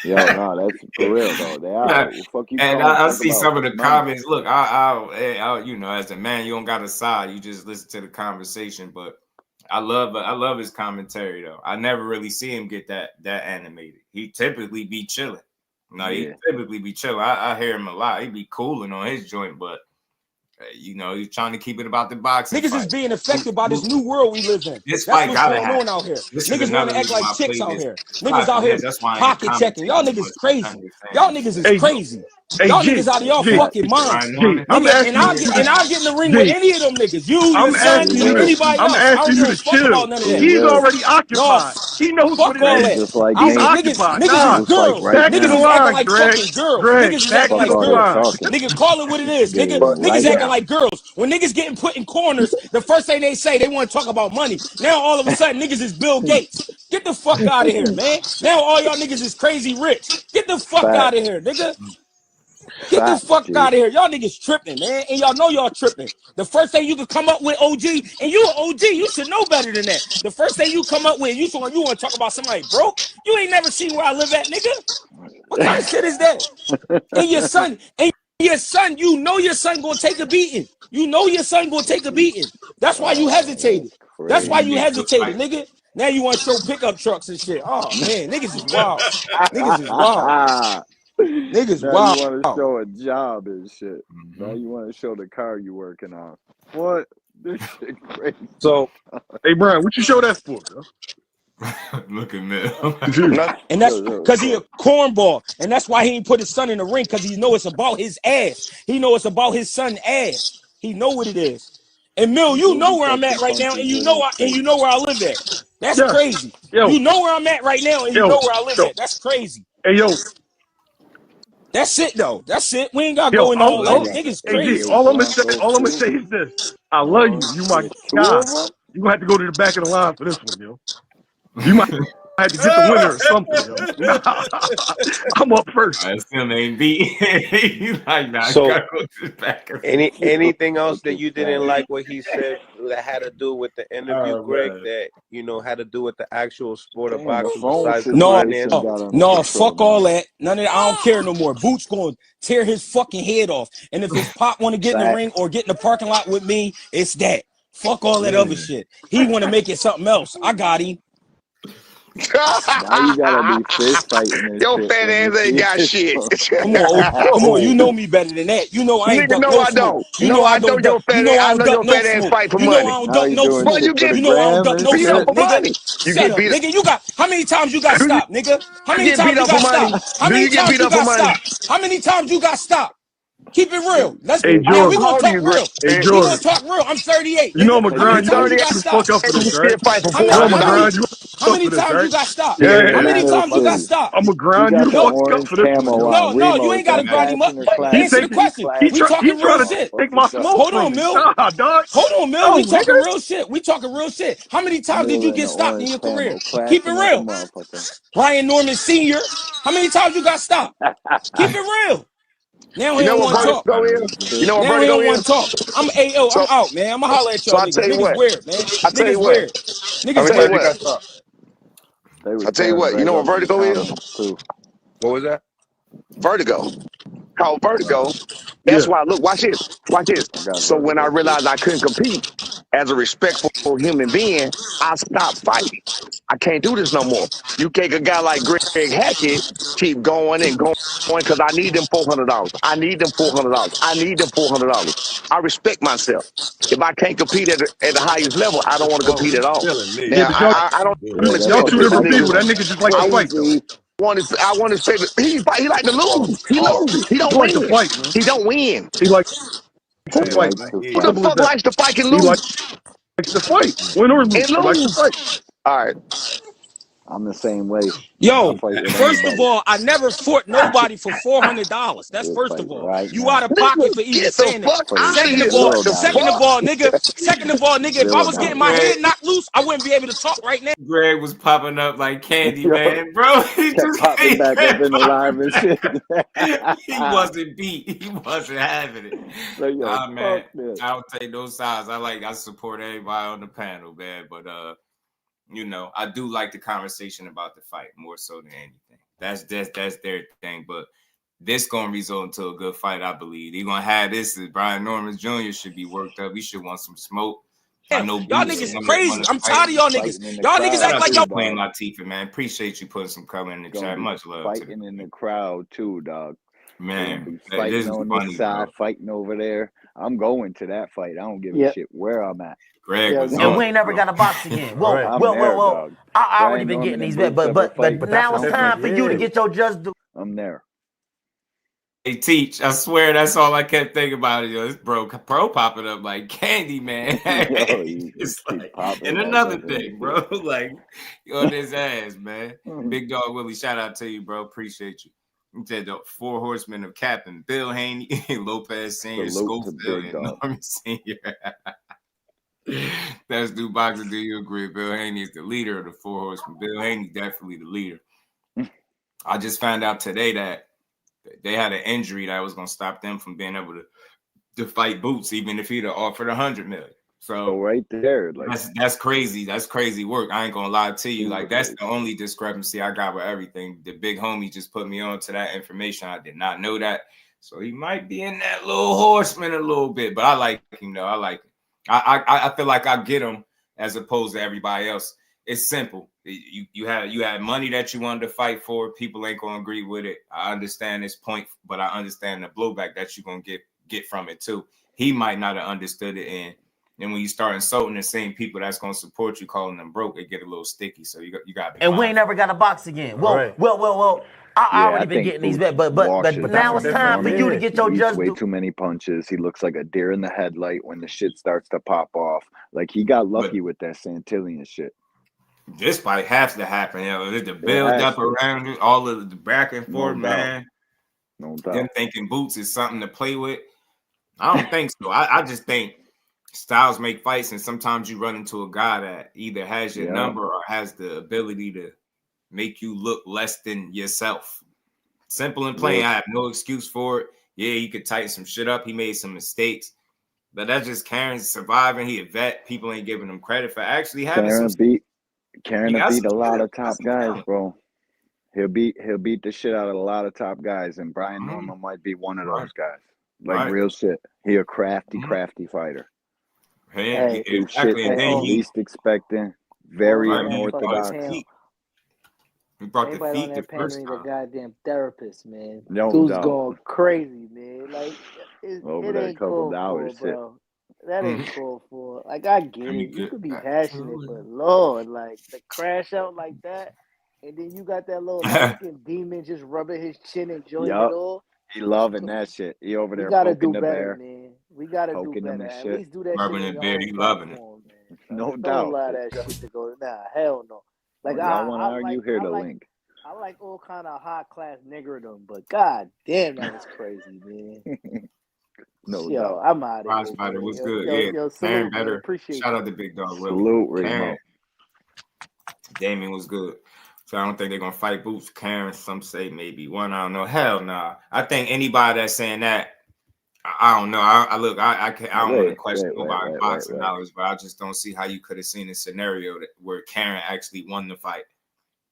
Yo, no, that's for real though. They are. Yeah. What the fuck you And calling I talk see about some of the money? comments. Look, I you know, as a man, you don't got a side. You just listen to the conversation. But I love his commentary though. I never really see him get that animated. He typically be chilling. No, he typically be chilling. I hear him a lot. He be cooling on his joint, but you know, he's trying to keep it about the boxing. Niggas is being affected by this new world we live in. This That's fight what's gotta going happen. on out here. This is Niggas want another to act reason like why I chicks played out this. here. Niggas out here That's why I pocket ain't checking. Y'all commentating niggas much. crazy. Y'all niggas is crazy. Hey, Y'all G, niggas out of y'all G, fucking minds. G, I'm Nigga, asking and I'll get in the ring G, with any of them niggas. You, your I'm son, asking you to, anybody I'm else. I don't asking give you a to fuck chill. about none of that. He's already No, occupied. He knows what fuck it all is. that. Just like He's me. occupied. Niggas Nah, is girls. right back to Niggas the now. is acting line, like Greg. fucking girls. Greg, Niggas is back acting to Fuck the like all that girls. line. talking. Nigga, call it what it is. Get it Nigga, in niggas right acting now. like girls. When niggas getting put in corners, the first thing they say, they want to talk about money. Now all of a sudden, niggas is Bill Gates. Get the fuck out of here, man. Now all y'all niggas is crazy rich. Get the fuck out of here, nigga. Get the fuck out of here. Y'all niggas tripping, man. And y'all know y'all tripping. The first thing you could come up with, OG, and you an OG, you should know better than that. The first thing you come up with, you want to talk about somebody broke? You ain't never seen where I live at, nigga. What kind of shit is that? And your son, you know your son gonna take a beating. You know your son gonna take a beating. That's why you hesitated. That's why you hesitated, nigga. Now you want to show pickup trucks and shit. Oh man, niggas is wild. Niggas is wild. Niggas Now wild. you want to show a job and shit. Now you want to show the car you working on. What? This shit crazy. So, hey Brian, what you show that for, bro? Look at me. And that's because he a cornball. And that's why he ain't put his son in the ring, because he know it's about his ass. He know it's about his son's ass. He know what it is. And Mill, you know where I'm at right now, and you know where I live at. That's crazy. You know where I'm at right now, and you know where I live at. That's crazy. Hey yo. That's it though. That's it. We ain't gotta go into all that. Niggas crazy. All I'm gonna say is this. I love you. You my guy. You gonna have to go to the back of the line for this one, yo. You might have to get the winner or something, yo. Nah, I'm up first. I still ain't beat. Like, nah, so gotta go to the back of anything else that you didn't like what he said that had to do with the interview, Greg, man. that had to do with the actual sport of boxing besides the No, finances? fuck all that. None of that. I don't care no more. Boots going to tear his fucking head off. And if his pop want to get in the ring or get in the parking lot with me, it's that. Fuck all that other shit. He want to make it something else. I got him. Now you gotta be fist fighting this Your shit fat ass ain't got shit. Come on, you know me better than that. You know I ain't Nigga, no, I don't. You know I don't duck. You know I don't duck no ass smoke. fight for You know I money. don't duck no smoke. You know I don't duck no smoke, nigga. Shut up, nigga. You got how many times you got stopped, nigga? How many times you got stopped? How many times you got stopped? How many times you got stopped? Keep it real. Hey, George. We gonna talk real. Hey, We George. gonna talk real. I'm 38. You know I'm How many times you got stopped? fuck up for this, right? How many times you got stopped? Yeah, How many times you got stopped? I'm gonna grind you the fuck up for this one. No, you ain't gotta grind him up. Answer the question. We talking real shit. Take my smoke. Hold on, Mill. Nah, dog. Hold on, Mill. We talking real shit. We talking real shit. How many times did you get stopped in your career? Keep it real. Ryan Norman Sr. How many times you got stopped? Keep it real. Now he don't want to talk. Now he don't want to talk. I'm AO. I'm out, man. I'm gonna holler at y'all niggas. Niggas weird, man. Niggas weird. Niggas weird. I'll tell you what. You know what Vertigo is? What was that? Vertigo. called vertigo. That's why. Look, watch this. Watch this. So when I realized I couldn't compete as a respectful human being, I stopped fighting. I can't do this no more. You take a guy like Greg Hackett, keep going and going because I need them $400. I need them $400. I need them $400. I respect myself. If I can't compete at the highest level, I don't want to compete at all. Now, I don't y'all expect two the different people. That niggas. nigga just like to fight though. I want to expect he like to lose. He loses. He He don't like to win. fight, man. He don't win. He likes Who, to fight, man. who the fuck likes to fight and He lose? likes to fight. Win or lose. And He likes to lose. fight. All right. I'm the same way. Yo, fight with first anybody. of all, I never fought nobody for $400. That's first of all. Right You now. out of pocket for even Get saying the fuck that. out Second of of here. all, What the second of all, nigga, if I was getting my head knocked loose, I wouldn't be able to talk right now. Greg was popping up like candy, man, bro. He Kept just popping back up in the live and shit. He wasn't beat. He wasn't having it. Like, yo, Nah, man, fuck this. I don't take no sides. I support everybody on the panel, man. But you know, I do like the conversation about the fight more so than anything. That's their thing. But this gonna result into a good fight, I believe. They're gonna have this. Brian Norman Jr. should be worked up. He should want some smoke. I know Y'all niggas crazy. I'm tired of y'all niggas. Y'all niggas act like y'all playing Latifah, man. Appreciate you putting some comment in the chat. Much love. Fighting in the crowd too, dog. Man, fighting on this side, fighting over there. I'm going to that fight. I don't give a shit where I'm at. Greg was and we ain't never got a box again. Well, I already been getting these, but now it's time for you to get your just do. I'm there. Hey, Teach, I swear that's all I kept thinking about it. Yo, this bro popping up like candy, man. It's like, and another thing, bro, like on his ass, man. Big Dog Willie, shout out to you, bro. Appreciate you. He said the 4 horsemen of Captain Bill Haney, Lopez Sr., Schofield, and Norman Sr. That's DUCKED. Do you agree? Bill Haney is the leader of the 4 horsemen. Bill Haney definitely the leader. I just found out today that they had an injury that was going to stop them from being able to fight Boots, even if he'd have offered $100 million. So right there, like that's crazy. That's crazy work. I ain't gonna lie to you. Like that's the only discrepancy I got with everything. The big homie just put me on to that information. I did not know that. So he might be in that little horseman a little bit, but I like him though. I like him. I feel like I get him as opposed to everybody else. It's simple. You had money that you wanted to fight for. People ain't gonna agree with it. I understand this point, but I understand the blowback that you're gonna get from it too. He might not have understood it, and when you start insulting the same people that's gonna support you, calling them broke, it get a little sticky. So you got. And we ain't never got a box again. Well. I already been getting these, but now it's time for you to get your just way too many punches. He looks like a deer in the headlight when the shit starts to pop off. Like he got lucky with that Santillion shit. This fight has to happen, the build up around it, all of the back and forth, man. No doubt. Them thinking Boots is something to play with. I don't think so. I just think styles make fights, and sometimes you run into a guy that either has your number or has the ability to make you look less than yourself. Simple and plain. I have no excuse for it. Yeah, he could tighten some shit up. He made some mistakes. But that's just Karen's surviving. He a vet. People ain't giving him credit for actually having Karen beat a lot of top guys, bro. He'll beat the shit out of a lot of top guys, and Brian Norman might be one of those guys. Like real shit. He a crafty fighter. Hey, exactly. Shit that least expecting. Very unorthodox. He brought the Everybody feet on the that panel first need time. a goddamn therapist, man. No Dude's doubt. going crazy, man. Like Over it that ain't couple called hours, for, bro. That ain't called for. Like I get it. You could be passionate, but Lord, like to crash out like that, and then you got that little fucking demon just rubbing his chin, enjoying it all. He loving that shit. He over there poking the bear, bear. man. We gotta do better. At least do that rubbing shit. The bear, he loving it. Man. No Don't doubt. allow that shit to go. Nah, hell no. Like I want to argue here the link. I like all kind of high class niggerdom, but god damn, that was crazy, man. No yo, doubt. I'm out of Prize here. fighter was Yo, good. yo, Karen salute, better. Appreciate Shout you. out to Big Dog Willie. Salute, Karen. Damien was good. So I don't think they're gonna fight Boots. Karen, some say maybe one. I don't know. Hell nah. I think anybody that's saying that, I don't know. I don't want to question nobody's boxing knowledge, but I just don't see how you could have seen a scenario where Karen actually won the fight.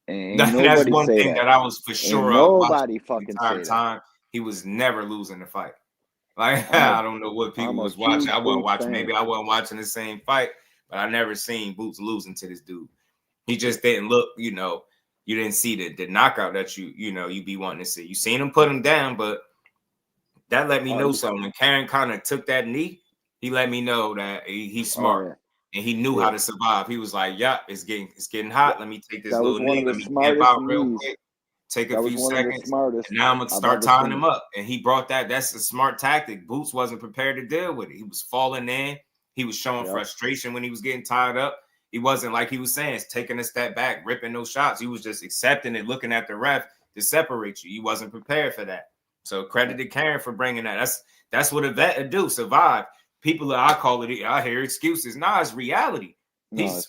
And that's one thing that I was for sure of. Nobody fucking say time. he was never losing the fight. Like, I don't know what people was watching. I wasn't watching. Maybe I wasn't watching the same fight, but I never seen Boots losing to this dude. He just didn't look, you didn't see the knockout that you be wanting to see. You seen him put him down, but that let me know something. When Karen kind of took that knee, he let me know that he's smart and he knew how to survive. He was like, "Yeah, it's getting hot. Let me take this little knee. Let me camp out real quick. Take a few seconds. And now I'm gonna start tying him up." And he brought that. That's a smart tactic. Boots wasn't prepared to deal with it. He was falling in. He was showing frustration when he was getting tied up. He wasn't, like he was saying, taking a step back, ripping those shots. He was just accepting it, looking at the ref to separate you. He wasn't prepared for that. So credit to Karen for bringing that. That's what a vet would do. Survive. People, I call it, I hear excuses. Nah, it's reality. Boots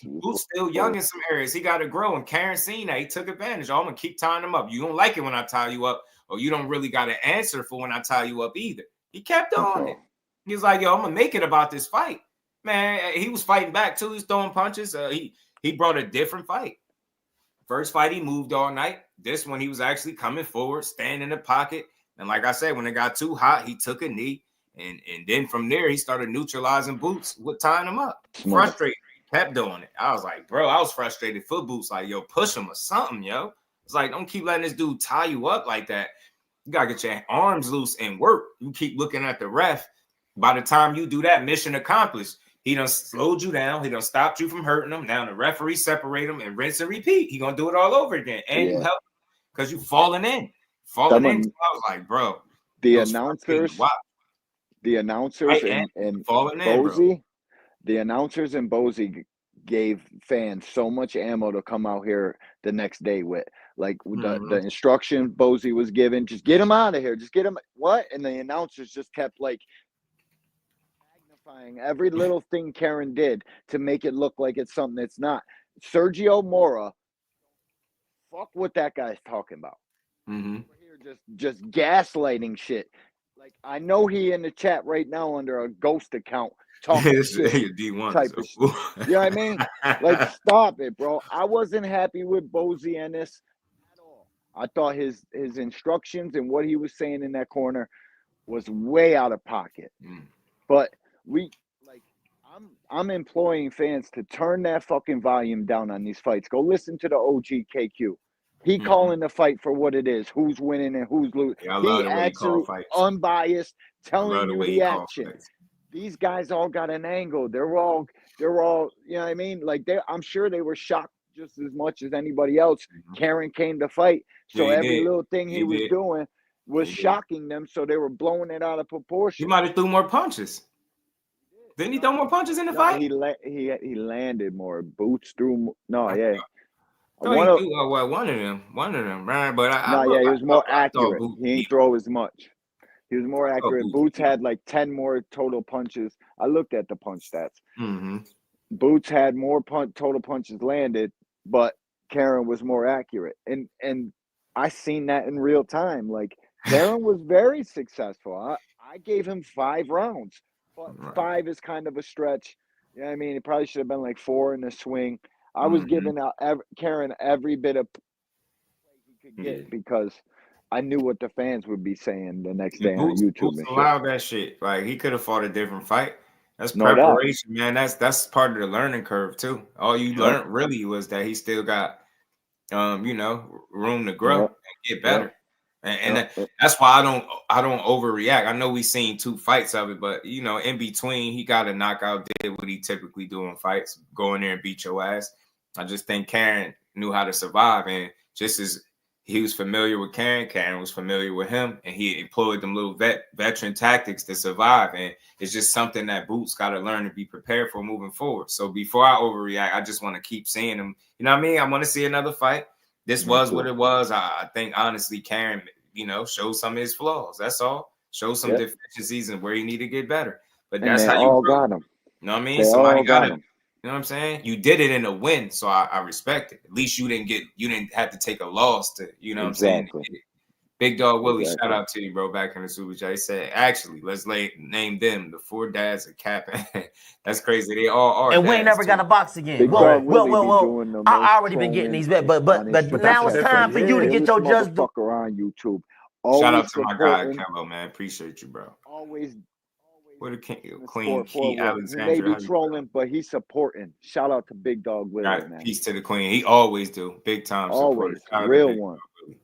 still young in some areas. He got to grow. And Karen seen that. He took advantage. I'm going to keep tying him up. You don't like it when I tie you up, or you don't really got an answer for when I tie you up either. He kept on it. He was like, yo, I'm going to make it about this fight. Man, he was fighting back too. He was throwing punches. He brought a different fight. First fight, he moved all night. This one, he was actually coming forward, staying in the pocket. And like I said, when it got too hot, he took a knee. And then from there, he started neutralizing Boots with tying him up. Frustrated. He kept doing it. I was like, bro, I was frustrated for Boots. Like, yo, push him or something, yo. It's like, don't keep letting this dude tie you up like that. You got to get your arms loose and work. You keep looking at the ref. By the time you do that, mission accomplished. He done slowed you down. He done stopped you from hurting him. Now the referee separate him and rinse and repeat. He gonna do it all over again. And you help because you falling in. I was like, bro. The announcers and Bozy, the announcers and Bozy gave fans so much ammo to come out here the next day with. Like the instruction Bozy was given, just get him out of here. Just get him. What? And the announcers just kept like every little thing Karen did to make it look like it's something it's not. Sergio Mora, fuck what that guy's talking about. Here just gaslighting shit. Like, I know he in the chat right now under a ghost account talking shit D1 type of shit. You know what I mean? Like, stop it, bro. I wasn't happy with Bozy Ennis at all. I thought his instructions and what he was saying in that corner was way out of pocket. But I'm employing fans to turn that fucking volume down on these fights. Go listen to the OG KQ. He calling the fight for what it is, who's winning and who's losing. He actually unbiased, telling you the action. These guys all got an angle. They're all, you know what I mean? Like, I'm sure they were shocked just as much as anybody else. Karen came to fight, so every little thing he was doing was shocking them, so they were blowing it out of proportion. He might have threw more punches. Didn't he throw more punches in the fight? He landed more. Boots threw. No, yeah. One of them, right? But he was more accurate. He didn't throw as much. He was more accurate. Boots had like 10 more total punches. I looked at the punch stats. Boots had more total punches landed, but Karen was more accurate. And I seen that in real time. Like, Karen was very successful. I gave him 5 rounds. But 5 is kind of a stretch. You know what I mean? It probably should have been like 4 in the swing. I was giving out Karen every bit of he could get because I knew what the fans would be saying the next day on YouTube. Boots allowed that shit. Like, he could have fought a different fight. That's preparation, man. That's part of the learning curve too. All you learned really was that he still got room to grow and get better. And that's why I don't overreact. I know we seen 2 fights of it, but in between, he got a knockout, did what he typically do in fights, go in there and beat your ass. I just think Karen knew how to survive, and just as he was familiar with Karen, Karen was familiar with him, and he employed them little veteran tactics to survive. And it's just something that Boots got to learn to be prepared for moving forward. So before I overreact, I just want to keep seeing him. You know what I mean? I want to see another fight. This was what it was. I think, honestly, Karen, showed some of his flaws. That's all. Show some deficiencies and where he need to get better. But that's how you got him. You know what I mean? Somebody got him. You know what I'm saying? You did it in a win, so I respect it. At least you didn't have to take a loss to, what I'm saying? Big Dog Willie, shout out to you, bro, back in the Super Chat. He said, actually, let's name them the 4 dads of capping. That's crazy. They all are. And we ain't never got a box again. Whoa. I already been getting these, but now it's time for you to get your just fucker on YouTube. Shout out always to my guy, supporting. Kello, man. Appreciate you, bro. Always What a the Queen sport Key forward. He may Alexandra. be How you trolling, but he's supporting. Shout out to Big Dog Willie, Right. man. Peace to the Queen. He always do. Big time supporter. Always. Shout out to Real Big one. Dog Willie.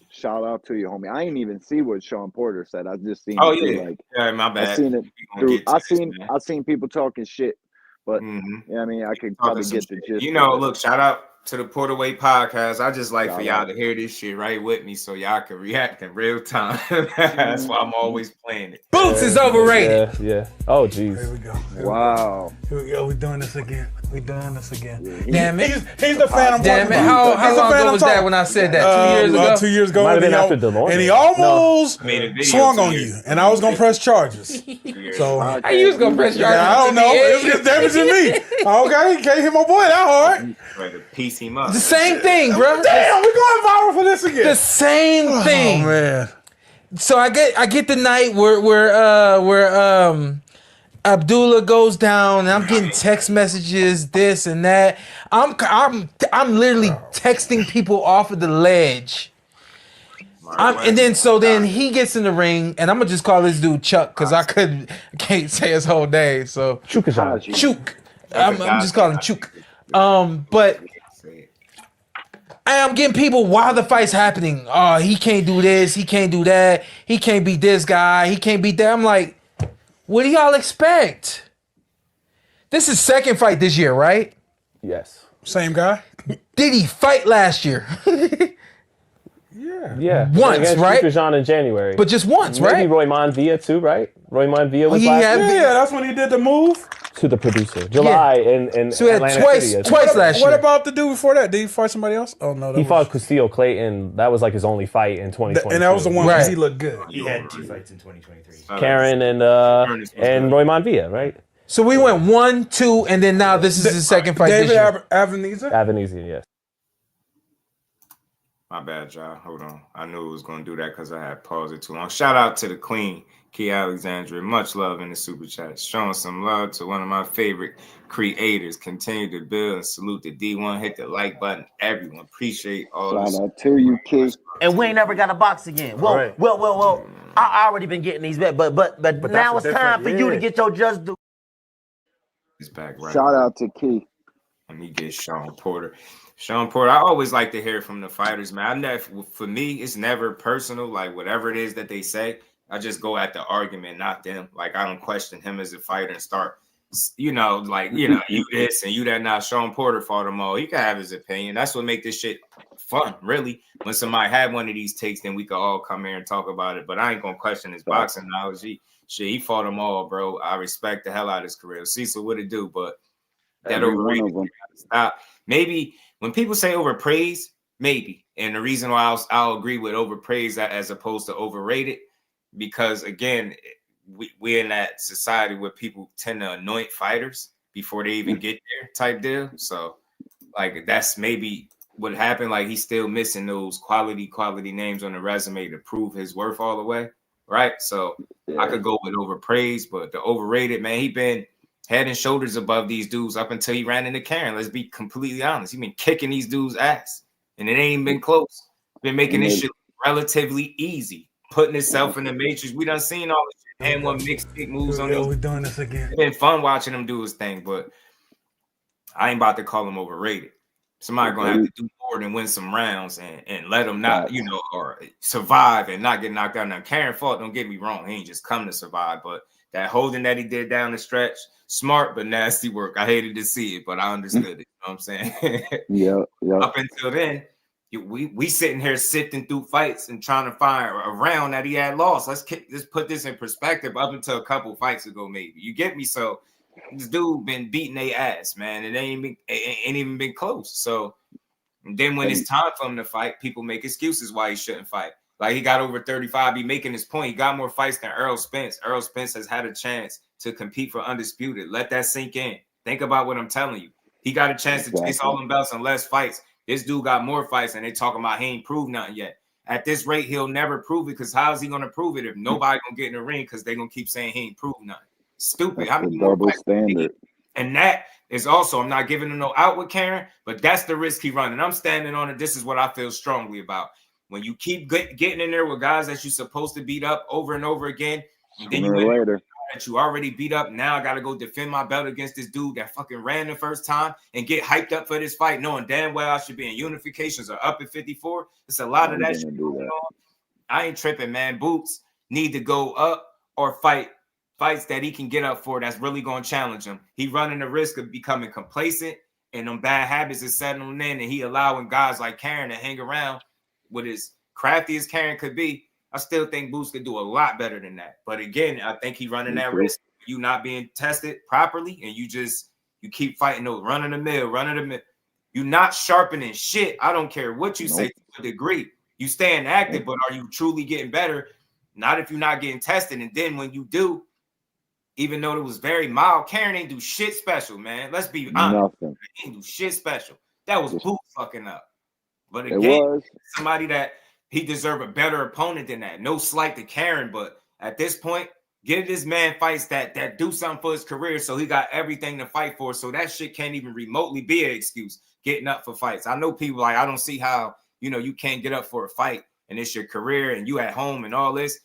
Shout out to you, homie. I ain't even see what Sean Porter said. I just seen Oh it through, yeah. like, Yeah, my bad. I seen it We gonna through. get to this, man. I seen people talking shit, but Mhm. yeah, I mean, I could Talking probably some get the shit. gist. You know, of it. look, shout out to the Porterway podcast. I just like for Shout y'all out. to hear this shit right with me so y'all can react in real time. That's why I'm always playing it. Boots is overrated. Yeah. Oh, jeez. Here we go. Wow. Here we go. We're doing this again. Damn it. He's the fan I'm Damn talking it. about. How long ago was that when I said that? 2 years ago? 2 years ago. Might have been and after DeLore. And he almost I made a video swung 2 on years you, and I was going to press charges. So How you was going to press charges? I don't know. It was damaging me. Okay, can't hit my boy that hard. Ready to piece him up. The same thing, bro. Damn, we're going viral for this again. The same thing. Oh, man. So I get the night where Abdullah goes down, and I'm getting text messages, this and that. I'm literally texting people off of the ledge. And then he gets in the ring, and I'm gonna just call this dude Chuck because I can't say his whole name. So Chuk. I'm just calling him Chuk. But I'm getting people while the fight's happening. Oh, he can't do this. He can't do that. He can't beat this guy. He can't beat that. I'm like, what do y'all expect? This is second fight this year, right? Yes. Same guy? Did he fight last year? Yeah. Once, Against right? Jean in January. But just once, Maybe right? Roy Monvia too, right? Roy Monvia was he last had- year? Yeah, that's when he did the move. To the producer. July in So he had Atlantic twice City. last year. What about the dude before that? Did he fight somebody else? Oh, no. He fought Castillo Clayton. That was like his only fight in 2020. And that was the one because he looked good. He had 2 fights in 2023. Karen and Roy Monvia, right? So we went 1, 2, and then now this is his second fight this year. Aveneza? Avenesian, yes. My bad, y'all. Hold on. I knew it was going to do that because I had paused it too long. Shout out to the Queen, Key Alexandra. Much love in the super chat. Showing some love to one of my favorite creators. Continue to build and salute the D1. Hit the like button. Everyone. Appreciate all this. Shout out to you, kid. And we ain't never got a box again. Well, Right. well. I already been getting these back, but now it's time for you to get your just due. He's back right. Shout out to Key. Let me get Sean Porter. Sean Porter, I always like to hear from the fighters, man. For me, it's never personal. Like whatever it is that they say, I just go at the argument, not them. Like I don't question him as a fighter and start, you this and you that. Now Sean Porter fought them all. He can have his opinion. That's what make this shit fun, really. When somebody had one of these takes, then we could all come here and talk about it. But I ain't gonna question his boxing knowledge. He fought them all, bro. I respect the hell out of his career. Cecil, what it do? But that overrated, stop. Maybe when people say overpraise, maybe. And the reason why I'll agree with overpraise as opposed to overrated, because again, we're in that society where people tend to anoint fighters before they even get there type deal. So like that's maybe what happened. Like he's still missing those quality names on the resume to prove his worth all the way. Right. So I could go with overpraise, but the overrated, man, he been head and shoulders above these dudes up until he ran into Karen. Let's be completely honest. He been kicking these dudes' ass, and it ain't even been close. Been making this shit relatively easy, putting himself in the matrix. We done seen all this shit. And one mixed kick moves on these. We're doing this again. It's been fun watching him do his thing, but I ain't about to call him overrated. Somebody gonna have to do more than win some rounds and let him not, or survive and not get knocked out. Now, Karen fought, don't get me wrong, he ain't just come to survive, but that holding that he did down the stretch, smart but nasty work. I hated to see it, but I understood it. You know what I'm saying? Yeah. Up until then, we sitting here sifting through fights and trying to find a round that he had lost. Let's put this in perspective. Up until a couple fights ago, maybe. You get me? So this dude been beating their ass, man. It ain't even been close. So then when it's time for him to fight, people make excuses why he shouldn't fight. Like he got over 35, he making his point. He got more fights than Errol Spence. Errol Spence has had a chance to compete for undisputed. Let that sink in. Think about what I'm telling you. He got a chance to chase all them belts and less fights. This dude got more fights, and they talking about he ain't proved nothing yet. At this rate, he'll never prove it, because how is he going to prove it if nobody going to get in the ring because they going to keep saying he ain't proved nothing? Stupid. How many more Double fights standard. And that is also, I'm not giving him no out with Karen, but that's the risk he running. I'm standing on it. This is what I feel strongly about. when you keep getting in there with guys that you're supposed to beat up over and over again, and then Sooner or later, that you already beat up, now I got to go defend my belt against this dude that fucking ran the first time and get hyped up for this fight, knowing damn well I should be in unifications or up at 54. It's a lot of that shit going on. I ain't tripping, man. Boots need to go up or fights that he can get up for that's really going to challenge him. He running the risk of becoming complacent, and them bad habits is settling in, and he allowing guys like Karen to hang around with as crafty as Karen could be. I still think Boots could do a lot better than that. But again, I think he's running that risk of you not being tested properly, and you keep fighting those running the mill. You're not sharpening shit. I don't care what you say to a degree. You staying active, but are you truly getting better? Not if you're not getting tested. And then when you do, even though it was very mild, Karen ain't do shit special, man. Let's be honest. Nothing. He ain't do shit special. That was Boots fucking up. But again, somebody that he deserved a better opponent than that. No slight to Karen, but at this point, give this man fights that do something for his career, so he got everything to fight for. So that shit can't even remotely be an excuse, getting up for fights. I know people like, I don't see how, you can't get up for a fight and it's your career and you at home and all this.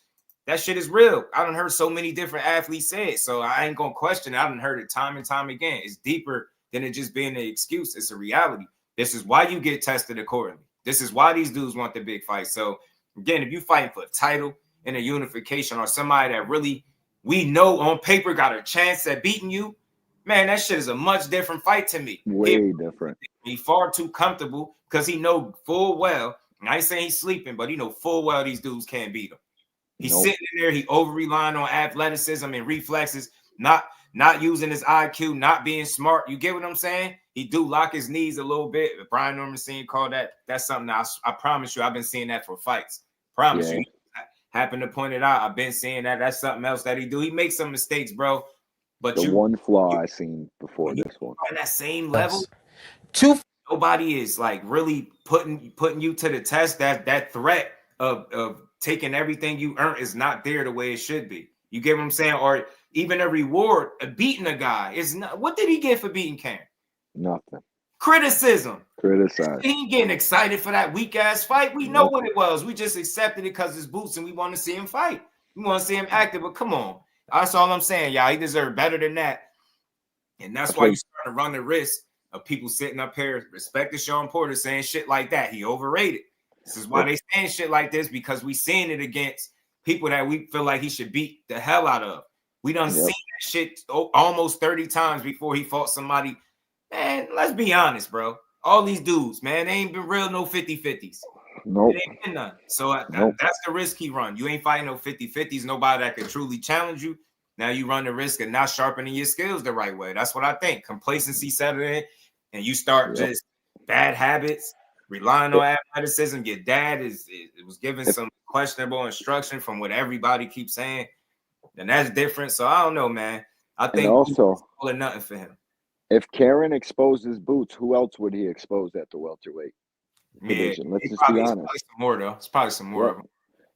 That shit is real. I done heard so many different athletes say it, so I ain't gonna question it. I done heard it time and time again. It's deeper than it just being an excuse. It's a reality. This is why you get tested accordingly. This is why these dudes want the big fight. So again, if you fighting for a title in a unification or somebody that really we know on paper got a chance at beating you, man, that shit is a much different fight to me. Way different. He's far too comfortable because he know full well, and I ain't saying he's sleeping, but he know full well these dudes can't beat him. He's sitting in there, he over-relying on athleticism and reflexes, not using his IQ, not being smart. You get what I'm saying? He do lock his knees a little bit. Brian Norman seen call that's something I promise you, I've been seeing that for fights. Promise you. Happen to point it out. I've been seeing that. That's something else that he do. He makes some mistakes, bro. But the one flaw I seen before this one. On that same level, nobody is like really putting you to the test. That threat of taking everything you earn is not there the way it should be. You get what I'm saying? Or even a reward of beating a guy is not. What did he get for beating Karen? Nothing. Criticism. Criticized. He ain't getting excited for that weak ass fight. We know what it was. We just accepted it because it's Boots and we want to see him fight. We want to see him active. But come on. That's all I'm saying, y'all. He deserved better than that. And that's why you start to run the risk of people sitting up here, respect to Sean Porter, saying shit like that. He overrated. This is why they saying shit like this, because we seeing it against people that we feel like he should beat the hell out of. We done seen that shit almost 30 times before he fought somebody. Man, let's be honest, bro. All these dudes, man, they ain't been real no 50-50s. Nope. It ain't been none. So that's the risk he run. You ain't fighting no 50-50s, nobody that can truly challenge you. Now you run the risk of not sharpening your skills the right way. That's what I think. Complacency set in, and you start just bad habits, relying on athleticism. Your dad was giving some questionable instruction from what everybody keeps saying, and that's different. So I don't know, man. I think also all or nothing for him. If Karen exposes Boots, who else would he expose at the welterweight division? Let's just be honest. Probably some more though. It's probably some more of them.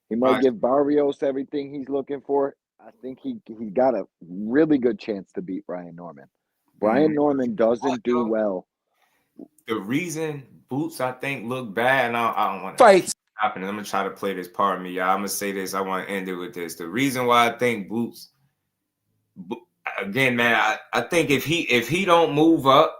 He might give Barrios everything he's looking for. I think he got a really good chance to beat Brian Norman. Brian Norman doesn't do well. The reason Boots, I think, look bad, and I don't want to fights happening. I'm gonna try to play this part of me, y'all. I'm gonna say this. I want to end it with this. The reason why I think Boots, again, man, I think if he don't move up,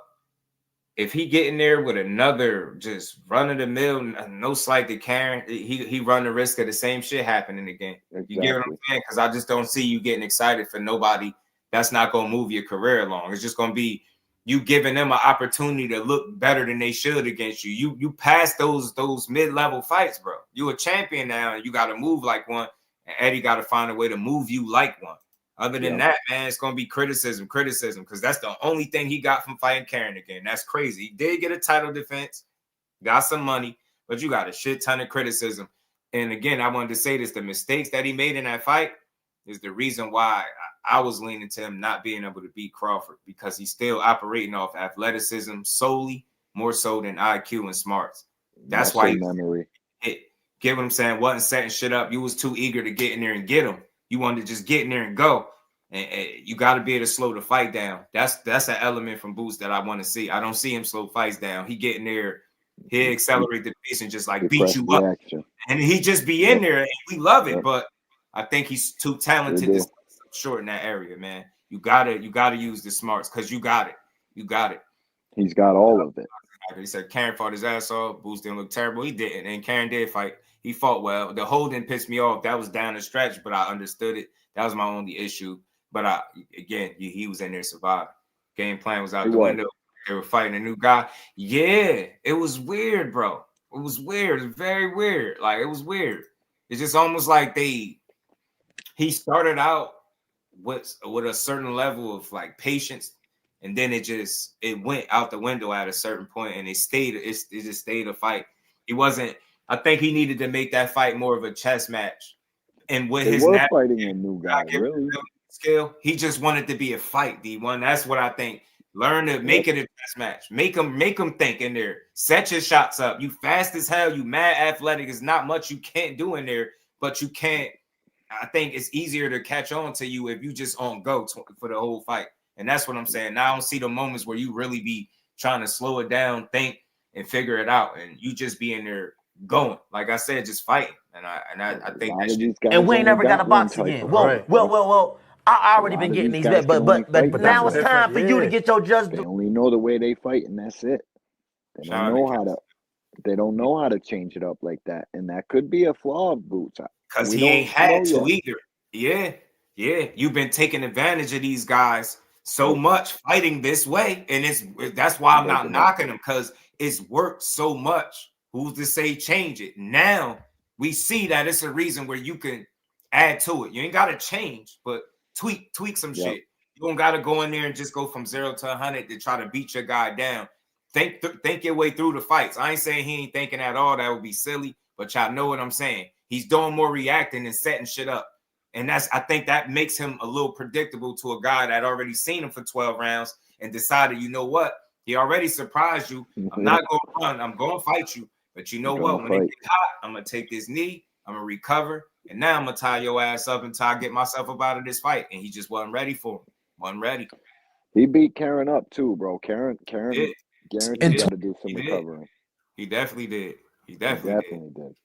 if he get in there with another just run of the mill, no slight to Karen, he run the risk of the same shit happening again. Exactly. You get what I'm saying? Because I just don't see you getting excited for nobody that's not gonna move your career along. It's just gonna be you giving them an opportunity to look better than they should against you. You pass those mid-level fights, bro. You a champion now, and you got to move like one. And Eddie got to find a way to move you like one. Other than that, man, it's going to be criticism, because that's the only thing he got from fighting Karen again. That's crazy. He did get a title defense, got some money, but you got a shit ton of criticism. And again, I wanted to say this, the mistakes that he made in that fight is the reason why I was leaning to him not being able to beat Crawford, because he's still operating off athleticism solely, more so than IQ and smarts. That's why memory. Get what I'm saying? Wasn't setting shit up. You was too eager to get in there and get him. You wanted to just get in there and go. And you got to be able to slow the fight down. That's an element from Boots that I want to see. I don't see him slow fights down. He getting there He'd accelerate the pace and just like beat Repress you the up. action. And he just be in there, and we love it. Yep. But I think he's too talented They to do. short in that area, man. You gotta use the smarts because you got it. You got it. He's got all of it. He said Karen fought his ass off. Boots didn't look terrible. He didn't, and Karen did fight. He fought well. The holding pissed me off. That was down the stretch, but I understood it. That was my only issue. But he was in there surviving. Game plan was out the window. They were fighting a new guy. Yeah, it was weird, bro. It was weird. It was very weird. Like, it was weird. It's just almost like he started out with a certain level of like patience, and then it went out the window at a certain point, and it just stayed a fight. He wasn't. I think he needed to make that fight more of a chess match, and with his fighting a new guy, really skill, he just wanted to be a fight. D1. That's what I think. Learn to make it a chess match. Make him think in there. Set your shots up. You fast as hell. You mad athletic. There's not much you can't do in there, but you can't. I think it's easier to catch on to you if you just on go for the whole fight. And that's what I'm saying. Now I don't see the moments where you really be trying to slow it down, think, and figure it out. And you just be in there going. Like I said, just fighting. And I think that shit. And we ain't never got a box again. Well. I already been getting these back, but now it's time for you to get your just. They only know the way they fight, and that's it. They don't know how to. They don't know how to change it up like that, and that could be a flaw of Boots. Because he ain't had to either. Yeah. You've been taking advantage of these guys so much fighting this way, and that's why I'm not knocking him, because it's worked so much. Who's to say change it? Now we see that it's a reason where you can add to it. You ain't got to change, but tweak some shit. You don't got to go in there and just go from 0 to 100 to try to beat your guy down. Think your way through the fights. I ain't saying he ain't thinking at all. That would be silly, but y'all know what I'm saying. He's doing more reacting and setting shit up. And I think that makes him a little predictable to a guy that already seen him for 12 rounds and decided, you know what? He already surprised you. I'm not going to run. I'm going to fight you. But you know what? When it get hot, I'm going to take this knee. I'm going to recover. And now I'm going to tie your ass up until I get myself up out of this fight. And he just wasn't ready for him. Wasn't ready. He beat Karen up too, bro. Karen guaranteed got to do some recovering. He definitely did. He definitely did.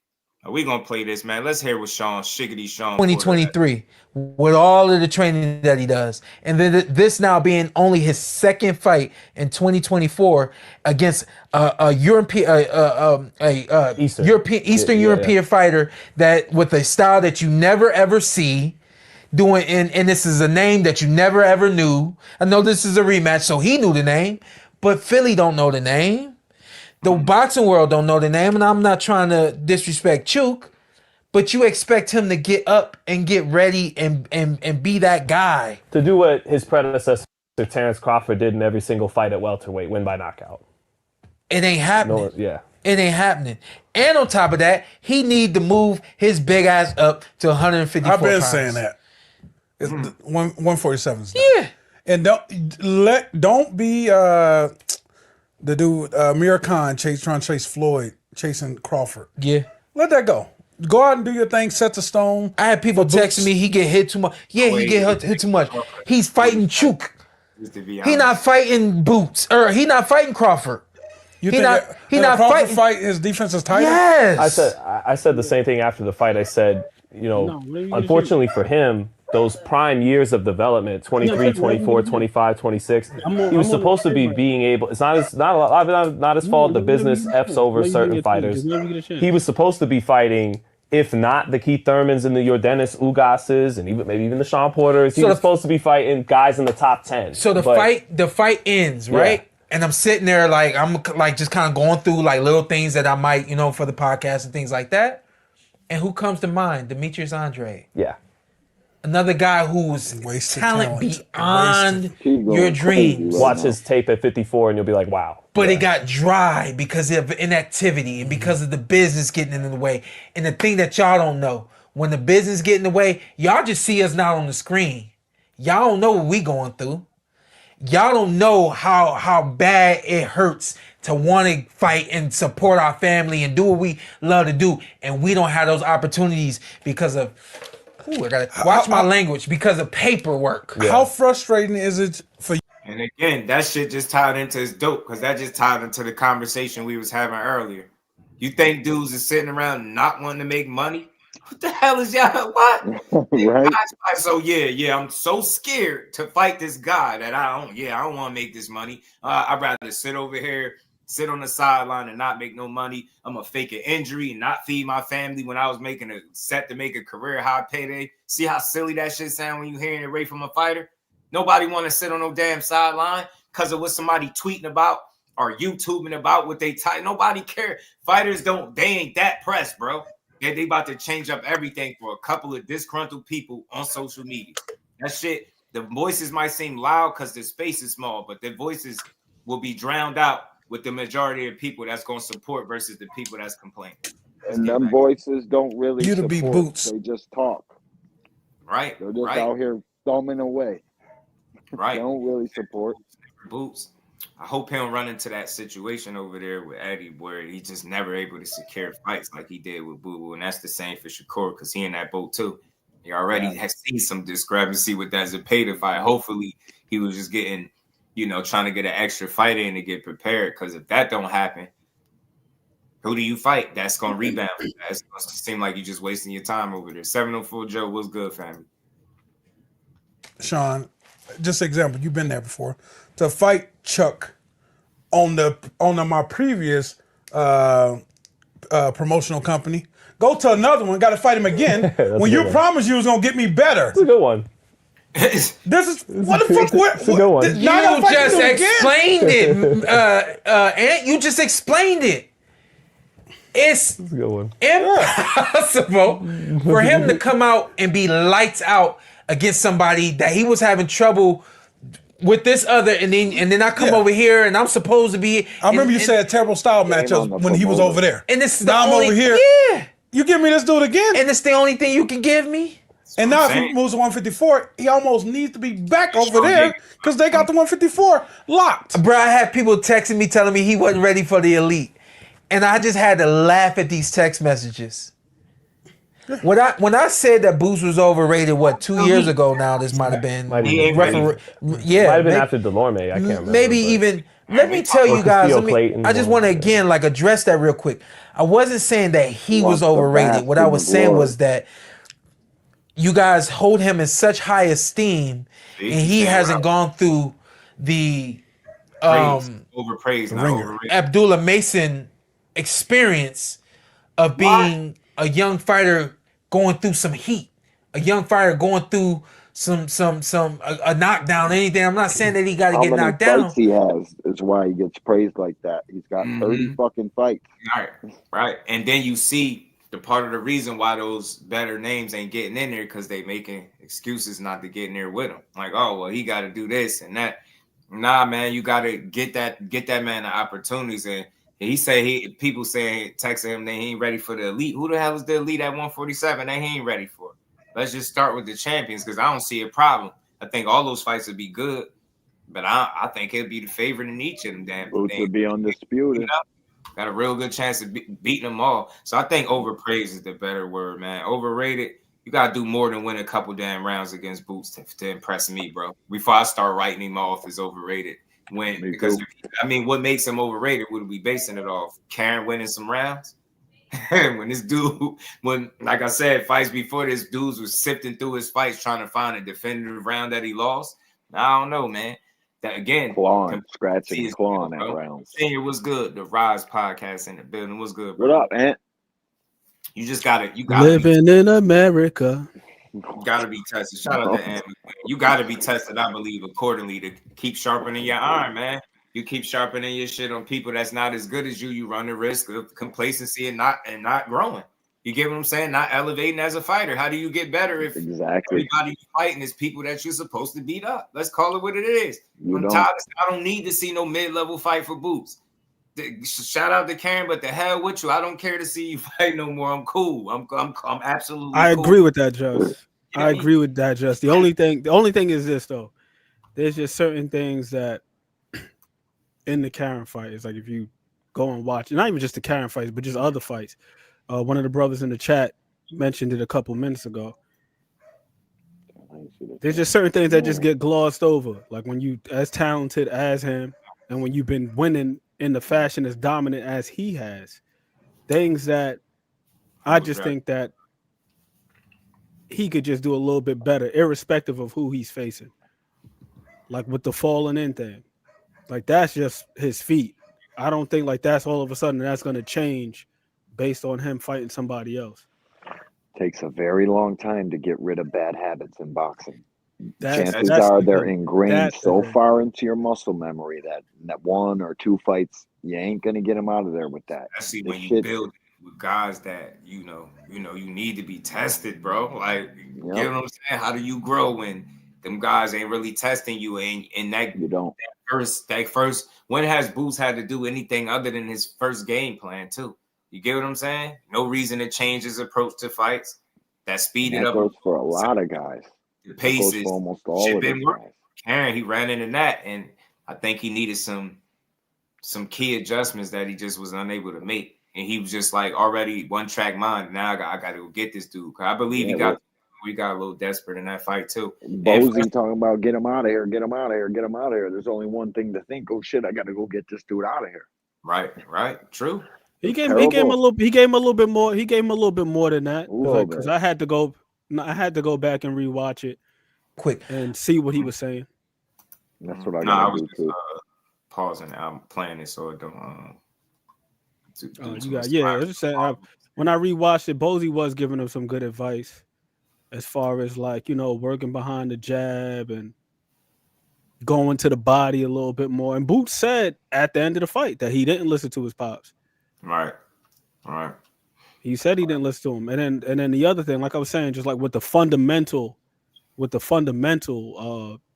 We gonna play this, man. Let's hear what Shiggity Sean 2023 with all of the training that he does, and then this now being only his second fight in 2024 against a European, Eastern European fighter that with a style that you never ever see. And this is a name that you never ever knew. I know this is a rematch, so he knew the name, but Philly don't know the name. The boxing world don't know the name, and I'm not trying to disrespect Chuk, but you expect him to get up and get ready and be that guy. To do what his predecessor Terrence Crawford did in every single fight at welterweight, win by knockout. It ain't happening. It ain't happening. And on top of that, he need to move his big ass up to 154 I've been pounds. saying that. It's 147. Yeah. And don't be the dude Amir Khan trying to chase Floyd, chasing Crawford. Yeah. Let that go. Go out and do your thing, set the stone. I had people texting me, he get hit too much. Yeah, he get hit too much. He's fighting Chuk. He not fighting Boots. Or he not fighting Crawford. You he think not Crawford fighting. fight his defense is tighter? Yes. I said the same thing after the fight. I said, unfortunately for him, those prime years of development, 23, 24, 25, 26, he was supposed to be being able, it's not his fault, the business F's over certain fighters. He was supposed to be fighting, if not the Keith Thurmans and the Yordenis Ugases, and maybe even the Sean Porters, he was supposed to be fighting guys in the top 10. So the fight ends, right? Yeah. And I'm sitting there I'm just kind of going through little things that I might, for the podcast and things like that. And who comes to mind? Demetrius Andrade. Yeah. Another guy who's talent beyond your dreams. Watch his tape at 54 and you'll be like, wow. But it got dry because of inactivity and because of the business getting in the way. And the thing that y'all don't know, when the business get in the way, y'all just see us not on the screen. Y'all don't know what we going through. Y'all don't know how bad it hurts to want to fight and support our family and do what we love to do. And we don't have those opportunities because of... I gotta watch my language because of paperwork. Yeah. How frustrating is it for you? And again, that shit just tied into his dope because that just tied into the conversation we was having earlier. You think dudes is sitting around not wanting to make money? What the hell is y'all? What? Right? So yeah, I'm so scared to fight this guy that I don't want to make this money. I'd rather sit over here, sit on the sideline and not make no money. I'm gonna fake an injury and not feed my family when I was making a set to make a career high payday. See how silly that shit sound when you hearing it right from a fighter? Nobody want to sit on no damn sideline because of what somebody tweeting about or YouTubing about what they type. Nobody care. Fighters they ain't that pressed, bro. They about to change up everything for a couple of disgruntled people on social media. That shit, the voices might seem loud because the space is small, but the voices will be drowned out with the majority of people that's going to support versus the people that's complaining. And them voices don't really You to support. be Boots. They just talk. Right. They're just out here thumbing away. Right. They don't really support. Boots. I hope he don't run into that situation over there with Eddie where he's just never able to secure fights like he did with Boo Boo. And that's the same for Shakur because he in that boat too. He already has seen some discrepancy with that Zepeda fight. Hopefully he was just getting, trying to get an extra fight in to get prepared. Because if that don't happen, who do you fight? That's going to rebound. That's going to seem like you're just wasting your time over there. 704 Joe, what's good, family? Sean, just example, you've been there before. To fight Chuck on my previous promotional company, go to another one, got to fight him again when you promised you was gonna get me better. That's a good one. This is what the fuck? That's a good one. You just explained it, Ant. You just explained it. It's That's a good one. impossible for him to come out and be lights out against somebody that he was having trouble with this other, and then I come over here and I'm supposed to be. I remember you said terrible style matchups when he was over there. And this is now I'm over here. Yeah. You give me this dude again, and it's the only thing you can give me. And now if he moves to 154, he almost needs to be back over there because they got the 154 locked. Bro, I had people texting me telling me he wasn't ready for the elite, and I just had to laugh at these text messages. When I said that Boots was overrated, 2 years ago now, this might have been Might have been after Delorme. I can't remember. Maybe even. Let me tell you guys. I just want to again address that real quick. I wasn't saying that he was overrated. What I was saying was that you guys hold him in such high esteem, and he hasn't gone through the overpraised, not overrated. Abdullah Mason experience of being a young fighter going through some heat, a young fighter going through a knockdown, anything. I'm not saying that he got to get knocked down. Fights he has is why he gets praised like that. He's got 30 fucking fights. Right. And then you see the part of the reason why those better names ain't getting in there because they making excuses not to get in there with him. Like, oh well, he got to do this and that. Nah, man, you got to get that man the opportunities. And he say people saying texting him that he ain't ready for the elite. Who the hell is the elite at 147 that he ain't ready for? Let's just start with the champions because I don't see a problem. I think all those fights would be good, but I think he'll be the favorite in each of them damn Boots things. would be undisputed. Got a real good chance of beating them all. So I think overpraised is the better word, man. Overrated, you got to do more than win a couple damn rounds against Boots to impress me, bro. Before I start writing him off as overrated. What makes him overrated? Would we basing it off Karen winning some rounds? when like I said, fights before this, dudes was sifting through his fights trying to find a definitive round that he lost. I don't know, man. That again, scratching at rounds. Senior was good. The Rise podcast in the building was good, bro. What up, Ant? You gotta living in America. You gotta be tested. Shout out to Andy. You gotta be tested, I believe, accordingly to keep sharpening your iron, man. You keep sharpening your shit on people that's not as good as you. You run the risk of complacency and not growing. You get what I'm saying? Not elevating as a fighter. How do you get better if everybody you're fighting is people that you're supposed to beat up? Let's call it what it is. I don't need to see no mid-level fight for Boots. Shout out to Karen, but the hell with you. I don't care to see you fight no more. I'm cool. I'm absolutely. I cool. agree with that, Just. I agree with that, Just. The only thing is this though. There's just certain things that in the Karen fight is like if you go and watch, not even just the Karen fights, but just other fights. One of the brothers in the chat mentioned it a couple minutes ago. There's just certain things that just get glossed over. Like when you as talented as him, and when you've been winning in the fashion as dominant as he has, things that I just think that he could just do a little bit better, irrespective of who he's facing. Like with the falling in thing, like that's just his feet. I don't think like that's all of a sudden that's going to change based on him fighting somebody else. Takes a very long time to get rid of bad habits in boxing. That's they're ingrained so far into your muscle memory that 1 or 2 fights, you ain't gonna get them out of there with that. Especially when you build with guys that you need to be tested, bro. Like, you know what I'm saying? How do you grow when them guys ain't really testing you and that you don't that first when has Boots had to do anything other than his first game plan too? You get what I'm saying? No reason to change his approach to fights. That speeded up. That goes for a lot of guys. The pace is almost all of been those working. guys. Karen, he ran into that, and I think he needed some key adjustments that he just was unable to make. And he was just like already one track mind. Now I got to go get this dude. I believe we got a little desperate in that fight too. Bozy talking about get him out of here, get him out of here, get him out of here. There's only one thing to think. Oh shit, I got to go get this dude out of here. Right, true. He gave him a little bit more. He gave him a little bit more than that because I had to go back and rewatch it quick and see what he was saying. That's what I got to do too. Pausing. I'm playing it so it don't. When I rewatched it, Bozy was giving him some good advice as far as like working behind the jab and going to the body a little bit more. And Boots said at the end of the fight that he didn't listen to his pops. Right. He said he didn't listen to him. And then the other thing, like I was saying, just like with the fundamental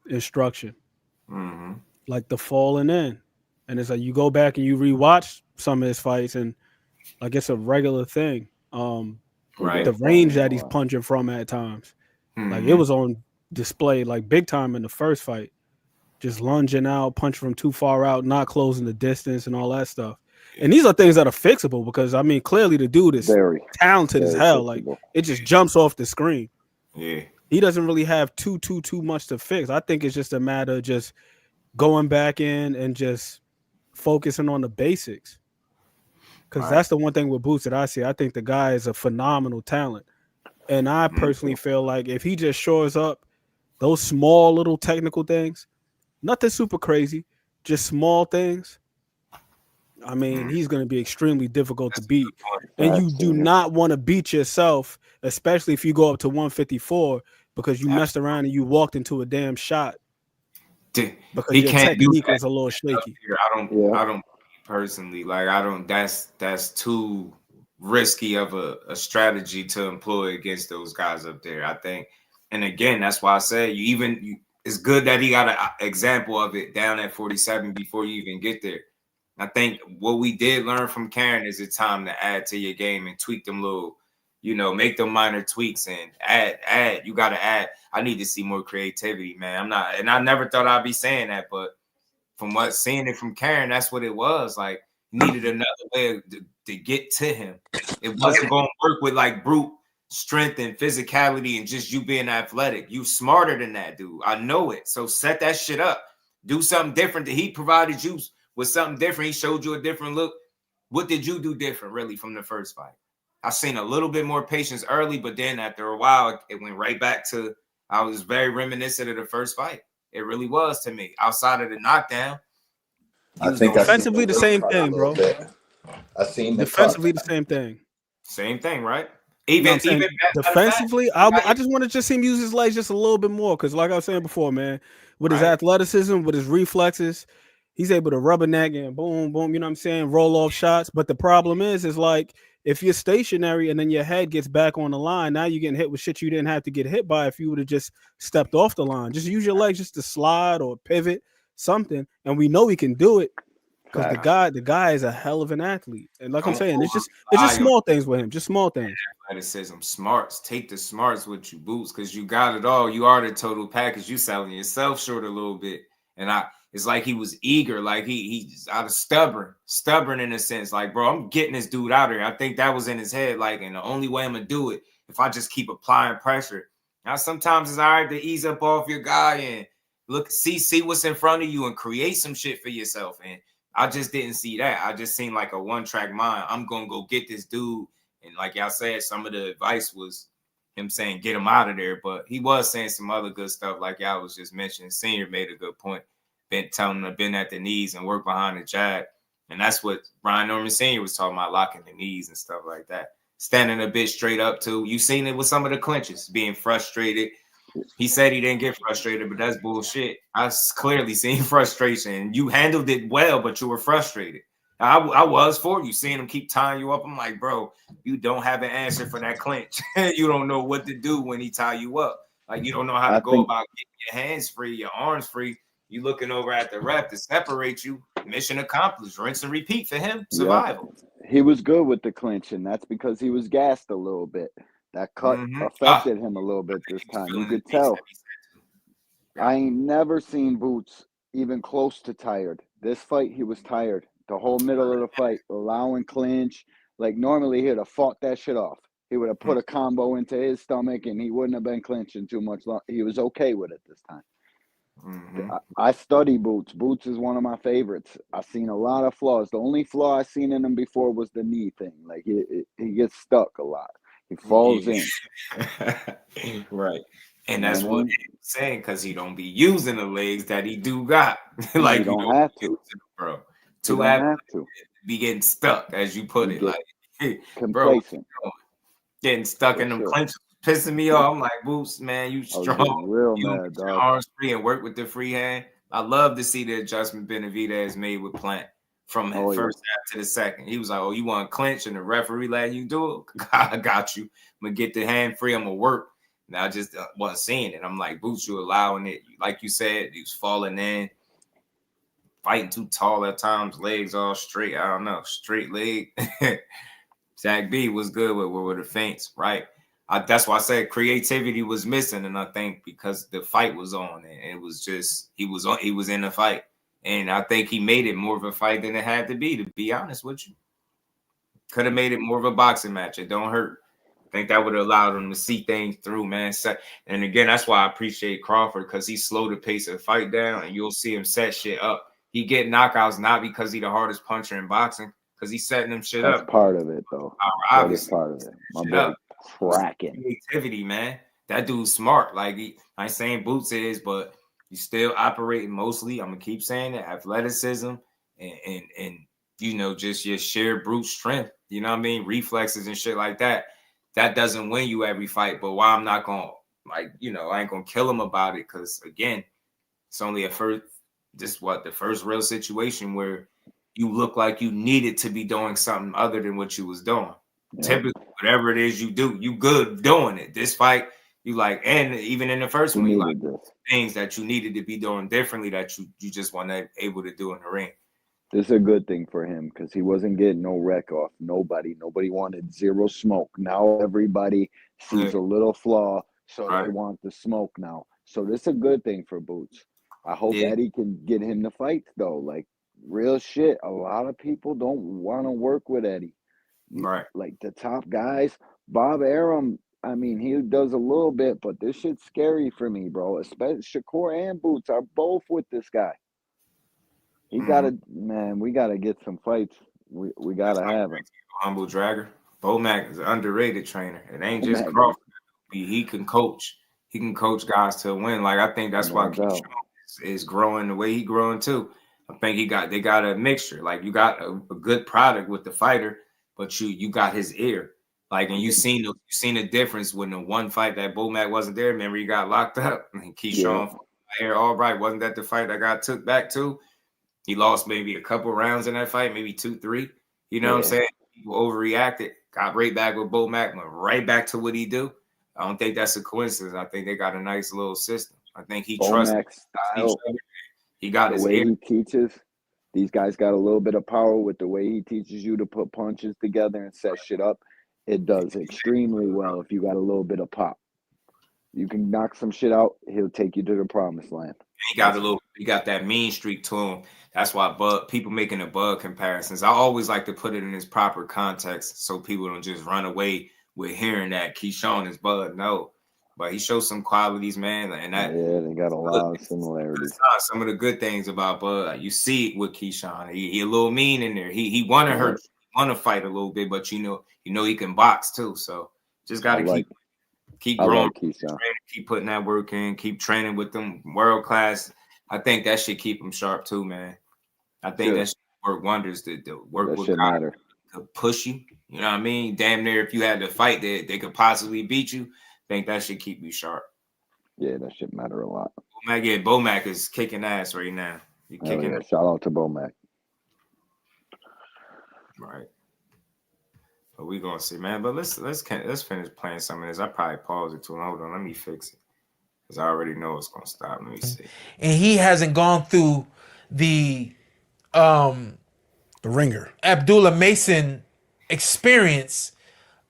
instruction, like the falling in. And it's like you go back and you rewatch some of his fights and like it's a regular thing. The range that he's punching from at times. Like it was on display like big time in the first fight. Just lunging out, punching from too far out, not closing the distance and all that stuff. And these are things that are fixable because I mean, clearly the dude is very talented as hell. Fixable. Like it just jumps off the screen. Yeah, he doesn't really have too much to fix. I think it's just a matter of just going back in and just focusing on the basics. Because that's the one thing with Boots that I see. I think the guy is a phenomenal talent, and I personally feel like if he just shores up those small little technical things, nothing super crazy, just small things. I mean, he's going to be extremely difficult to beat. And you do not want to beat yourself, especially if you go up to 154, because you messed around and you walked into a damn shot. Because your technique was a little shaky. I don't personally like. That's too risky of a strategy to employ against those guys up there. I think, and again, that's why I say it's good that he got an example of it down at 47 before you even get there. I think what we did learn from Karen is it's time to add to your game and tweak them little, make them minor tweaks and add. You got to add. I need to see more creativity, man. I never thought I'd be saying that, but from seeing it from Karen, that's what it was. Like, needed another way to get to him. It wasn't going to work with like brute strength and physicality and just you being athletic. You smarter than that, dude. I know it. So set that shit up. Do something different. That he provided you with something different. He showed you a different look. What did you do different, really, from the first fight? I seen a little bit more patience early, but then after a while, it went right back to, I was very reminiscent of the first fight. It really was to me. Outside of the knockdown. I think defensively the same thing, bro. I seen defensively the same thing. Same thing, right? Even defensively, I just want to just see him use his legs just a little bit more. Because like I was saying before, man, with his athleticism, with his reflexes, he's able to rubberneck and boom, boom, you know what I'm saying, roll off shots. But the problem is like if you're stationary and then your head gets back on the line, now you're getting hit with shit you didn't have to get hit by if you would have just stepped off the line. Just use your legs just to slide or pivot something, and we know he can do it because the guy is a hell of an athlete. And like I'm saying, it's just small things with him, just small things. Athleticism, smarts. Take the smarts with you, Boots, because you got it all. You are the total package. You selling yourself short a little bit, and it's like he was eager, like he's out of stubborn in a sense. Like, bro, I'm getting this dude out of here. I think that was in his head. Like, and the only way I'm gonna do it if I just keep applying pressure. Now sometimes it's all right to ease up off your guy and look, see what's in front of you and create some shit for yourself. And I just didn't see that. I just seen like a one-track mind. I'm gonna go get this dude. And like y'all said, some of the advice was him saying get him out of there, but he was saying some other good stuff, like y'all was just mentioning. Senior made a good point. Been telling him to bend at the knees and work behind the jab. And that's what Brian Norman Sr. was talking about, locking the knees and stuff like that. Standing a bit straight up too. You seen it with some of the clinches, being frustrated. He said he didn't get frustrated, but that's bullshit. I clearly seen frustration. You handled it well, but you were frustrated. I was for you, seeing him keep tying you up. I'm like, bro, you don't have an answer for that clinch. You don't know what to do when he tie you up. Like, you don't know how to go about getting your hands free, your arms free. You looking over at the ref to separate you. Mission accomplished. Rinse and repeat for him. Survival. Yep. He was good with the clinch, and that's because he was gassed a little bit. That cut affected him a little bit this time. You could tell. I ain't never seen Boots even close to tired. This fight, he was tired. The whole middle of the fight, allowing clinch. Like, normally he'd have fought that shit off. He would have put a combo into his stomach, and he wouldn't have been clinching too much long. He was okay with it this time. I study Boots. Boots is one of my favorites. I've seen a lot of flaws. The only flaw I seen in him before was the knee thing. Like, he gets stuck a lot. He falls in. Right. And that's what he's saying, because he don't be using the legs that he do got. Like, you don't have to, bro. You don't have to be getting stuck, as you put it. Like, complacent. Bro, getting stuck in them clinches, pissing me off. I'm like, Boots, man, you strong. Real you mad, get dog. your arms free and work with the free hand. I love to see the adjustment Benavidez made with Plant from the first half to the second. He was like, oh, you want to clinch and the referee letting you do it? I got you. I'm going to get the hand free. I'm going to work. And I just wasn't seeing it. I'm like, Boots, you allowing it. Like you said, he was falling in, fighting too tall at times, legs all straight. I don't know, straight leg. Zach B was good with the feints, right? That's why I said creativity was missing, and I think because the fight was on, and it was just he was in the fight, and I think he made it more of a fight than it had to be. To be honest with you, could have made it more of a boxing match. It don't hurt. I think that would have allowed him to see things through, man. And again, that's why I appreciate Crawford, because he slowed the pace of the fight down, and you'll see him set shit up. He get knockouts not because he the hardest puncher in boxing, because he's setting them shit up. That's part of it, though. Obviously, that is part of it. My boy cracking. Creativity, man. That dude's smart. Like, I ain't saying Boots is, but he's still operating mostly. I'm gonna keep saying it. Athleticism and you know, just your sheer brute strength. You know what I mean? Reflexes and shit like that. That doesn't win you every fight. But why I'm not gonna, like, you know, I ain't gonna kill him about it, because again, it's only the first real situation where you look like you needed to be doing something other than what you was doing. Yeah. Typically, whatever it is you do, you good doing it. This fight, you like, and even in the first one, you like things that you needed to be doing differently that you just weren't able to do in the ring. This is a good thing for him, because he wasn't getting no wreck off. Nobody wanted zero smoke. Now everybody sees a little flaw, so they want the smoke now. So this is a good thing for Boots. I hope Eddie can get him to fight, though. Like, real shit. A lot of people don't want to work with Eddie. Right. Like, the top guys, Bob Arum, I mean, he does a little bit, but this shit's scary for me, bro. Especially Shakur and Boots are both with this guy. He gotta, man, we gotta get some fights. We gotta have him. Humble dragger. Bomac is an underrated trainer. It ain't just Crawford. He can coach. He can coach guys to win. Like, I think that's why Keyshawn is growing the way he growing too. I think they got a mixture. Like, you got a good product with the fighter, but you got his ear. Like, and you seen the difference when the one fight that Bomac wasn't there. Remember, he got locked up. And Keyshawn Air Albright, wasn't that the fight that got took back to? He lost maybe a couple rounds in that fight, maybe 2-3. You know what I'm saying? People overreacted. Got right back with Bomac, went right back to what he do. I don't think that's a coincidence. I think they got a nice little system. I think he trusts style. He got his way he teaches. These guys got a little bit of power with the way he teaches you to put punches together and set shit up. It does extremely well if you got a little bit of pop. You can knock some shit out, he'll take you to the promised land. He got that mean streak to him. That's why people making the Bud comparisons. I always like to put it in its proper context so people don't just run away with hearing that Keyshawn is Bud. No, but he showed some qualities, man. And that they got a lot of similarities. Some of the good things about Bud, like you see it with Keyshawn. He a little mean in there. He want to hurt, want to fight a little bit, but you know he can box too. So just got to keep growing, keep putting that work in, keep training with them world class. I think that should keep him sharp too, man. I think that should work wonders. To work with guys to push you. You know what I mean? Damn near, if you had to fight that they could possibly beat you, I think that should keep you sharp. Yeah, that should matter a lot. Bomac is kicking ass right now. Shout out to Bomac. Right. But we gonna see, man. But let's finish playing some of this. I probably paused it too long. Hold on, let me fix it. Because I already know it's gonna stop. Let me see. And he hasn't gone through the ringer Abdullah Mason experience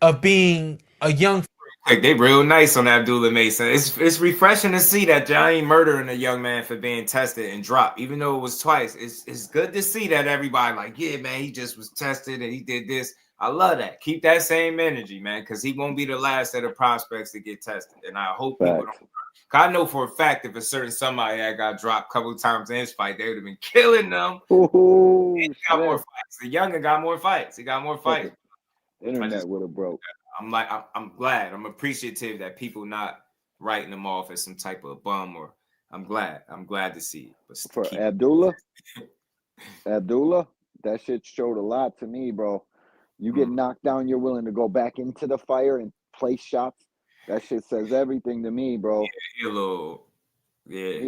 of being a young. Like, they real nice on Abdullah Mason. It's refreshing to see that John ain't murdering a young man for being tested and dropped, even though it was twice. It's good to see that everybody like, yeah, man, he just was tested and he did this. I love that. Keep that same energy, man, because he won't be the last of the prospects to get tested. And I hope people don't. I know for a fact if a certain somebody that got dropped a couple of times in his fight, they would have been killing them. He got more fights. The younger got more fights. He got more fights. Internet would have broke. I'm glad. I'm appreciative that people not writing him off as some type of bum, or I'm glad to see it. But for Abdullah, that shit showed a lot to me, bro. You get knocked down, you're willing to go back into the fire and place shots. That shit says everything to me, bro. He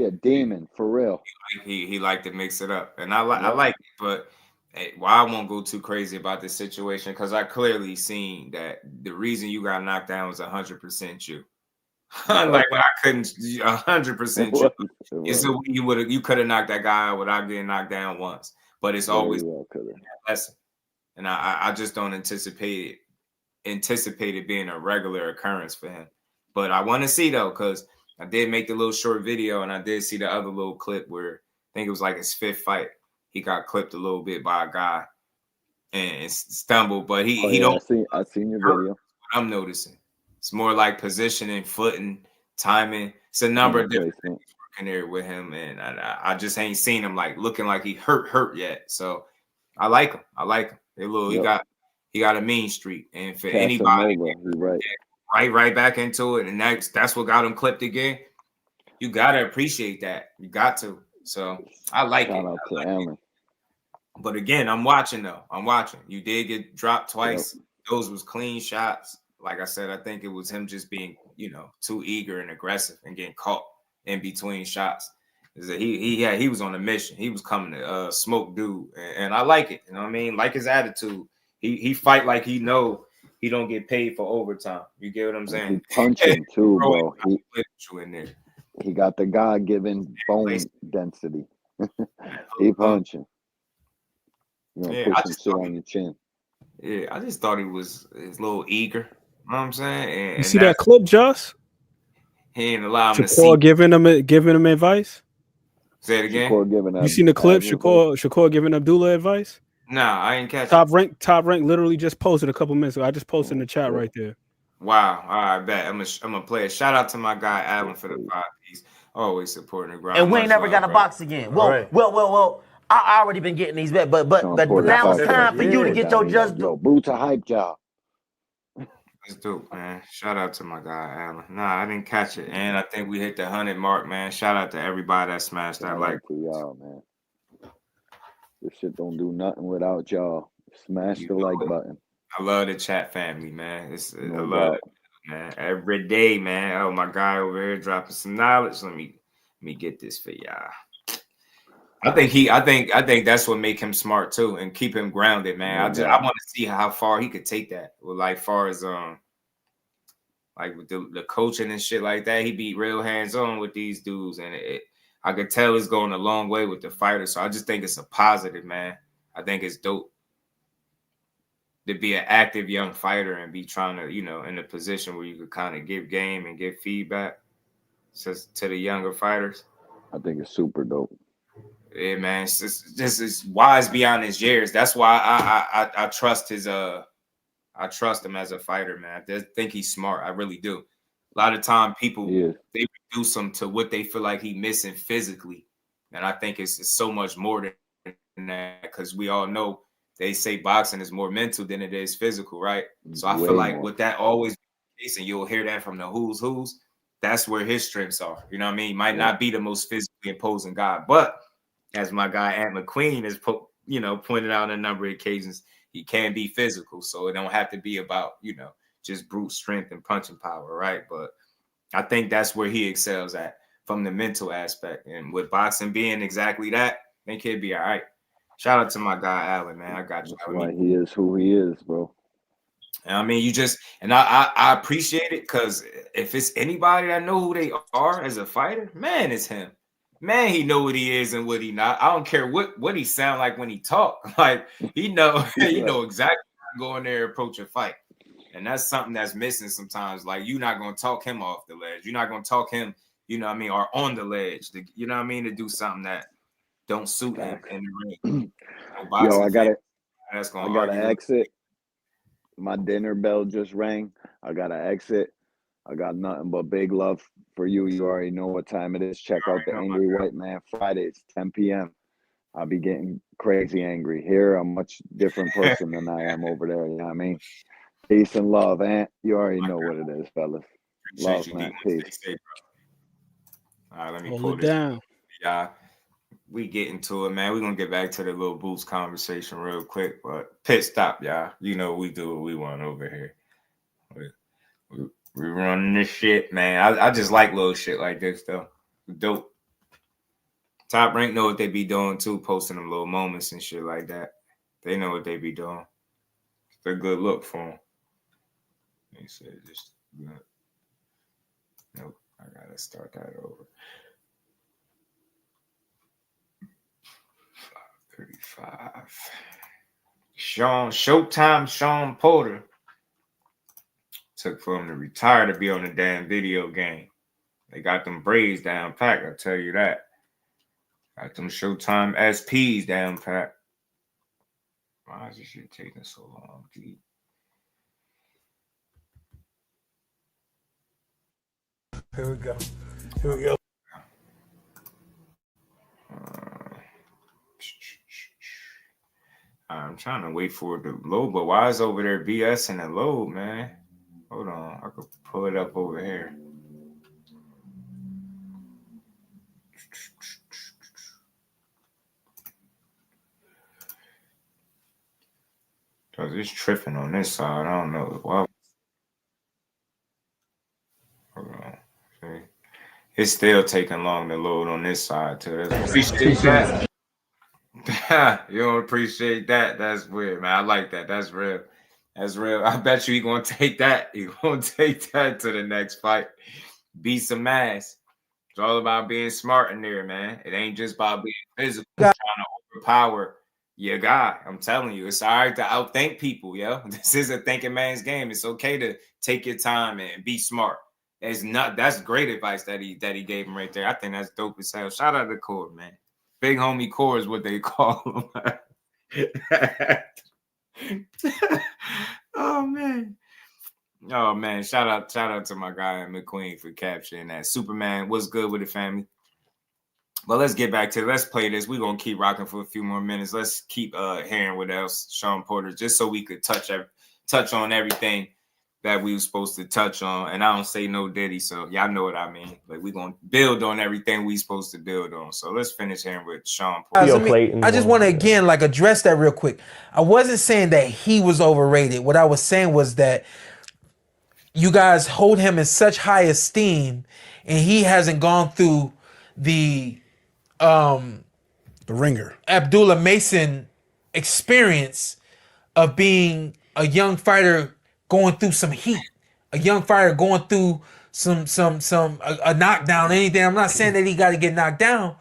a demon for real. He like to mix it up, and I like it, but. I won't go too crazy about this situation because I clearly seen that the reason you got knocked down was 100% you. Like I couldn't 100% you. So you could have knocked that guy out without getting knocked down once, but it's always a lesson. And I just don't anticipate it being a regular occurrence for him. But I want to see though, because I did make the little short video and I did see the other little clip where I think it was like his 5th fight. He got clipped a little bit by a guy and stumbled, but he don't. I seen your video. I'm noticing it's more like positioning, footing, timing. It's a number of different things working there with him, and I just ain't seen him like looking like he hurt yet. So I like him. He got a mean streak, and for anybody, right back into it, and that's what got him clipped again. You gotta appreciate that. You got to. So I like it. But again, I'm watching though. You did get dropped twice. Those was clean shots. Like I said, I think it was him just being, too eager and aggressive and getting caught in between shots. He was on a mission. He was coming to smoke dude, and I like it. You know what I mean? Like his attitude. He fight like he know he don't get paid for overtime. You get what I'm saying? He punching too, bro. He got the God-given bone density. He punching. Put some shit on your chin. Yeah, I just thought he was a little eager. You know what I'm saying? You see that clip, Joss? He ain't allow him to see. Shakur giving him advice. Say it again. You seen the clip? Shakur giving Abdullah advice? Nah, I ain't catch it. Top rank literally just posted a couple minutes ago. I just posted in the chat right there. Wow. All right, bet. I'm gonna play it. Shout out to my guy Alan for the 5-piece. Always supporting the ground. And we ain't never got a box again. Well. I already been getting these bet, but now it's time for you to get your just due. Boot to hype job. Let's do it, man. Shout out to my guy Alan. Nah, I didn't catch it, and I think we hit the 100 mark, man. Shout out to everybody that smashed that like. To y'all, man. This shit don't do nothing without y'all. Smash the like button. I love the chat family, man. I love it, man. Every day, man. Oh, my guy over here dropping some knowledge. Let me get this for y'all. I think that's what make him smart too and keep him grounded, man. I want to see how far he could take that. Well, like far as like with the coaching and shit like that, he be real hands-on with these dudes, and I could tell it's going a long way with the fighters. So I just think it's a positive, man. I think it's dope to be an active young fighter and be trying to, in a position where you could kind of give game and give feedback to the younger fighters. I think it's super dope. Yeah, man, it's wise beyond his years. That's why I trust I trust him as a fighter, man. I think he's smart. I really do. A lot of time people they reduce him to what they feel like he missing physically, and I think it's so much more than that, because we all know they say boxing is more mental than it is physical, right? So I feel like with that always be the case, and you'll hear that from the who's, that's where his strengths are. You know what I mean? He might not be the most physically imposing guy, but as my guy Ant McQueen has pointed out on a number of occasions, he can be physical. So it don't have to be about, just brute strength and punching power, right? But I think that's where he excels at from the mental aspect. And with boxing being exactly that, I think he'd be all right. Shout out to my guy Allen, man. I got you. That's why he is who he is, bro. I mean, I appreciate it, because if it's anybody that know who they are as a fighter, man, it's him. Man, he know what he is and what he not. I don't care what he sound like when he talk. Like he know exactly how to go in there and approach a fight. And that's something that's missing sometimes. Like, you're not going to talk him off the ledge. You're not going to talk him, or on the ledge, to do something that don't suit him in the ring. Yo, I gotta exit. My dinner bell just rang. I gotta exit. I got nothing but big love for you. You already know what time it is. Check out the Angry White Man Fridays, 10 p.m. I'll be getting crazy angry. Here, I'm a much different person than I am over there. You know what I mean? Peace and love, Ant. You already know what it is, fellas. Love, man. Peace. All right, let me pull this down. Yeah, we get into it, man. We're going to get back to the little Boots conversation real quick. But pit stop, y'all. We do what we want over here. We running this shit, man. I just like little shit like this, though. Dope. Top Rank know what they be doing, too, posting them little moments and shit like that. They know what they be doing. It's a good look for them. They said just good. Nope, I got to start that over. 5:35. Showtime Sean Porter took for him to retire to be on the damn video game. They got them braids down packed, I'll tell you that. Got them Showtime SPs down packed. Why is this shit taking so long, dude? Here we go. I'm trying to wait for it to load, but why is over there BS in the load, man? Hold on, I could pull it up over here. Cause it's tripping on this side. I don't know. Well, hold on. See? It's still taking long to load on this side too. Appreciate that. You don't appreciate that. That's weird, man. I like that. That's real. That's real. I bet you he gonna take that. He gonna take that to the next fight. Beat some ass. It's all about being smart in there, man. It ain't just about being physical, trying to overpower your guy. I'm telling you, it's all right to outthink people, yo. This is a thinking man's game. It's okay to take your time and be smart. That's great advice that he gave him right there. I think that's dope as hell. Shout out to Core, man. Big homie Core is what they call him. Oh man. Shout out to my guy McQueen for capturing that. Superman, what's good with the family? But let's get back to it. Let's play this. We're gonna keep rocking for a few more minutes. Let's keep hearing what else Sean Porter, just so we could touch on everything that we were supposed to touch on. And I don't say no Diddy, so y'all know what I mean. Like, we're gonna build on everything we supposed to build on. So let's finish hearing with Sean Porter. I just want to again address that real quick. I wasn't saying that he was overrated. What I was saying was that you guys hold him in such high esteem, and he hasn't gone through the ringer Abdullah Mason experience of being a young fighter going through some heat, a young fighter going through a knockdown, anything. I'm not saying that he got to get knocked down,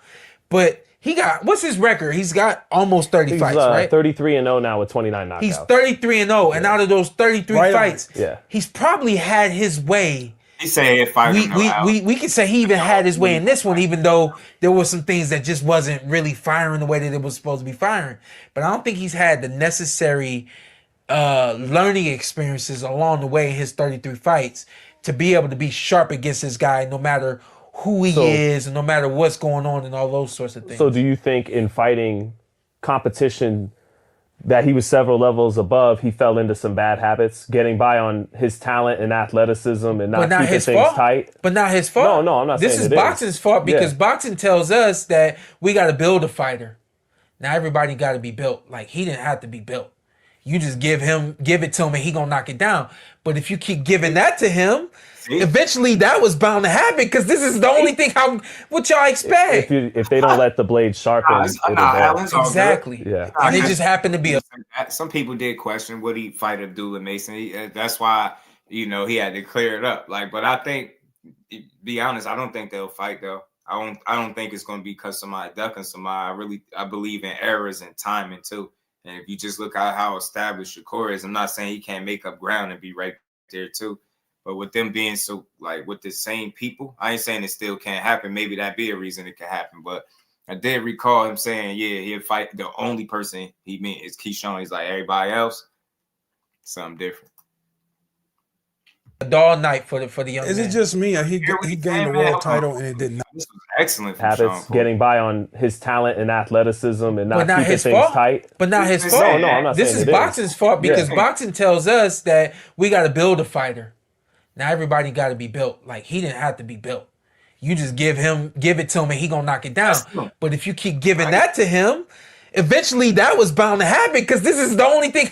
but he got, what's his record? He's got almost 30 fights, right? 33-0 now with 29 knockouts. He's 33-0, and out of those 33 fights, he's probably had his way. He say if we can say he even had his way in this one, even though there were some things that just wasn't really firing the way that it was supposed to be firing. But I don't think he's had the necessary learning experiences along the way in his 33 fights to be able to be sharp against this guy, no matter who he is, and no matter what's going on, and all those sorts of things. So do you think in fighting competition that he was several levels above, he fell into some bad habits, getting by on his talent and athleticism and not keeping his things fault. tight? But not his fault. No, I'm not this saying is it boxing's fault because Yeah. boxing tells us that we got to build a fighter. Now everybody got to be built. Like, he didn't have to be built. You just give it to him, and he gonna knock it down. But if you keep giving that to him, eventually that was bound to happen because this is the only thing. What y'all expect? If they don't let the blade sharpen, it'll Alan's go. all good. Exactly. Yeah. And it just happened to be Some people did question would he fight Abdullah Mason. That's why he had to clear it up. Like, but I think, be honest, I don't think they'll fight though. I don't think it's going to be because somebody ducking somebody. I believe in errors and timing too. And if you just look at how established Shakur is, I'm not saying he can't make up ground and be right there too. But with them being so, like, with the same people, I ain't saying it still can't happen. Maybe that'd be a reason it could happen. But I did recall him saying, yeah, he'll fight. The only person he meant is Keyshawn. He's like, everybody else, something different. a dull night for the young Is man. it just me or he gained the world title and it did not? This was excellent for Habits, Sean getting by on his talent and athleticism and But not not keeping his things fault. tight. But not his fault. No, I'm not This saying is it boxing's fault because Yeah. boxing tells us that we got to build a fighter. Now everybody got to be built. Like, he didn't have to be built. You just give it to him, and he gonna knock it down. But if you keep giving that to him, eventually that was bound to happen because this is the only thing.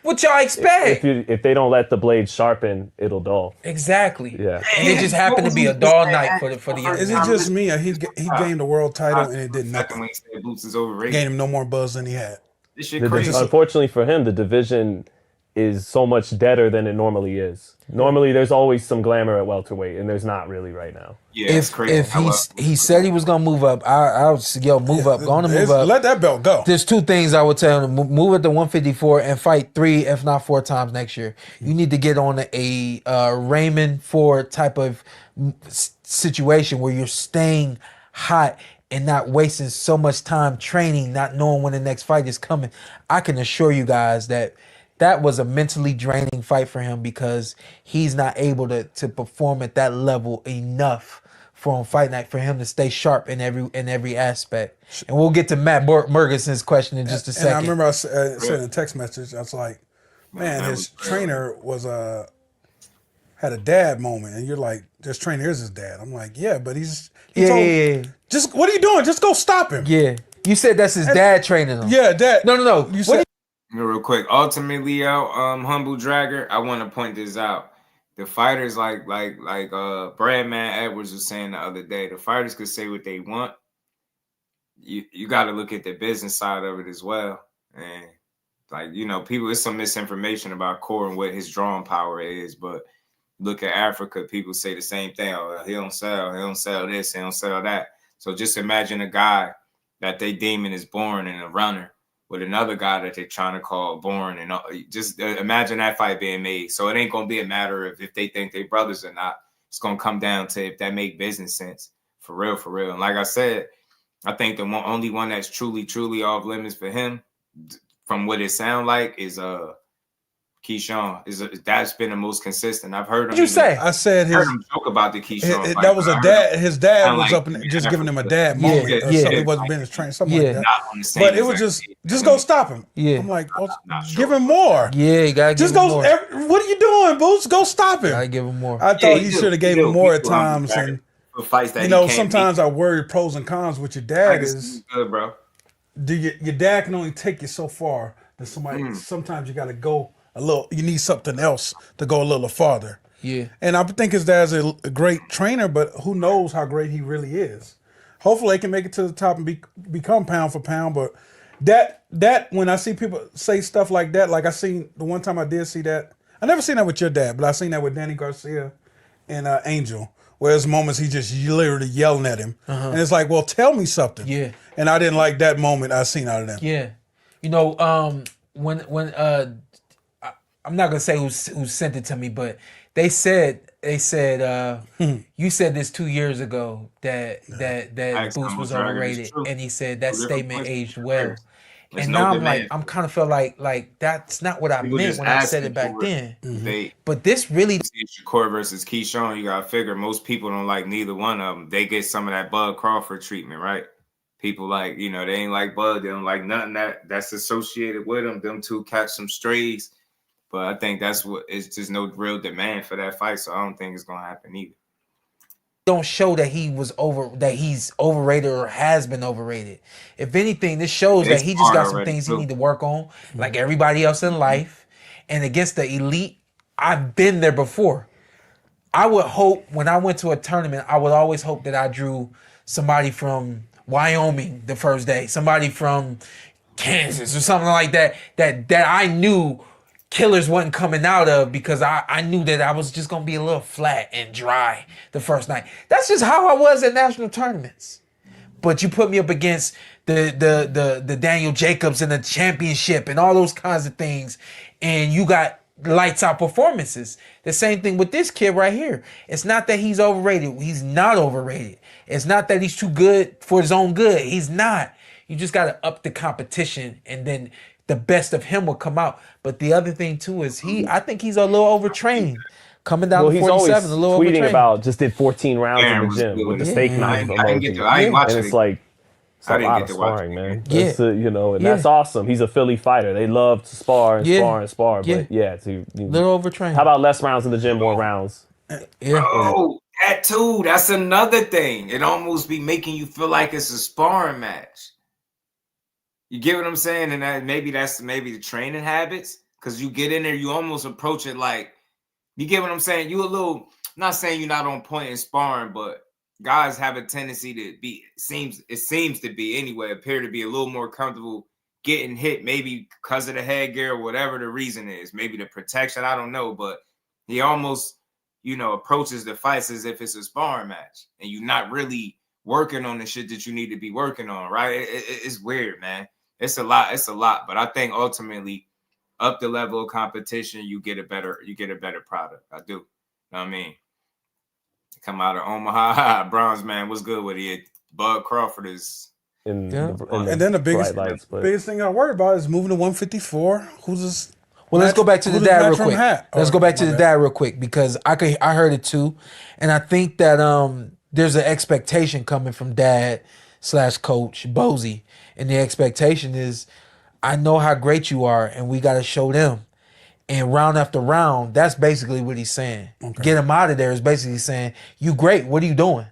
What y'all expect? If they don't let the blade sharpen, it'll dull. Exactly. Yeah. And it just happened to be a dull night for the young Is it man. just me or he gained the world title and it did nothing? when he said Boots is overrated. Gained him no more buzz than he had. This shit crazy. Unfortunately for him, the division is so much deader than it normally is. Normally, there's always some glamour at welterweight, and there's not really right now. Yeah, it's crazy. If he said he was gonna move up, I would say, move up. Go on and move up. Let that belt go. There's two things I would tell him: move it to 154 and fight 3, if not 4 times next year. You need to get on a Raymond Ford type of situation where you're staying hot and not wasting so much time training, not knowing when the next fight is coming. I can assure you guys that was a mentally draining fight for him because he's not able to perform at that level enough for on fight night for him to stay sharp in every aspect. And we'll get to Matt Murgison's question in just a second. And I remember I said in a text message, I was like, man, his trainer was had a dad moment, and you're like, this trainer is his dad. I'm like, yeah, but he told him, just what are you doing? Just go stop him. Yeah. You said that's his dad training him. Yeah, dad. No. You said Real quick, ultimately, Humble Dragger, I want to point this out. The fighters like Bradman Edwards was saying the other day, the fighters could say what they want. You got to look at the business side of it as well. And people, there's some misinformation about Core and what his drawing power is, but look at Africa, people say the same thing. Oh, he don't sell this, he don't sell that. So just imagine a guy that they deeming is born and a runner with another guy that they're trying to call born, and just imagine that fight being made. So it ain't gonna be a matter of if they think they brothers or not. It's gonna come down to if that make business sense for real. And like I said, I think the only one that's truly off limits for him, from what it sound like, is Keyshawn. That's been the most consistent. I've heard him. What'd you say? I said heard him joke about the Keyshawn. that was a dad. His dad was like, up and just giving him a dad moment. Or something. It wasn't been his train, something like that. Not on the same But it was just go stop him. Yeah. I'm like, give him more. Yeah, you gotta just give him go. more. What are you doing, Boots? Go stop him. Gotta give him more. I thought he should have gave him more at times. And fights that sometimes I worry pros and cons with your dad is good, bro. Your dad can only take you so far. That sometimes you got to go a little. You need something else to go a little farther. Yeah. And I think his dad's a great trainer, but who knows how great he really is. Hopefully, he can make it to the top and become pound for pound. But that when I see people say stuff like that, like I seen the one time I did see that. I never seen that with your dad, but I seen that with Danny Garcia and Angel. Where there's moments he just literally yelling at him. And it's like, well, tell me something. Yeah. And I didn't like that moment I seen out of them. Yeah. When I'm not gonna say who sent it to me, but they said you said this 2 years ago that Boots was overrated, and he said that statement aged well. There's And no now demand. I'm kind of feel like that's not what I People meant just when I said asking it back for then. They But this really see Shakur versus Keyshawn. You gotta figure most people don't like neither one of them. They get some of that Bud Crawford treatment, right? People like, they ain't like Bud. They don't like nothing that's associated with them. Them two catch some strays. But I think that's what it's just no real demand for that fight. So I don't think it's gonna happen either. don't show that he's overrated or has been overrated. If anything, this shows that he just got some things he need to work on, like everybody else in life. And against the elite, I've been there before. I would hope when I went to a tournament, I would always hope that I drew somebody from Wyoming the first day, somebody from Kansas or something like that I knew killers wasn't coming out of, because I knew that I was just gonna be a little flat and dry the first night. That's just how I was at national tournaments. But you put me up against the Daniel Jacobs and the championship and all those kinds of things, and you got lights out performances. The same thing with this kid right here. It's not that he's overrated. He's not overrated. It's not that he's too good for his own good. He's not. You just got to up the competition, and then the best of him will come out. But the other thing too is I think he's a little overtrained. Coming down to 47, a little tweeting overtrained. about just did 14 rounds in the gym with the steak knife emoji. And it's like, it's a lot of sparring, man. That's, that's awesome. He's a Philly fighter. They love to spar and spar and spar. But little overtrained. How about less rounds in the gym, more rounds? Oh, that too. That's another thing. It almost be making you feel like it's a sparring match. You get what I'm saying? And that's maybe the training habits. Because you get in there, you almost approach it like, you get what I'm saying? You a little, not saying you're not on point in sparring, but guys have a tendency to be, it seems to be anyway, appear to be a little more comfortable getting hit, maybe because of the headgear or whatever the reason is. Maybe the protection, I don't know. But he almost, approaches the fights as if it's a sparring match. And you're not really working on the shit that you need to be working on, right? It's weird, man. It's a lot. But I think ultimately, up the level of competition, you get a better product. I do. You know what I mean? Come out of Omaha, Bronze man, what's good with it? Bud Crawford is and then the biggest thing I worry about is moving to 154. Let's go back to the dad real quick. Let's go back to the dad real quick, because I heard it too, and I think that there's an expectation coming from dad / coach Bozy, and the expectation is, I know how great you are, and we got to show them. And round after round, that's basically what he's saying. Okay. Get him out of there is basically saying, you great, what are you doing?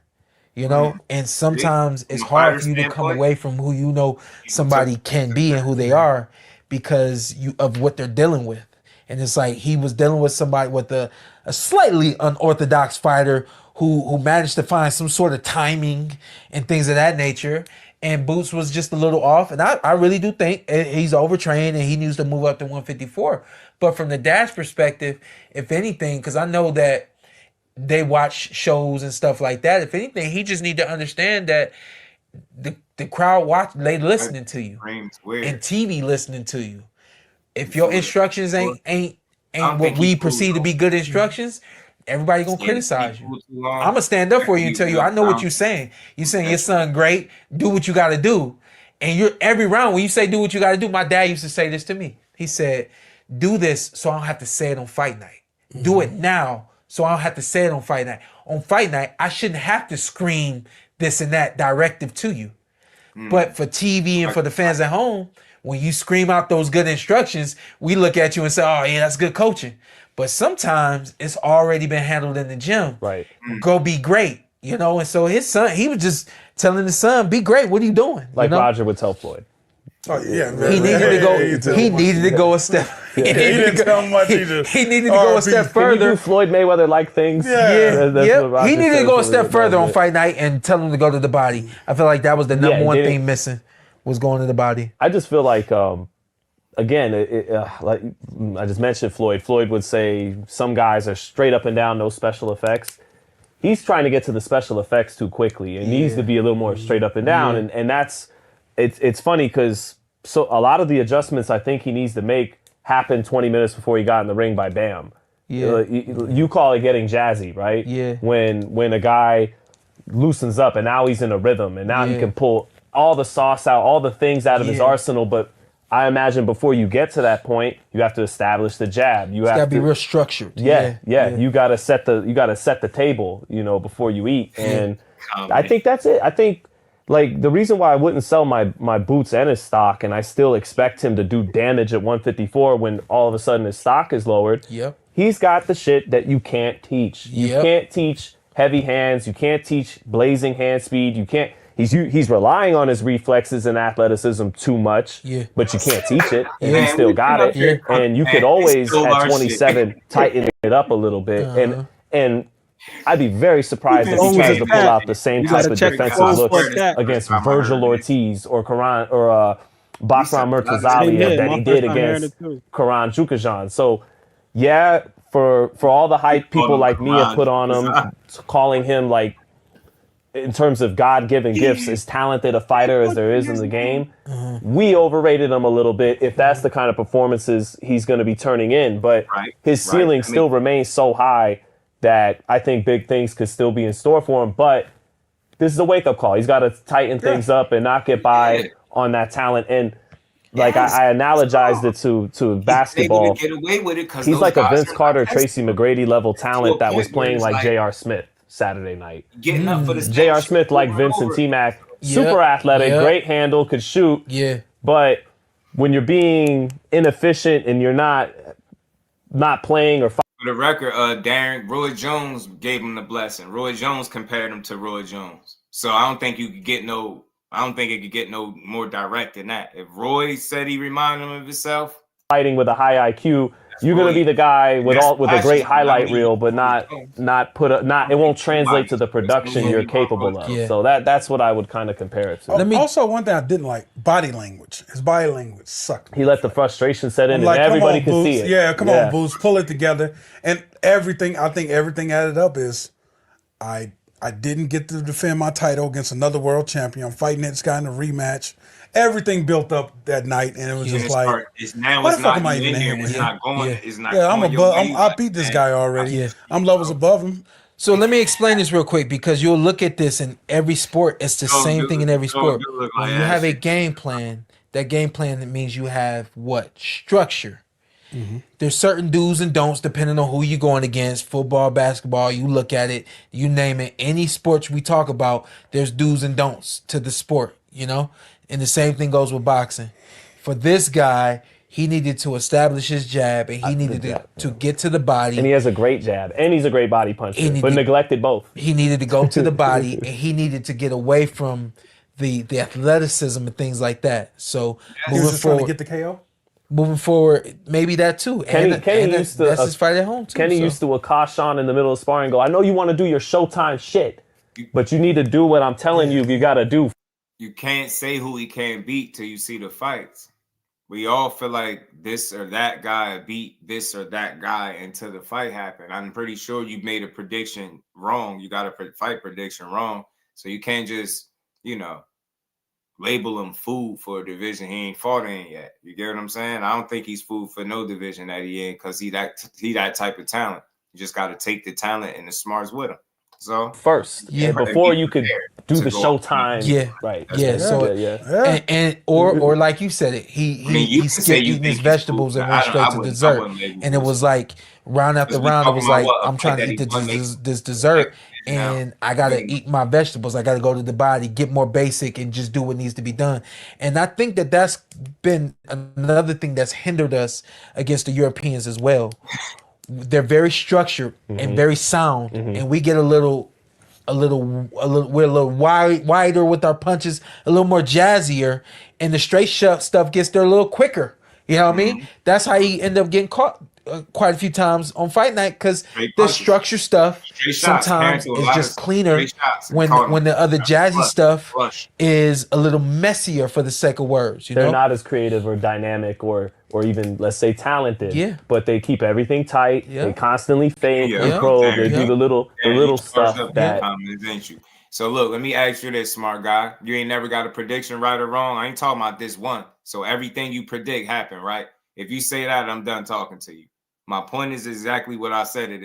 And sometimes it's hard for you to come away from who somebody can be and who they are, because of what they're dealing with. And it's like he was dealing with somebody with a slightly unorthodox fighter who managed to find some sort of timing and things of that nature. And Boots was just a little off. And I really do think he's overtrained and he needs to move up to 154. But from the dad's perspective, if anything, because I know that they watch shows and stuff like that, if anything, he just need to understand that the crowd they listening to you. And TV listening to you. If your instructions ain't what we perceive to be good instructions, everybody gonna criticize you. I'm gonna stand up for you and tell you, I know what you're saying. You're saying your son great, do what you gotta do. And every round when you say do what you gotta do, my dad used to say this to me. He said, do this so I don't have to say it on fight night. Do it now so I don't have to say it on fight night. On fight night, I shouldn't have to scream this and that directive to you. But for TV and for the fans at home, when you scream out those good instructions, we look at you and say, oh yeah, that's good coaching. But sometimes it's already been handled in the gym. Right. Go be great, And so his son, he was just telling his son, be great. What are you doing? Like Roger would tell Floyd. Oh yeah, he needed to go. He needed to go a step. He needed to go a step further. Floyd Mayweather like things. He needed to go a step further on fight night and tell him to go to the body. I feel like that was the number one thing missing, was going to the body. I just feel like, again, like I just mentioned, Floyd. Floyd would say some guys are straight up and down, no special effects. He's trying to get to the special effects too quickly. It needs to be a little more straight up and down, and that's. It's funny because a lot of the adjustments I think he needs to make happened 20 minutes before he got in the ring by Bam. Yeah. You call it getting jazzy, right? Yeah. When a guy loosens up and now he's in a rhythm and now he can pull all the sauce out, all the things out of his arsenal, but I imagine before you get to that point, you have to establish the jab. You It's have got to to be real structured. Yeah. You gotta set the table, before you eat. And I think that's it. I think like the reason why I wouldn't sell my Boots Ennis stock, and I still expect him to do damage at 154 when all of a sudden his stock is lowered. Yep. He's got the shit that you can't teach. You can't teach heavy hands. You can't teach blazing hand speed. You can't. He's relying on his reflexes and athleticism too much, but you can't teach it, and he still got it. And you could always at 27 tighten it up a little bit, and I'd be very surprised if he tries to pull out the same type of defensive looks against Virgil Ortiz or Bakram Murtazalia that he did against Karan Jukajan. So, yeah, for all the hype people like me have put on him, calling him like, in terms of God-given gifts, as talented a fighter as there is in the game, we overrated him a little bit if that's the kind of performances he's going to be turning in. But his ceiling still remains so high that I think big things could still be in store for him. But this is a wake-up call. He's got to tighten things up and not get by on that talent. And like I analogized it to basketball. He's able to get away with it 'cause he's those like a guys Vince are Carter, not Tracy McGrady level talent that was point where playing it's like like- J.R. Smith Saturday night. Getting up for the J.R. Smith, like Vince and T-Mac, super athletic, great handle, could shoot. Yeah. But when you're being inefficient and you're not playing or For the record, Darren, Roy Jones gave him the blessing. Roy Jones compared him to Roy Jones. So I don't think it could get no more direct than that. If Roy said he reminded him of himself, fighting with a high IQ, you're gonna be the guy with a great highlight reel, but not it won't translate to the production you're capable of. Yeah. So that's what I would kind of compare it to. Also, one thing I didn't like, body language. His body language sucked. He let the frustration set in, I'm and like, everybody come on, could Boots. see it. Yeah, come on, Boots, pull it together. And I think everything added up is I didn't get to defend my title against another world champion. I'm fighting this guy in a rematch. Everything built up that night, and it was just like, what the fuck am I even here? It's not going. It's not. Yeah, I'm going above. your way I beat this guy already. Yeah. I'm levels above him. So let me explain this real quick, because you'll look at this in every sport. It's the same thing in every sport. When you have a game plan, that game plan, that means you have what? Structure. There's certain do's and don'ts depending on who you're going against. Football, basketball, you look at it, you name it. Any sports we talk about, there's do's and don'ts to the sport, And the same thing goes with boxing. For this guy, he needed to establish his jab, and he needed to get to the body. And he has a great jab, and he's a great body puncher, but neglected both. He needed to go to the body, and he needed to get away from the athleticism and things like that. So He was just trying to get the KO. Moving forward, maybe that too. Kenny used to that's his fight at home too. Kenny used to accost Sean in the middle of sparring and go, I know you want to do your Showtime shit, but you need to do what I'm telling you got to do. You can't say who he can't beat till you see the fights. We all feel like this or that guy beat this or that guy until the fight happened. I'm pretty sure you made a prediction wrong. You got a fight prediction wrong. So you can't just, label him food for a division he ain't fought in yet. You get what I'm saying? I don't think he's food for no division that he in, because he that type of talent. You just got to take the talent and the smarts with him. So first, before you could do the Showtime, right? Or like you said it, he skipped eating his vegetables and went straight to dessert, and it was like round after round. It was like, I'm trying to eat this dessert, and I gotta eat my vegetables. I gotta go to the body, get more basic, and just do what needs to be done. And I think that's been another thing that's hindered us against the Europeans as well. They're very structured and very sound, and we get a little we're a little wider with our punches, a little more jazzier, and the straight shot stuff gets there a little quicker. You know what I mean? That's how he ended up getting caught quite a few times on fight night, because the structure stuff sometimes is just cleaner when the other jazzy stuff is a little messier, for the sake of words. They're not as creative or dynamic or even, let's say, talented. But they keep everything tight. They constantly feint and probe. They do the little stuff that. So look, let me ask you this, smart guy. You ain't never got a prediction right or wrong. I ain't talking about this one. So everything you predict happened, right? If you say that, I'm done talking to you. My point is exactly what I said.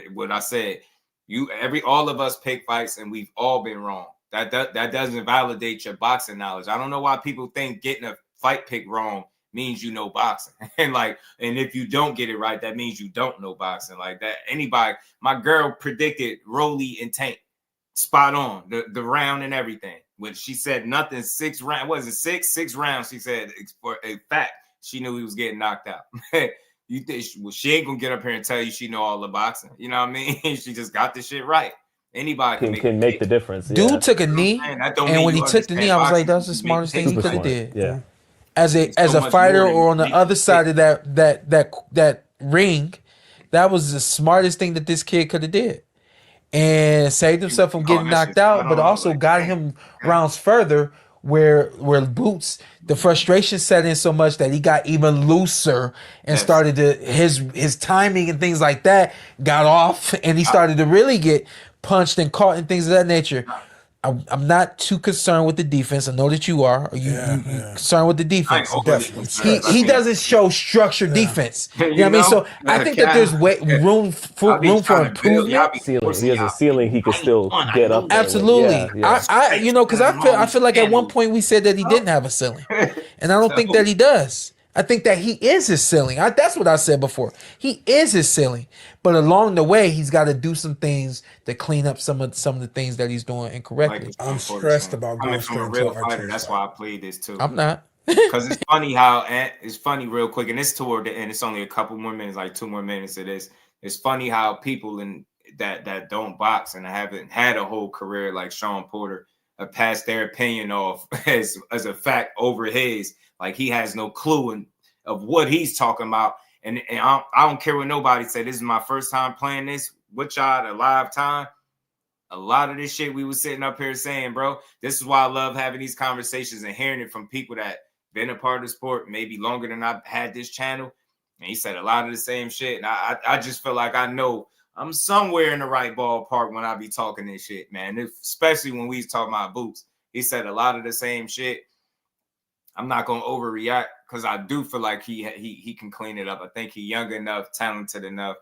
All of us pick fights, and we've all been wrong. That doesn't validate your boxing knowledge. I don't know why people think getting a fight pick wrong means you know boxing. And if you don't get it right, that means you don't know boxing. Like that. Anybody, my girl predicted Rolly and Tank spot on the round and everything. When she said nothing, 6 rounds, was it 6 rounds? She said for a fact she knew he was getting knocked out. You think she ain't gonna get up here and tell you she know all the boxing? You know what I mean? She just got this shit right. Anybody can make the difference. Dude yeah. took a knee, and when he took the knee, I was like, "That's the smartest thing he could have did." Yeah. As a fighter, or on the other side of that ring, that was the smartest thing that this kid could have did, and saved himself from getting knocked out, but also got him rounds further. Where Boots, the frustration set in so much that he got even looser and started to his timing and things like that got off, and he started to really get punched and caught and things of that nature. I'm not too concerned with the defense. I know that you are. Are you concerned with the defense? He doesn't show structured defense. You know what I mean? So I think that there's room for improvement. He has a ceiling he could still get up there. Absolutely. Yeah. Because I feel like at one point we said that he didn't have a ceiling, and I don't think that he does. I think that he is his ceiling. That's what I said before. He is his ceiling, but along the way, he's got to do some things to clean up some of the things that he's doing incorrectly. I'm stressed about going from a real fighter. That's why I played this too. I'm not. Because it's funny how it's funny real quick, and it's toward the end. It's only a couple more minutes, like 2 more minutes of this. It's funny how people that don't box and haven't had a whole career like Sean Porter have passed their opinion off as a fact over his. Like he has no clue of what he's talking about. And I don't care what nobody say. This is my first time playing this with y'all at a live time. A lot of this shit we was sitting up here saying, bro, this is why I love having these conversations and hearing it from people that been a part of the sport maybe longer than I've had this channel. And he said a lot of the same shit. And I just feel like I know I'm somewhere in the right ballpark when I be talking this shit, man. Especially when we was talking about Boots. He said a lot of the same shit. I'm not gonna overreact because I do feel like he can clean it up. I think he's young enough, talented enough.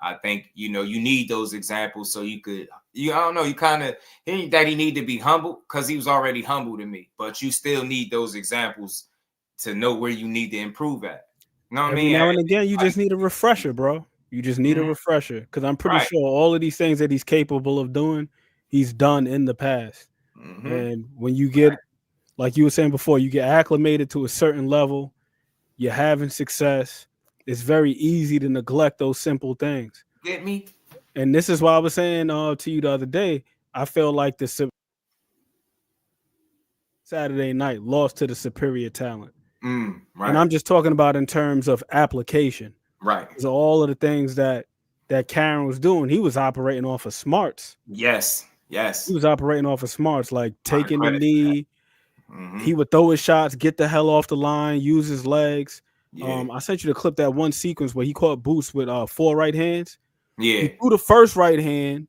I think you need those examples so I don't know, you kind of think that he need to be humble because he was already humble to me, but you still need those examples to know where you need to improve at. You know what I mean? Now and again, you just need a refresher, bro. You just need a refresher because I'm pretty sure all of these things that he's capable of doing, he's done in the past. And when you get like you were saying before, you get acclimated to a certain level, you're having success. It's very easy to neglect those simple things. Get me? And this is why I was saying to you the other day, I feel like the Saturday night lost to the superior talent. Right. And I'm just talking about in terms of application. Right. So all of the things that Karen was doing, he was operating off of smarts. Yes. He was operating off of smarts, like taking the knee. He would throw his shots, get the hell off the line, use his legs. I sent you the clip, that one sequence where he caught Boots with 4 right hands. He threw the first right hand,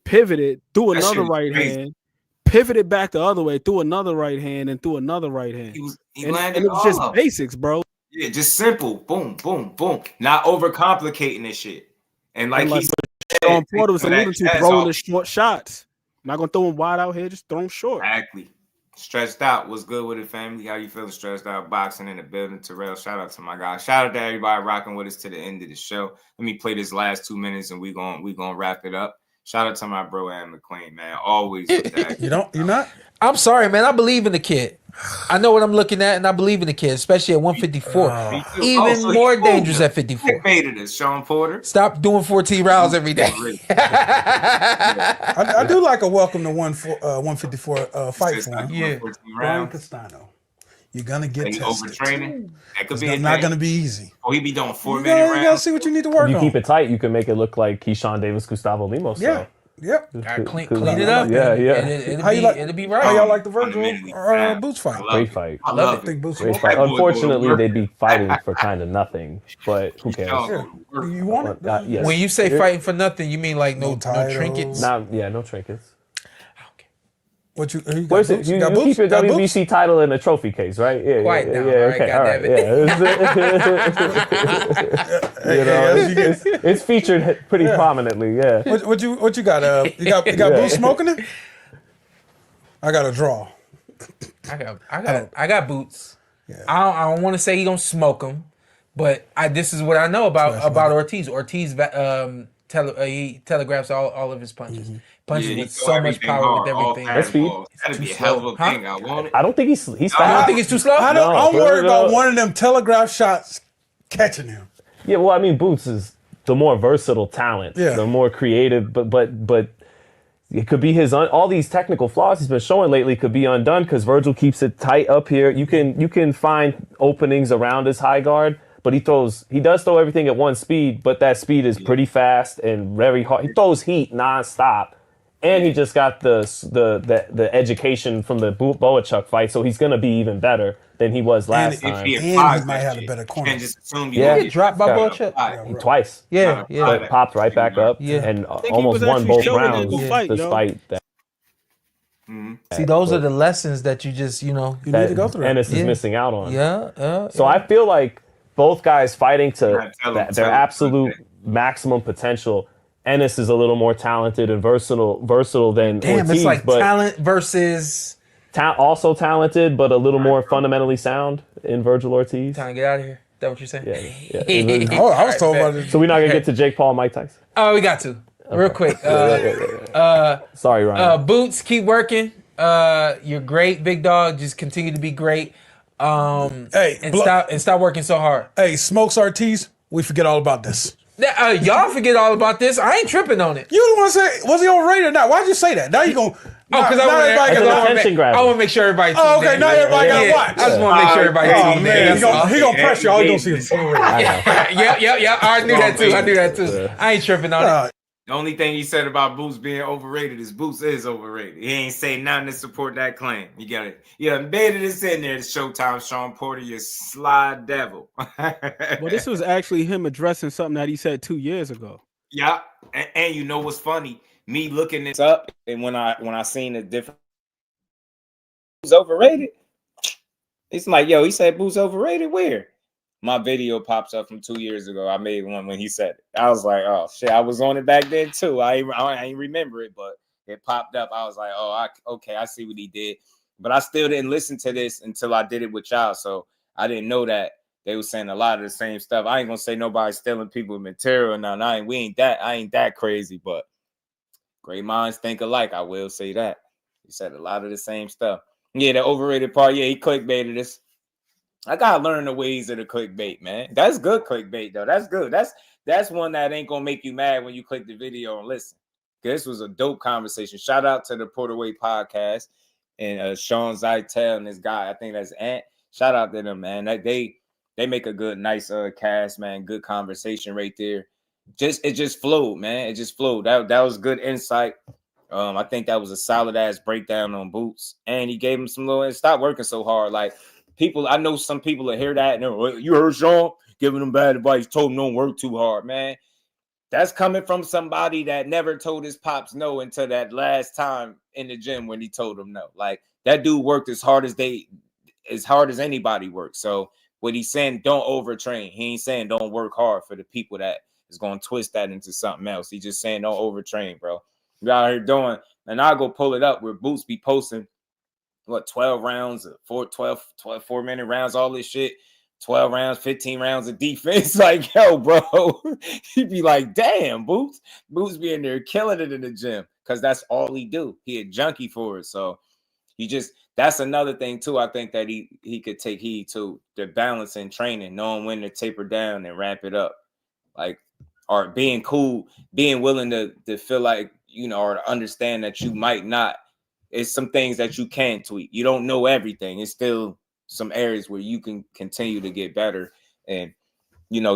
pivoted, threw another right hand, pivoted back the other way, threw another right hand, and threw another right hand. He landed and it was just all basics, bro. Yeah, just simple. Boom, boom, boom. Not overcomplicating this shit. And like he said, Sean Porter was alluding to, throwing the short shots. Not gonna throw him wide out here, just throw him short. Exactly. Stressed out. What's good with it, family? How you feeling? Stressed out. Boxing in the building. Terrell, shout out to my guy. Shout out to everybody rocking with us to the end of the show. Let me play this last 2 minutes and we gonna wrap it up. Shout out to my bro Adam McLean, man. Always with that. You're not? I'm sorry, man. I believe in the kid. I know what I'm looking at, and I believe in the kid, especially at 154. Even more dangerous at 54. Hated this, Sean Porter. Stop doing 14 rounds every day. I do like a welcome to 154 fight for him. Yeah. Brian Castano. You're gonna get tested. Overtraining. That could be it's not gonna be easy. Oh, he be doing 4 You minute rounds. gotta see what you need to work You on. keep it tight, you can make it look like Keyshawn Davis, Gustavo Lemos. Yeah. Yep. Gotta clean it up. Yeah. It'll be right. How y'all like the Virgil Boots fight? Great fight. I love it. Think Boots Great fight. Unfortunately, they'd be fighting for kind of nothing, but who cares? You want it? Yes. When you say fighting for nothing, you mean like no trinkets? No trinkets. What you got? Where's it? Boots? You got keep boots? your Got WBC boots? title in a trophy case, right? Yeah, Quiet yeah, down, yeah, all right, okay, all right, yeah. It's featured pretty prominently, yeah. What you got? You got Boots smoking it? I got a draw. I got boots. I don't want to say he gonna smoke him, but this is what I know about Ortiz. Ortiz he telegraphs all of his punches. Punches with so much power with everything. That'd be a hell of a thing. I want it. I don't think he's You don't think he's too slow? I'm worried about one of them telegraph shots catching him. Yeah, well, I mean, Boots is the more versatile talent, the more creative, but it could be all these technical flaws he's been showing lately could be undone because Virgil keeps it tight up here. You can find openings around his high guard, but he does throw everything at one speed, but that speed is pretty fast and very hard. He throws heat nonstop. And he just got the education from the Boachuk fight, so he's gonna be even better than he was last time. And he might have a better corner. He get dropped by Boachuk twice. Yeah. But popped right back up and almost won both rounds despite that. See, those are the lessons that you just you need to go through. Ennis is missing out on. So I feel like both guys fighting to their absolute maximum potential. Ennis is a little more talented and versatile than Ortiz. It's like talent versus also talented, but a little more fundamentally sound in Virgil Ortiz. Time to get out of here. Is that what you're saying? Yeah. I was told about it. So we're not gonna get to Jake Paul and Mike Tyson. Oh, we got to real quick. Sorry, Ryan. Boots, keep working. You're great, big dog. Just continue to be great. Stop working so hard. Hey, Smokes Ortiz, we forget all about this. Y'all forget all about this. I ain't tripping on it. You the one say, was he overrated or not? Why'd you say that? Now you gonna because I want to make sure everybody. Oh, okay. Now everybody got to watch. I just want to make sure everybody. Oh man, he gonna press you. All you gonna see is overrated. Yeah. I knew that too. I ain't tripping on it. The only thing he said about Boots being overrated is Boots is overrated. He ain't say nothing to support that claim. You got it. You embedded this in there. It's Showtime, Sean Porter, you sly devil. Well, this was actually him addressing something that he said 2 years ago. Yeah, and you know what's funny? Me looking this up, and when I seen the different Boots overrated, it's like, yo, he said Boots overrated. Where? My video pops up from 2 years ago. I made one when he said it. I was like, oh shit, I was on it back then too. I ain't remember it, but it popped up. I was like, oh, okay, I see what he did. But I still didn't listen to this until I did it with y'all. So I didn't know that they were saying a lot of the same stuff. I ain't gonna say nobody's stealing people's material now. I ain't that crazy, but great minds think alike. I will say that. He said a lot of the same stuff. Yeah, the overrated part. Yeah, he clickbaited us. I gotta learn the ways of the clickbait, man. That's good clickbait, though. That's good. That's one that ain't gonna make you mad when you click the video and listen. This was a dope conversation. Shout out to the Porterway podcast and Sean Zeitel and this guy. I think that's Ant. Shout out to them, man. They make a good, nice cast, man. Good conversation right there. It just flowed, man. It just flowed. That was good insight. I think that was a solid ass breakdown on Boots, and he gave him some little. Stop working so hard, like. People, I know some people that hear that and they're like, you heard Sean giving them bad advice, told him don't work too hard, man. That's coming from somebody that never told his pops no until that last time in the gym when he told him no. Like that dude worked as hard as anybody works. So what he's saying, don't overtrain. He ain't saying don't work hard for the people that is going to twist that into something else. He's just saying don't overtrain, bro. You out here doing, and I'll go pull it up where Boots be posting. 12 rounds, 4-minute rounds, all this shit, 12 rounds, 15 rounds of defense. Like, yo, bro, he'd be like, damn, Boots be in there killing it in the gym because that's all he do. He a junkie for it. So that's another thing too. I think that he could take heed to the balance in training, knowing when to taper down and ramp it up. Like, or being cool, being willing to feel like, or to understand that you might not. It's some things that you can tweak. You don't know everything. It's still some areas where you can continue to get better. And,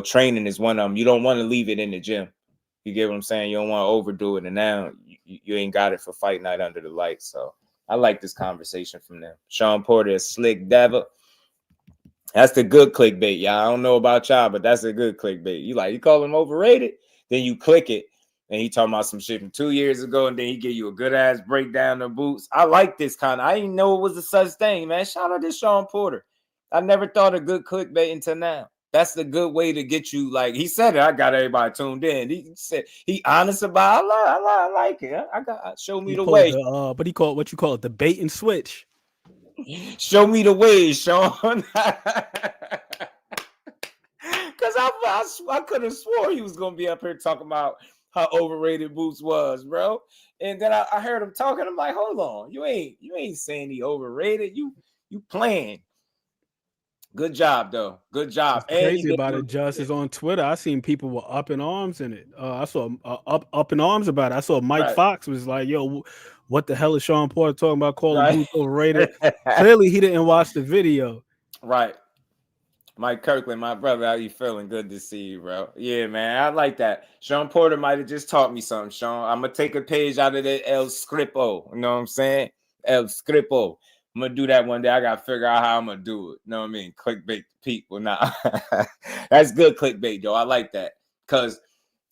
training is one of them. You don't want to leave it in the gym. You get what I'm saying? You don't want to overdo it. And now you ain't got it for fight night under the lights. So I like this conversation from them. Sean Porter is slick devil. That's the good clickbait, y'all. I don't know about y'all, but that's a good clickbait. You call him overrated? Then you click it. And he talking about some shit from 2 years ago, and then he give you a good ass breakdown of Boots. I like this kind of. I didn't know it was a such thing, man. Shout out to Sean Porter. I never thought of good clickbait until now. That's the good way to get you. Like he said it, I got everybody tuned in. He said he honest about. I like it. I got show me the way. But he called what you call it the bait and switch. Show me the way, Sean. Because I could have swore he was gonna be up here talking about how overrated Boots was, bro. And then I heard him talking. I'm like, hold on, you ain't saying he overrated. You playing. Good job, though. Good job. And Crazy about it, Just is on Twitter. I seen people were up in arms in it. I saw up in arms about it. I saw Mike Fox was like, "Yo, what the hell is Sean Porter talking about calling Boots overrated?" Clearly, he didn't watch the video. Right. Mike Kirkland, my brother, how you feeling? Good to see you, bro. Yeah, man, I like that. Sean Porter might have just taught me something, Sean. I'm going to take a page out of the El Scripo. You know what I'm saying? El Scripo. I'm going to do that one day. I got to figure out how I'm going to do it. You know what I mean? Clickbait people. Nah. That's good clickbait, though. I like that. Because,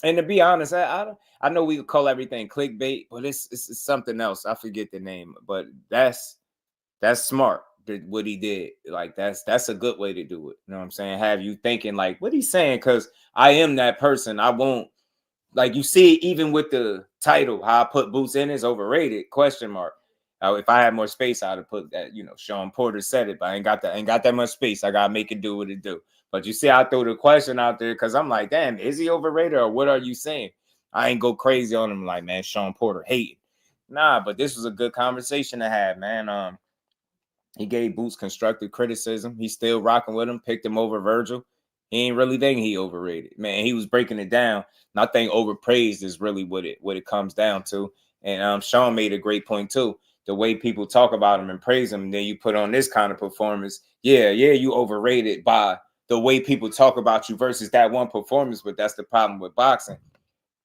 and to be honest, I know we could call everything clickbait, but it's something else. I forget the name. But that's smart. What he did, like that's a good way to do it. You know what I'm saying? Have you thinking like what he's saying? Because I am that person. I won't like you see even with the title how I put Boots in is overrated ? If I had more space, I'd have put that. You know, Sean Porter said it, but I ain't got that much space. I gotta make it do what it do. But you see, I throw the question out there because I'm like, damn, is he overrated or what are you saying? I ain't go crazy on him like, man, Sean Porter hating. Nah, but this was a good conversation to have, man. He gave Boots constructive criticism. He's still rocking with him, picked him over Virgil. He ain't really thinking he overrated. Man, he was breaking it down. And I think overpraised is really what it comes down to. And Sean made a great point too. The way people talk about him and praise him, and then you put on this kind of performance. Yeah, you overrated by the way people talk about you versus that one performance. But that's the problem with boxing.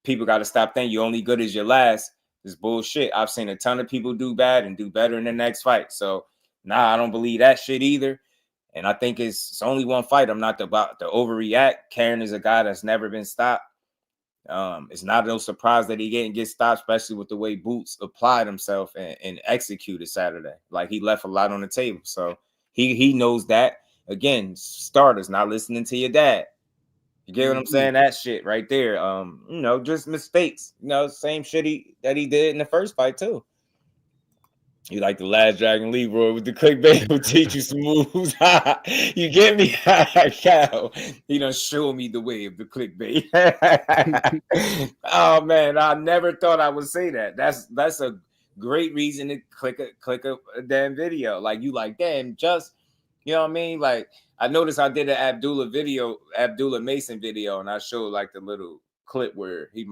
People got to stop thinking you're only good as your last. It's bullshit. I've seen a ton of people do bad and do better in the next fight. So, nah, I don't believe that shit either. And I think it's only one fight. I'm not about to overreact. Karen is a guy that's never been stopped. It's not no surprise that he didn't get stopped, especially with the way Boots applied himself and executed Saturday. Like he left a lot on the table. So he knows that. Again, starters, not listening to your dad. You get what I'm saying? That shit right there. Just mistakes. Same shit that he did in the first fight too. You like the last Dragon Leroy with the clickbait will teach you some moves. You get me? Cow. He done showed me the way of the clickbait. Oh man, I never thought I would say that. That's a great reason to click a damn video. Like you like, damn, just you know what I mean? Like I noticed I did an Abdullah Mason video, and I showed like the little clip where he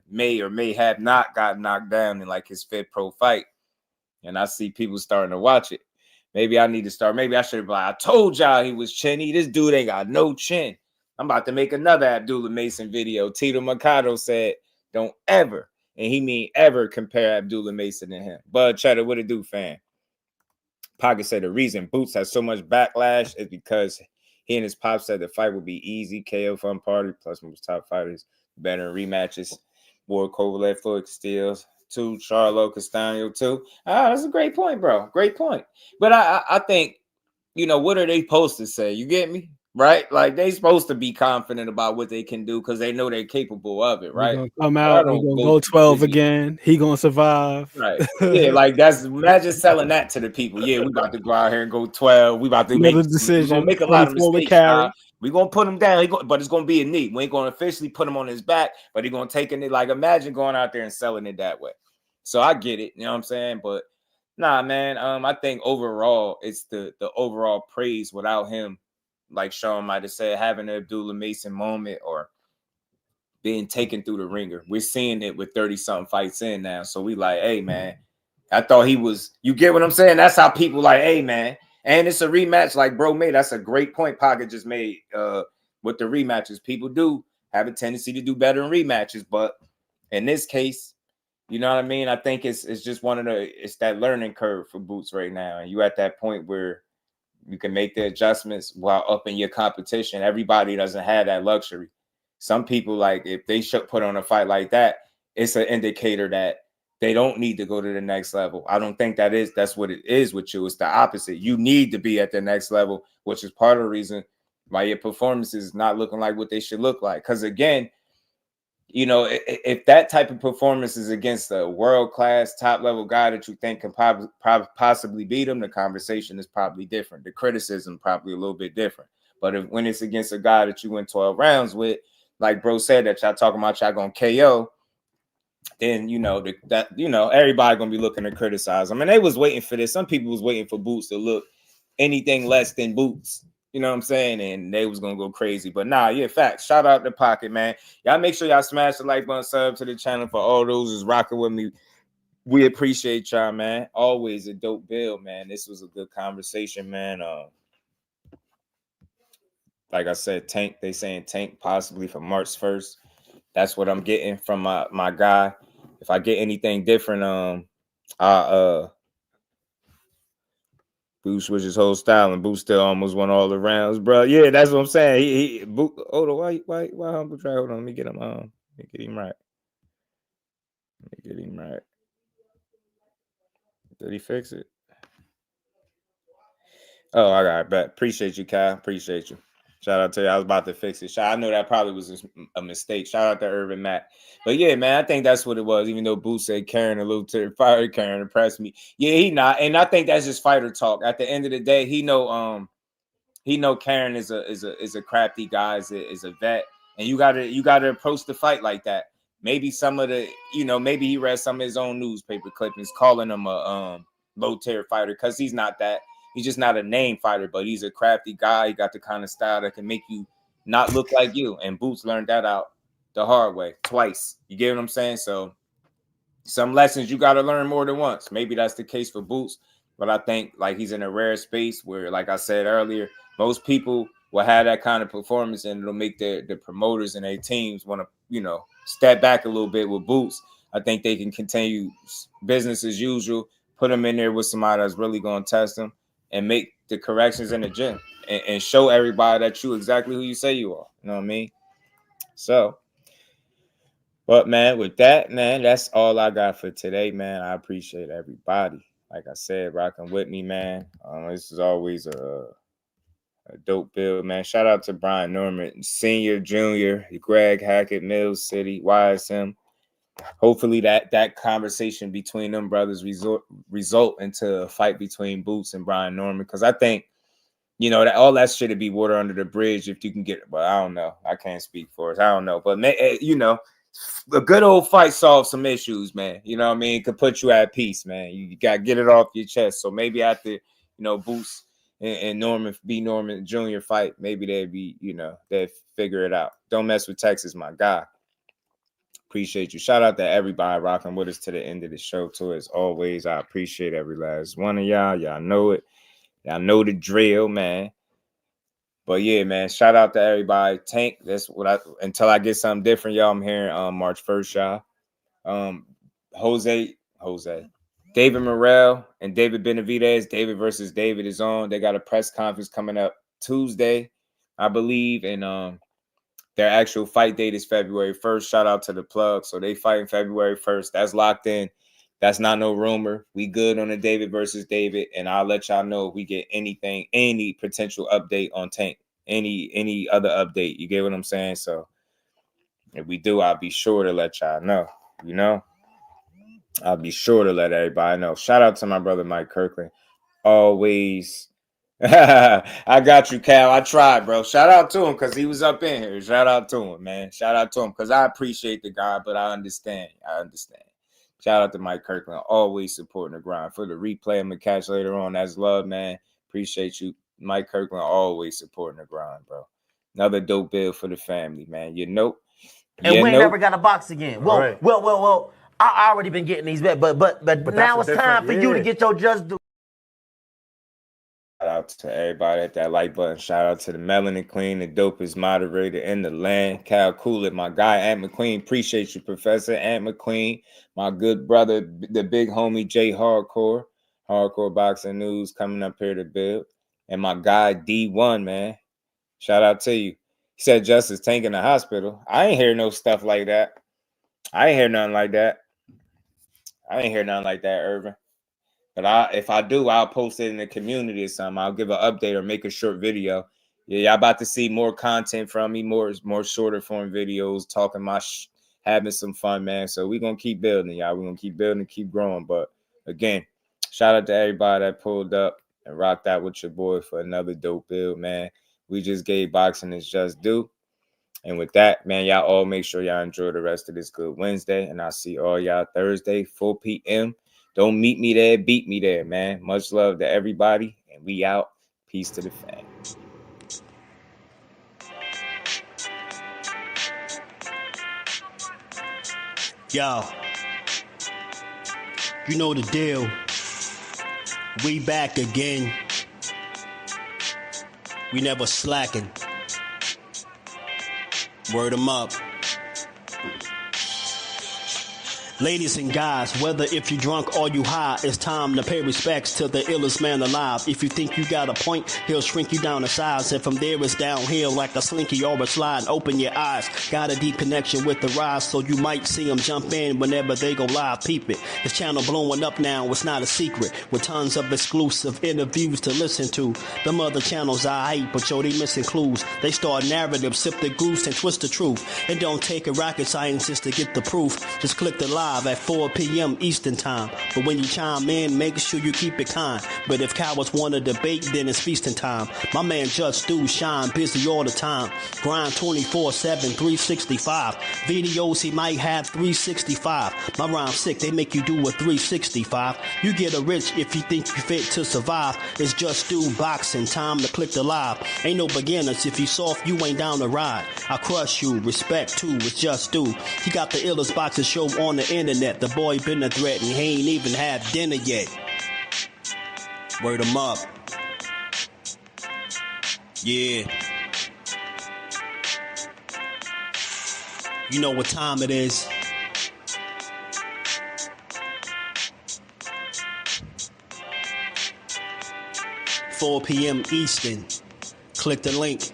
may or may have not got knocked down in like his fifth pro fight. And I see people starting to watch it. Maybe I need to start. Maybe I should have been like, I told y'all he was chinny. This dude ain't got no chin. I'm about to make another Abdullah Mason video. Tito Mercado said, don't ever, and he mean ever, compare Abdullah Mason to him. Bud Cheddar, what it do, fam? Pocket said the reason Boots has so much backlash is because he and his pop said the fight would be easy. KO fun party, plus most top fighters, better in rematches. Ward Kovalev, Floyd Castillo. To Charlo Castaño too. That's a great point, bro. Great point. But I think, what are they supposed to say? You get me? Right? Like they supposed to be confident about what they can do because they know they're capable of it, right? We're gonna come out, we're gonna go 12 again. He gonna survive. Right. Yeah, like imagine selling that to the people. Yeah, we about to go out here and go 12. We about to make decision. We're gonna make a lot of mistakes. We're going to put him down, but it's going to be a knee. We ain't going to officially put him on his back, but he's going to take it. Like, imagine going out there and selling it that way. So I get it, you know what I'm saying? But, nah, man, I think overall, it's the overall praise without him, like Sean might have said, having an Abdullah Mason moment or being taken through the ringer. We're seeing it with 30-something fights in now. So we like, hey, man, I thought he was – you get what I'm saying? That's how people like, hey, man. And it's a rematch like bro made. That's a great point Pocket just made with the rematches. People do have a tendency to do better in rematches. But in this case, you know what I mean? I think it's just it's that learning curve for Boots right now. And you at that point where you can make the adjustments while upping your competition. Everybody doesn't have that luxury. Some people, like, if they should put on a fight like that, it's an indicator that they don't need to go to the next level. I don't think that's what it is with you. It's the opposite. You need to be at the next level, which is part of the reason why your performance is not looking like what they should look like. Because again, you know, if that type of performance is against a world-class, top-level guy that you think can possibly beat him, the conversation is probably different. The criticism probably a little bit different. But when it's against a guy that you went 12 rounds with, like bro said, that y'all talking about y'all gonna KO, then you know everybody gonna be looking to criticize. I mean, they was waiting for this. Some people was waiting for Boots to look anything less than Boots. You know what I'm saying? And they was gonna go crazy. But nah, yeah, facts. Shout out to Pocket, man. Y'all make sure y'all smash the like button, sub to the channel. For all those who's rocking with me, we appreciate y'all, man. Always a dope build, man. This was a good conversation, man. Like I said, Tank, they saying Tank possibly for March 1st. That's what I'm getting from my guy. If I get anything different, Boost switched his whole style, and Boost still almost won all the rounds, bro. Yeah, that's what I'm saying. Hold on, why humble try? Hold on, let me get him right. Did he fix it? Oh, I got it back. Appreciate you, Kyle. Appreciate you. Shout out to you. I was about to fix it. I know that probably was a mistake. Shout out to Irvin Mack. But yeah, man, I think that's what it was. Even though Boots said Karen a little to fire, Karen impressed me. Yeah, he not. And I think that's just fighter talk. At the end of the day, he know Karen is a crafty guy, is a vet. And you gotta approach the fight like that. Maybe some of the, maybe he read some of his own newspaper clippings calling him a low tier fighter, because he's not that. He's just not a name fighter, but he's a crafty guy. He got the kind of style that can make you not look like you. And Boots learned that out the hard way twice. You get what I'm saying? So some lessons you got to learn more than once. Maybe that's the case for Boots, but I think like he's in a rare space where, like I said earlier, most people will have that kind of performance, and it'll make the promoters and their teams want to, step back a little bit. With Boots, I think they can continue business as usual, put him in there with somebody that's really going to test him, and make the corrections in the gym and show everybody that you exactly who you say you are. You know what I mean? So, but man, with that, man, that's all I got for today, man. I appreciate everybody. Like I said, rocking with me, man. This is always a dope build, man. Shout out to Brian Norman, Senior, Junior, Greg Hackett, Mills City, YSM. Hopefully that conversation between them brothers result into a fight between Boots and Brian Norman, because I think, that all that shit would be water under the bridge if you can get it. But I don't know. I can't speak for it. I don't know. But, a good old fight solves some issues, man. You know what I mean? It could put you at peace, man. You got to get it off your chest. So maybe after, Boots and Norman Jr. fight, maybe they'd be, they'd figure it out. Don't mess with Texas, my guy. Appreciate you. Shout out to everybody rocking with us to the end of the show, too. As always, I appreciate every last one of y'all. Y'all know it. Y'all know the drill, man. But yeah, man, shout out to everybody. Tank, that's what until I get something different, y'all, I'm hearing March 1st, y'all. Jose, David Morrell and David Benavidez. David versus David is on. They got a press conference coming up Tuesday, I believe, and their actual fight date is February 1st. Shout out to the plug. So they fighting February 1st. That's locked in. That's not no rumor. We good on the David versus David, and I'll let y'all know if we get anything, any potential update on Tank, any other update. You get what I'm saying? So if we do, I'll be sure to let y'all know. I'll be sure to let everybody know. Shout out to my brother Mike Kirkland. Always. I got you, Cal. I tried, bro. Shout out to him because he was up in here. Shout out to him, man. Shout out to him because I appreciate the guy, but I understand. Shout out to Mike Kirkland. Always supporting the grind. For the replay I'm going to catch later on, that's love, man. Appreciate you. Mike Kirkland always supporting the grind, bro. Another dope build for the family, man. And we ain't never got a box again. Well, I already been getting these, but now it's time for you to get your just do. Shout out to everybody at that like button. Shout out to the Melanin Queen, the dopest moderator in the land. Cal Coolett, my guy, Ant McQueen. Appreciate you, Professor Ant McQueen. My good brother, the big homie, Jay Hardcore Boxing News coming up here to build. And my guy, D1, man. Shout out to you. He said Justice Tank in the hospital. I ain't hear no stuff like that. I ain't hear nothing like that, Irvin. But if I do, I'll post it in the community or something. I'll give an update or make a short video. Yeah, y'all about to see more content from me, more shorter form videos, talking my having some fun, man. So we're going to keep building, y'all. We're going to keep building, keep growing. But again, shout out to everybody that pulled up and rocked out with your boy for another dope build, man. We just gave boxing its just due. And with that, man, y'all all make sure y'all enjoy the rest of this good Wednesday. And I'll see all y'all Thursday, 4 p.m. Don't meet me there, beat me there, man. Much love to everybody. And we out. Peace to the fam. Yo, you know the deal. We back again. We never slacking. Word 'em up. Ladies and guys, whether if you drunk or you high, it's time to pay respects to the illest man alive. If you think you got a point, he'll shrink you down to size. And from there it's downhill like a slinky or a slide. Open your eyes, got a deep connection with the rise, so you might see them jump in whenever they go live. Peep it, this channel blowing up now, it's not a secret. With tons of exclusive interviews to listen to. Them other channels I hate, but yo, they missing clues. They start narratives, sip the goose and twist the truth. It don't take a rocket scientist to get the proof. Just click the live at 4 p.m. Eastern time. But when you chime in, make sure you keep it kind. But if cowards want to debate, then it's feasting time. My man Jusdu shine busy all the time. Grind 24/7, 365. Videos he might have 365. My rhyme sick, they make you do a 365. You get a rich if you think you fit to survive. It's Jusdueboxing, time to click the live. Ain't no beginners, if you soft, you ain't down to ride. I crush you, respect too, it's Jusdu. He got the illest boxing show on the internet. The boy been a threat and he ain't even had dinner yet. Word 'em up. Yeah. You know what time it is. $4 p.m. Eastern. Click the link.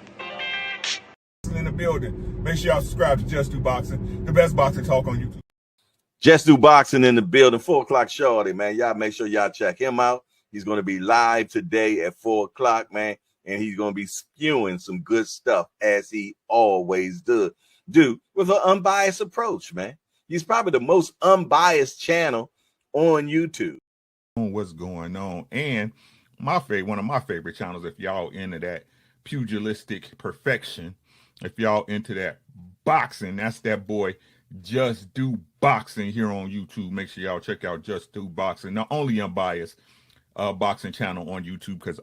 In the building. Make sure y'all subscribe to Jusdueboxing, the best boxing talk on YouTube. Jusdueboxing in the building, 4 o'clock shorty, man. Y'all make sure y'all check him out. He's going to be live today at 4 o'clock, man. And he's going to be spewing some good stuff as he always do with an unbiased approach, man. He's probably the most unbiased channel on YouTube. What's going on? And one of my favorite channels, if y'all into that pugilistic perfection, if y'all into that boxing, that's that boy Jusdueboxing here on YouTube. Make sure y'all check out Jusdueboxing, the only unbiased boxing channel on YouTube, because